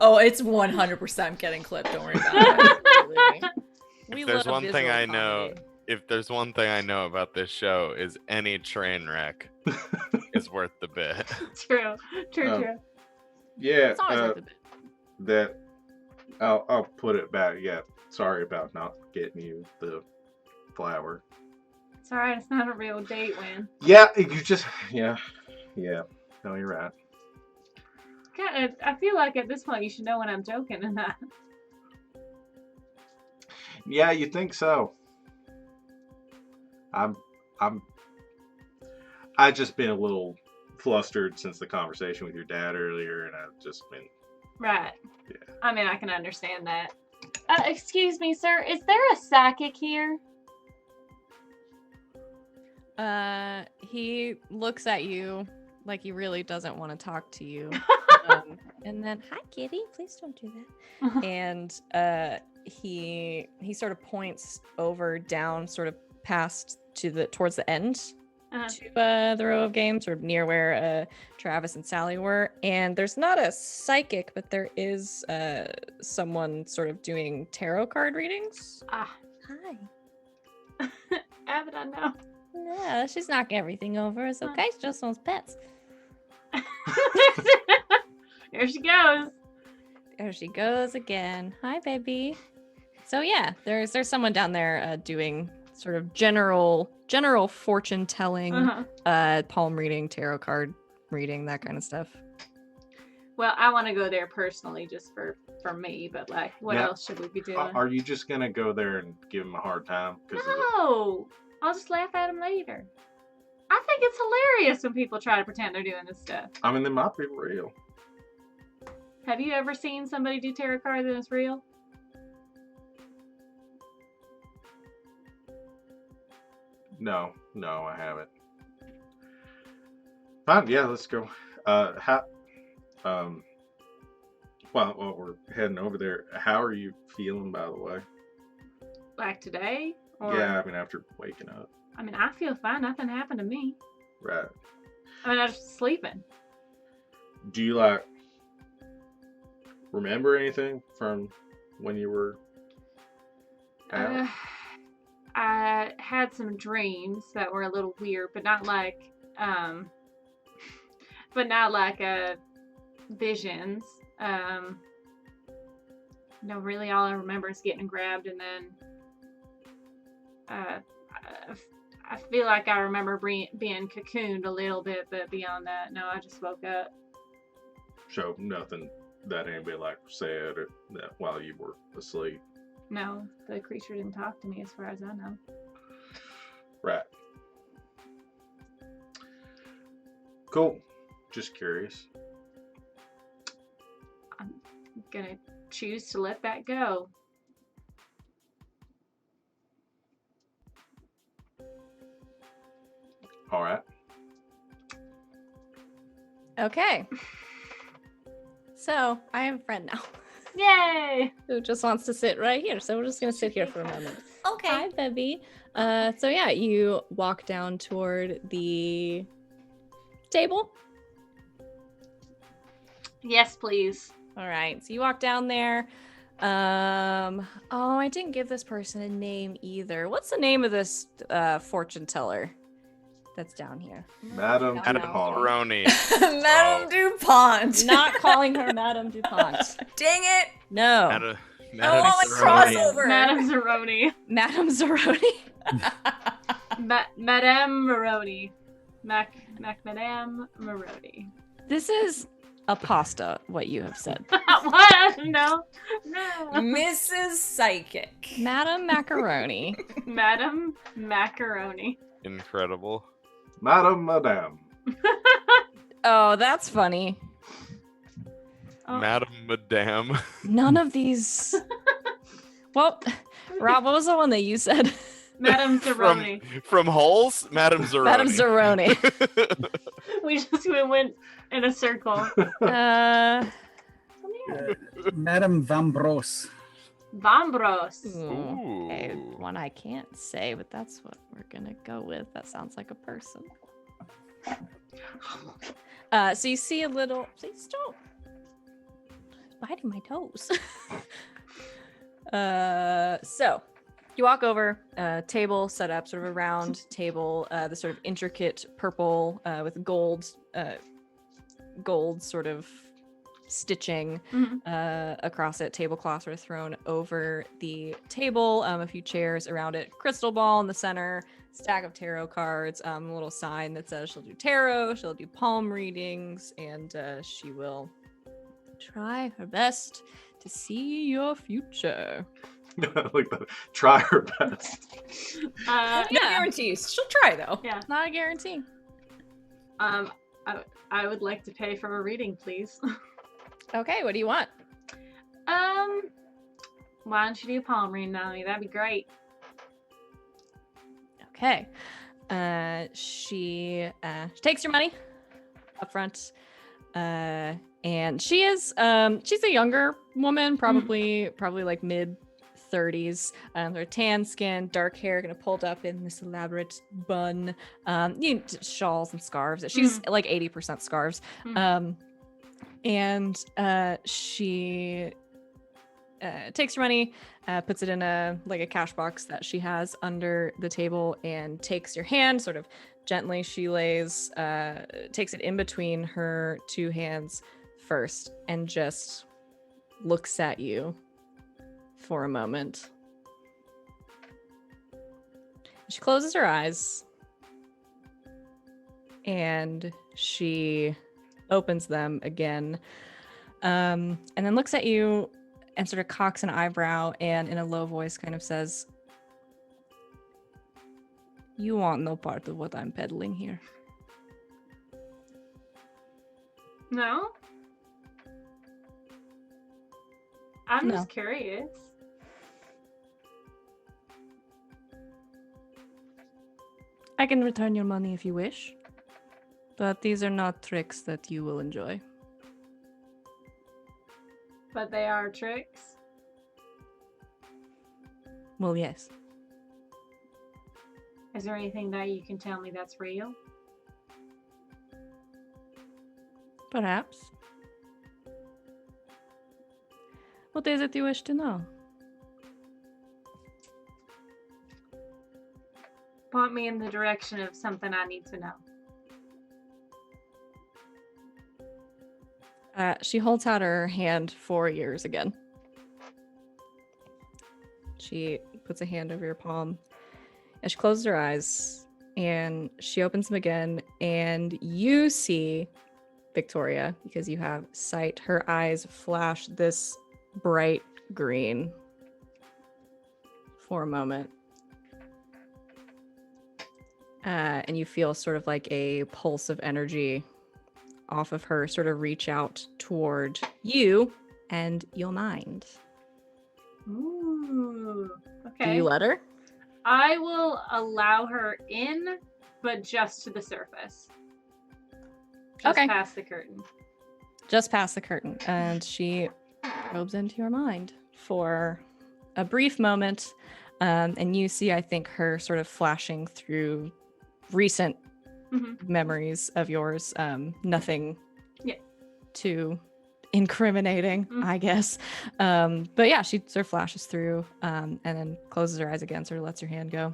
Oh, it's 100% getting clipped. Don't worry about it. Absolutely. We There's love one thing visual I know. comedy. If there's one thing I know about this show is any train wreck is worth the bit. True. True. Yeah, It's always worth a bit. that I'll put it back. Yeah, sorry about not getting you the flower. It's alright. It's not a real date win. Yeah, you just yeah. No, you're right. I feel like at this point you should know when I'm joking and not. Yeah, you think so? I've just been a little flustered since the conversation with your dad earlier, and I've just been. Right. Yeah. I mean, I can understand that. Excuse me, sir. Is there a psychic here? He looks at you like he really doesn't want to talk to you. And then, hi, kitty. Please don't do that. And he sort of points over down, sort of past towards the end to the row of games, sort of near where Travis and Sally were. And there's not a psychic, but there is someone sort of doing tarot card readings. Ah, Hi. Abbott, I know. Yeah, she's knocking everything over. It's okay. She just wants pets. Here she goes. There she goes again. Hi, baby. So yeah, there's someone down there doing sort of general fortune telling, palm reading, tarot card reading, that kind of stuff. Well, I want to go there personally, just for me. But like, what else should we be doing? Are you just gonna go there and give him a hard time? No, I'll just laugh at him later. I think it's hilarious when people try to pretend they're doing this stuff. I mean, they might be real. Have you ever seen somebody do tarot cards and it's real? No, I haven't. Fine, yeah, let's go. While we're heading over there, how are you feeling, by the way? Like today? Or... Yeah, I mean, after waking up. I mean, I feel fine. Nothing happened to me. Right. I mean, I was just sleeping. Do you, like, remember anything from when you were out? I had some dreams that were a little weird, but not like, visions. No, really, all I remember is getting grabbed, and then, I feel like I remember being cocooned a little bit, but beyond that, no, I just woke up. So nothing that anybody like said or that while you were asleep. No, the creature didn't talk to me as far as I know. Right. Cool. Just curious. I'm gonna choose to let that go. All right. Okay. So I have a friend now Yay! who just wants to sit right here. So we're just gonna sit here for a moment. Okay. Hi, baby. So yeah, you walk down toward the table. Yes, please. All right. So you walk down there. Oh, I didn't give this person a name either. What's the name of this fortune teller that's down here? Madam Adam DuPont. Peroni. Madame DuPont. Not calling her Madame DuPont. Dang it. No. Madam I want a Peroni. crossover. Madame Zeroni. Madame Zeroni. Madame Maroni. Madame Maroni. This is a pasta, what you have said. What? No. Mrs. Psychic. Madame Macaroni. Madame Macaroni. Incredible. Madame. Oh, that's funny. Oh. Madam Madame. None of these. Well, Rob, what was the one that you said? Madame Zeroni. From Holes, Madam Zeroni. Madame Zeroni. We just went in a circle. Madame Vambros. Vambros. Okay, Ooh. one I can't say, but that's what we're gonna go with. That sounds like a person. So you see a little. Please don't. Biting my toes. So you walk over, table set up, sort of a round table, the sort of intricate purple with gold sort of stitching across it. Tablecloths are thrown over the table, a few chairs around it, crystal ball in the center, stack of tarot cards, a little sign that says she'll do tarot, she'll do palm readings, and she will try her best to see your future. Like that. Try her best. No guarantees. She'll try though. Yeah. Not a guarantee. I would like to pay for a reading, please. Okay, what do you want? Why don't you do a palm reading on me? That'd be great. Okay. She takes your money up front. And she is she's a younger woman, probably like mid 30s. Her tan skin, dark hair, kind of pulled up in this elaborate bun. Shawls and scarves. She's like 80% scarves. And she takes your money, puts it in a cash box that she has under the table, and takes your hand sort of gently. She takes it in between her two hands first and just looks at you for a moment. She closes her eyes and she opens them again, and then looks at you and sort of cocks an eyebrow and in a low voice kind of says, "You want no part of what I'm peddling here." No? I'm No. just curious. I can return your money if you wish, but these are not tricks that you will enjoy. But they are tricks. Well, yes. Is there anything that you can tell me that's real? Perhaps. What is it you wish to know? Point me in the direction of something I need to know. She holds out her hand for yours again. She puts a hand over your palm. And she closes her eyes and she opens them again, and you see Victoria, because you have sight, her eyes flash this bright green for a moment. And you feel sort of like a pulse of energy off of her sort of reach out toward you and your mind. Ooh. Okay. Do you let her? I will allow her in, but just to the surface. Just Okay. past the curtain. Just past the curtain. And she probes into your mind for a brief moment. And you see, I think, her sort of flashing through recent memories of yours. Nothing too incriminating, I guess. But yeah, she sort of flashes through and then closes her eyes again, sort of lets her hand go.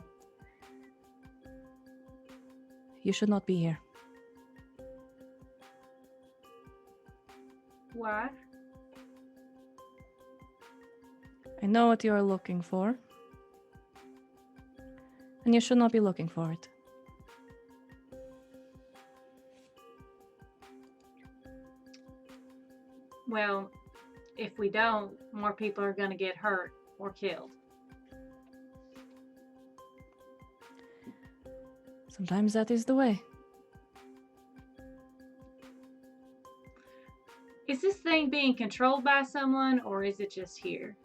You should not be here. Why? I know what you are looking for. And you should not be looking for it. Well, if we don't, more people are going to get hurt or killed. Sometimes that is the way. Is this thing being controlled by someone, or is it just here?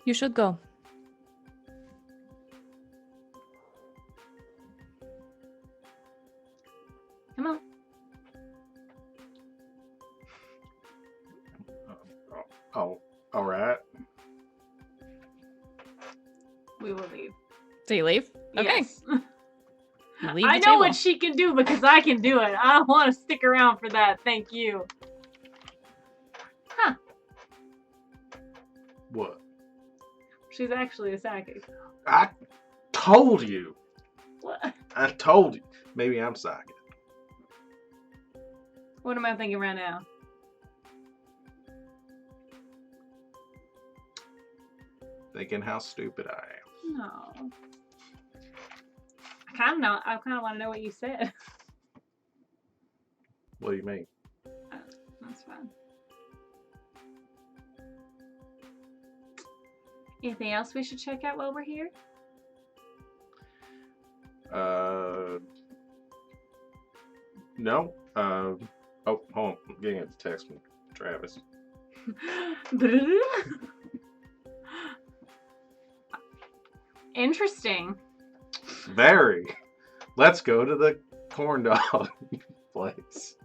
You should go. Come on. Oh, all right. We will leave. So you leave? Okay. Yes. You leave I the know table. what she can do because I can do it. I don't want to stick around for that. Thank you. Huh. What? She's actually a psychic. I told you. What? I told you. Maybe I'm psychic. What am I thinking right now? Thinking how stupid I am. No. I kind of want to know what you said. What do you mean? That's fine. Anything else we should check out while we're here? No. Oh, hold on. I'm getting a text from Travis. Interesting. Very. Let's go to the corn dog place.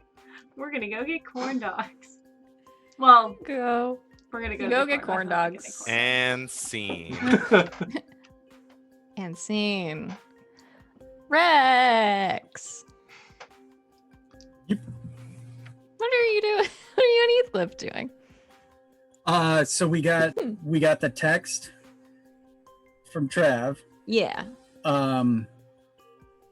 We're gonna go get corn dogs. Well, Go. we're gonna go. Go to the get corn I'm not dogs. getting corn And scene. And scene. Rex. Yep. What are you doing? What are you and Heathcliff doing? So we got the text from Trav. Yeah.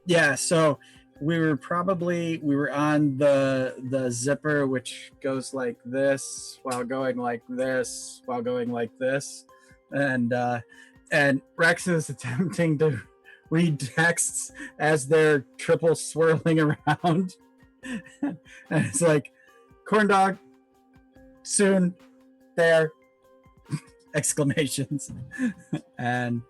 Yeah, so we were on the zipper, which goes like this while going like this while going like this, and Rex is attempting to read texts as they're triple swirling around, and it's like corn dog soon there exclamations, and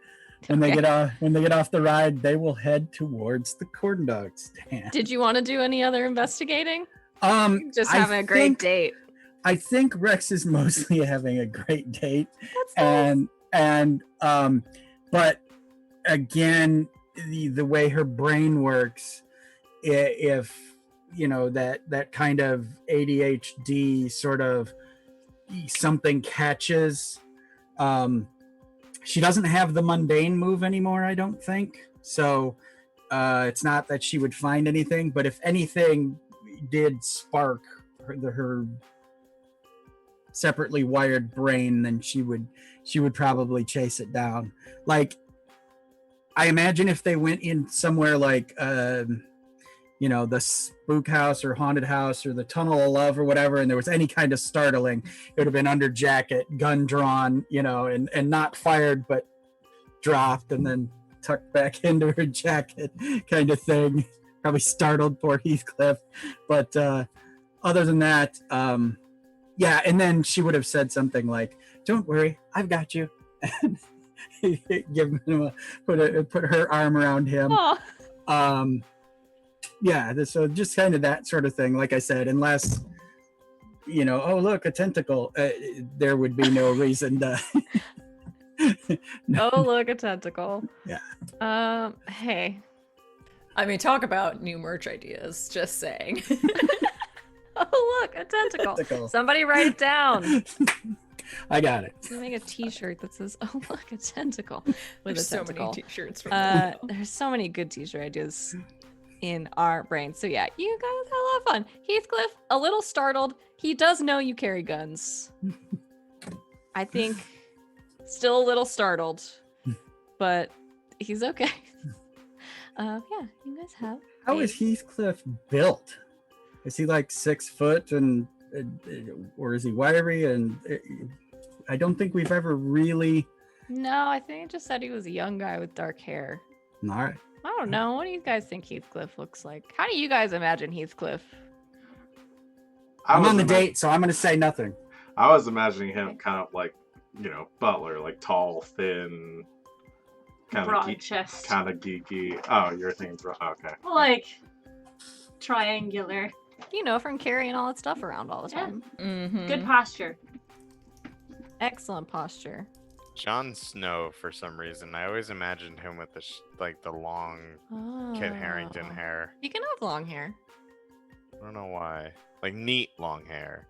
when they get off the ride, they will head towards the corn dog stand. Did you want to do any other investigating? Just I having a great think- date. I think Rex is mostly having a great date, That's nice. and but again, the way her brain works, if you know that kind of ADHD sort of something catches, she doesn't have the mundane move anymore, I don't think. So it's not that she would find anything, but if anything did spark her separately wired brain, then she would probably chase it down. Like, I imagine if they went in somewhere like the spook house or haunted house or the tunnel of love or whatever, and there was any kind of startling, it would have been under jacket, gun drawn, and not fired but dropped and then tucked back into her jacket kind of thing. Probably startled poor Heathcliff, but other than that, yeah. And then she would have said something like, "Don't worry, I've got you." And give him put her arm around him. Aw. Yeah, so just kind of that sort of thing. Like I said, unless oh look, a tentacle, there would be no reason to. Oh, look, a tentacle. Yeah. Hey. I mean, talk about new merch ideas. Just saying. Oh, look, a tentacle. Tentacle. Somebody write it down. I got it. I'm gonna make a T-shirt that says, "Oh, look, a tentacle," with There's a so tentacle. many t-shirts from that. There's so many good T-shirt ideas in our brains. So yeah, you guys had a lot of fun. Heathcliff, a little startled. He does know you carry guns. I think still a little startled, but he's okay. Yeah, you guys have. How is Heathcliff built? Is he like 6 foot and or is he wiry? And I don't think we've ever really. No, I think it just said he was a young guy with dark hair. All right. I don't know. What do you guys think Heathcliff looks like? How do you guys imagine Heathcliff? I'm on the date, so I'm going to say nothing. I was imagining him kind of like, Butler, like tall, thin, kind Broad of chest. kind of geeky. Oh, you're thinking broad. Okay. Like triangular. From carrying all that stuff around all the Yeah. time. Mm-hmm. Good posture. Excellent posture. Jon Snow, for some reason, I always imagined him with the long Kit Harington Oh. hair. He can have long hair. I don't know why. Like neat long hair.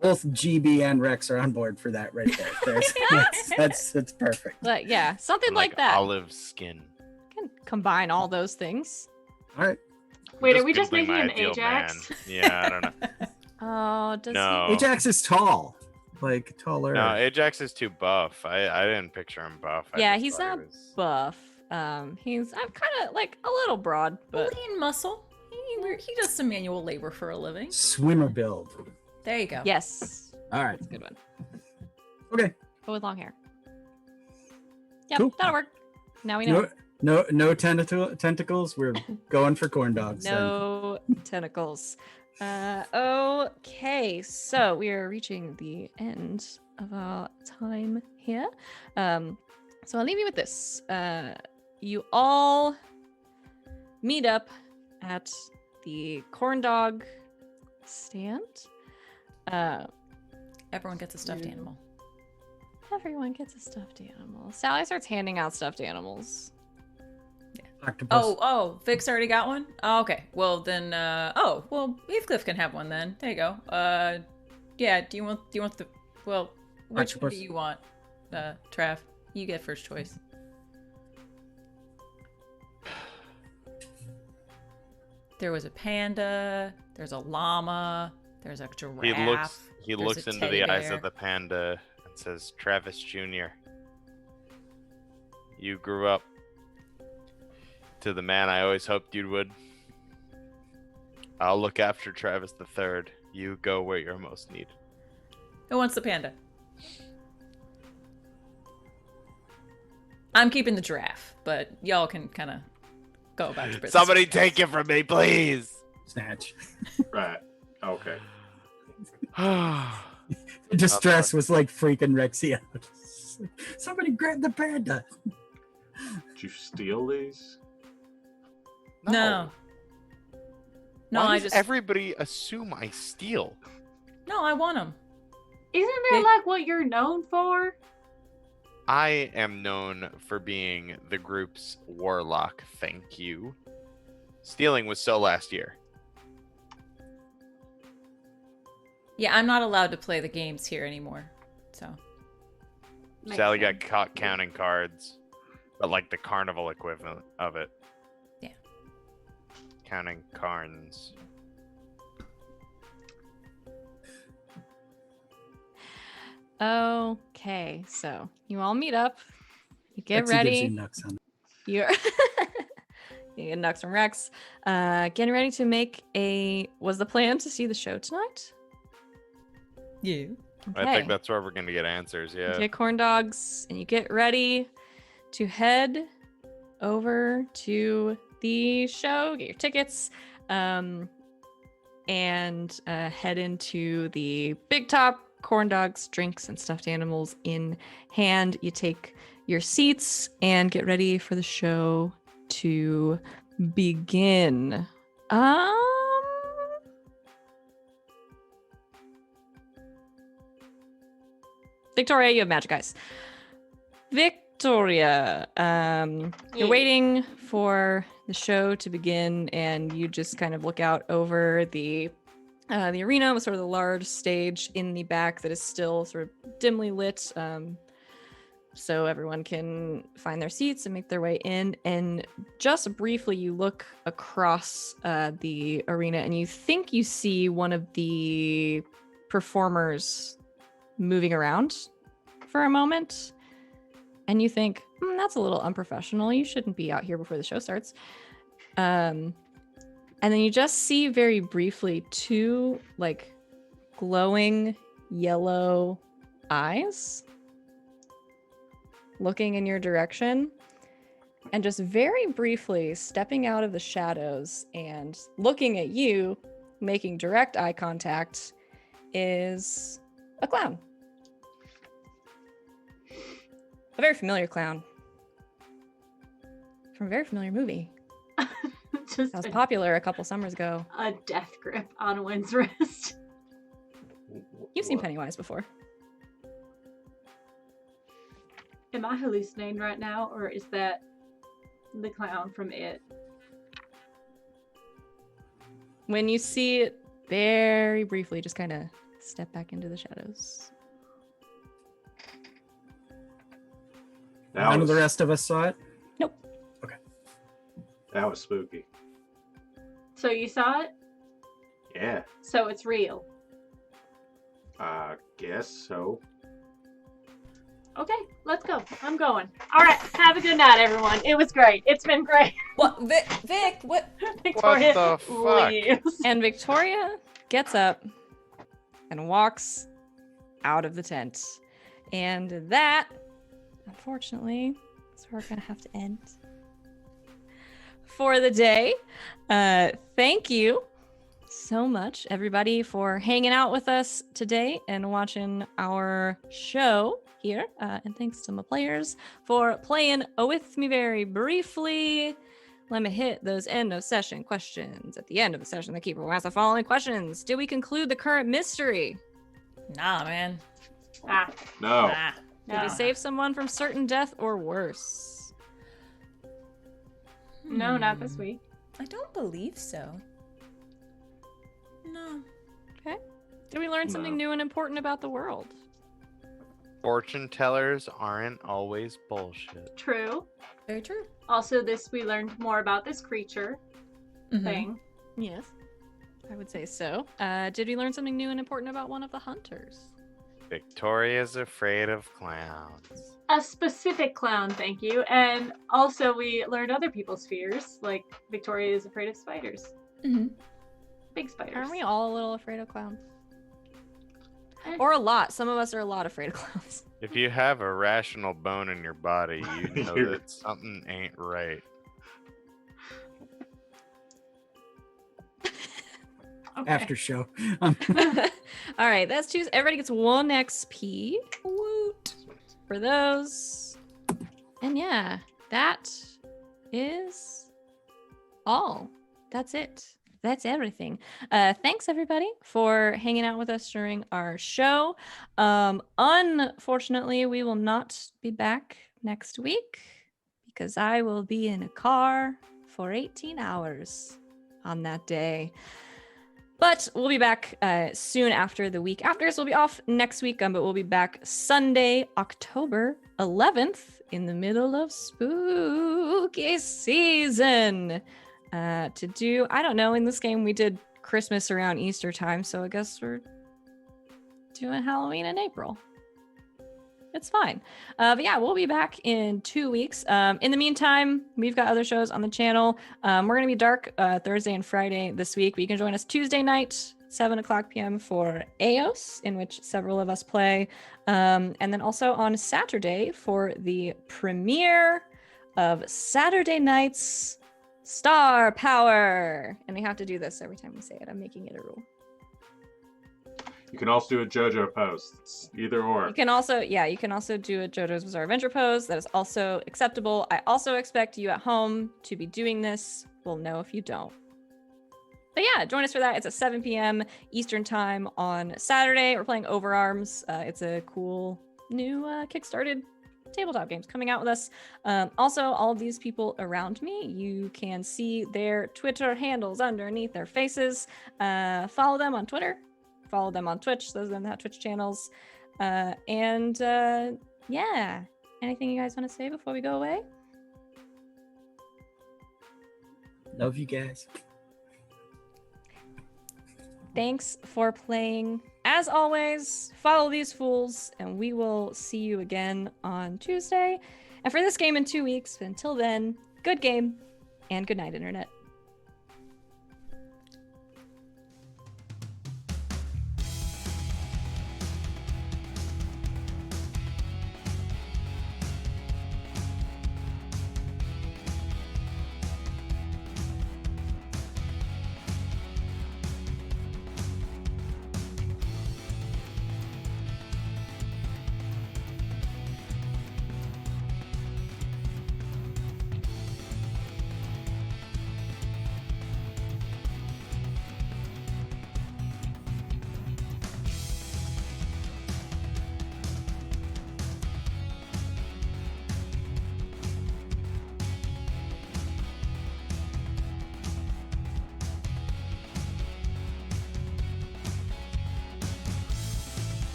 Both GB and Rex are on board for that right there. That's perfect. But yeah, something And, like that. Olive skin. Can combine all those things. All right. Wait, are we just building making my him ideal Ajax? man. Yeah, I don't know. Oh, does No. Ajax is tall, like taller. No, Ajax is too buff. I didn't picture him buff. I Yeah, just he's thought he not was- buff. I'm kind of like a little broad, but Lean muscle. He does some manual labor for a living. Swimmer build. There you go. yes, All right. that's a good one. Okay. But with long hair. Yep, Cool. that'll work. Now we know. No tentacles. We're going for corn dogs. then. No tentacles. Okay, so we are reaching the end of our time here. So I'll leave you with this. You all meet up at the corn dog stand. Everyone gets a stuffed animal. Everyone gets a stuffed animal. Sally starts handing out stuffed animals. Octopus. Oh, Vic's already got one? Oh, okay. Well, then, Heathcliff can have one then. There you go. Do Yeah, do you want the, well, which one Octopus. do you want, Trav? You get first choice. There was a panda, there's a llama, there's a giraffe. He there's looks a into teddy the eyes bear. of the panda and says, Travis Jr., you grew up to the man I always hoped you would. I'll look after Travis the Third. You go where you're most needed. Who wants the panda? I'm keeping the giraffe, but y'all can kind of go about your business. Somebody take it from me, please. Snatch. Right. Okay. Distress was like freaking Rexy out. Somebody grab the panda. Did you steal these? No. No, Why I does just everybody assume I steal? no, I want them. Isn't that like what you're known for? I am known for being the group's warlock, thank you. Stealing was so last year. Yeah, I'm not allowed to play the games here anymore. So Makes Sally sense. got caught counting cards, but like the carnival equivalent of it. Yeah. Counting carns. Okay, so you all meet up. You get Rexy gives ready. you nuts on it. You're you get Nux and Rex. Getting ready to make a. Was the plan to see the show tonight? yeah. I think that's where we're gonna get answers, You yeah. get corn dogs and you get ready to head over to the show, get your tickets, and head into the big top. Corn dogs, drinks, and stuffed animals in hand. You take your seats and get ready for the show to begin. Victoria, you have magic eyes. Victoria, you're waiting for the show to begin, and you just kind of look out over the arena with sort of the large stage in the back that is still sort of dimly lit, so everyone can find their seats and make their way in. And just briefly, you look across the arena, and you think you see one of the performers moving around for a moment, and you think, that's a little unprofessional. You shouldn't be out here before the show starts. And then you just see very briefly two like glowing yellow eyes looking in your direction, and just very briefly stepping out of the shadows and looking at you, making direct eye contact, is a clown. A very familiar clown from a very familiar movie. Just That was popular a couple summers ago. a death grip on Wynn's wrist. You've seen What? Pennywise before. Am I hallucinating right now, or is that the clown from It? When you see it very briefly, just kind of step back into the shadows. That None of was, the rest of us saw it. that was spooky. So you saw it? Yeah, So it's real. I guess so. Okay, let's go. I'm going. All right, have a good night, everyone. It was great. It's been great. What, Vic? What? Victoria the fuck? leaves. And Victoria gets up and walks out of the tent. And that, unfortunately, is where we're going to have to end for the day. Thank you so much, everybody, for hanging out with us today and watching our show here. And thanks to my players for playing with me very briefly. Let me hit those end of session questions. At the end of the session, the keeper will ask the following questions. Did we conclude the current mystery? Nah, man. Ah, No. Nah. Did we no. save someone from certain death or worse? No, not this week. I don't believe so. No. Okay. Did we learn something No. new and important about the world? Fortune tellers aren't always bullshit. True. Very true. Also, we learned more about this creature Mhm. thing. Yes, I would say so. Did we learn something new and important about one of the hunters? Victoria's afraid of clowns. A specific clown, thank you. And also, we learned other people's fears, like Victoria is afraid of spiders. Mhm. Big spiders. Aren't we all a little afraid of clowns? Eh. Or a lot. Some of us are a lot afraid of clowns. If you have a rational bone in your body, you know You're- that something ain't right. Okay. After show. All right, that's Tuesday. Everybody gets 1 XP. Woot for those. And yeah, that is all. That's it. That's everything. Thanks everybody for hanging out with us during our show. Unfortunately, we will not be back next week because I will be in a car for 18 hours on that day. But we'll be back soon after the week after. So we'll be off next week, but we'll be back Sunday, October 11th in the middle of spooky season. To do, I don't know, in this game we did Christmas around Easter time, so I guess we're doing Halloween in April. It's fine. But yeah, we'll be back in 2 weeks. In the meantime, we've got other shows on the channel. We're going to be dark Thursday and Friday this week, but you can join us Tuesday night, 7 o'clock p.m. for Eos, in which several of us play. And then also on Saturday for the premiere of Saturday Night's Star Power. And we have to do this every time we say it. I'm making it a rule. You can also do a JoJo post. Either or. You can also do a JoJo's Bizarre Adventure pose. That is also acceptable. I also expect you at home to be doing this. We'll know if you don't. But yeah, join us for that. It's at 7 p.m. Eastern time on Saturday. We're playing Overarms. It's a cool new kickstarted tabletop games coming out with us. Also, all of these people around me, you can see their Twitter handles underneath their faces. Follow them on Twitter. Follow them on Twitch. Those of them that have Twitch channels. Yeah. Anything you guys want to say before we go away? Love you guys. Thanks for playing. As always, follow these fools, and we will see you again on Tuesday. And for this game in 2 weeks, until then, good game and good night, Internet.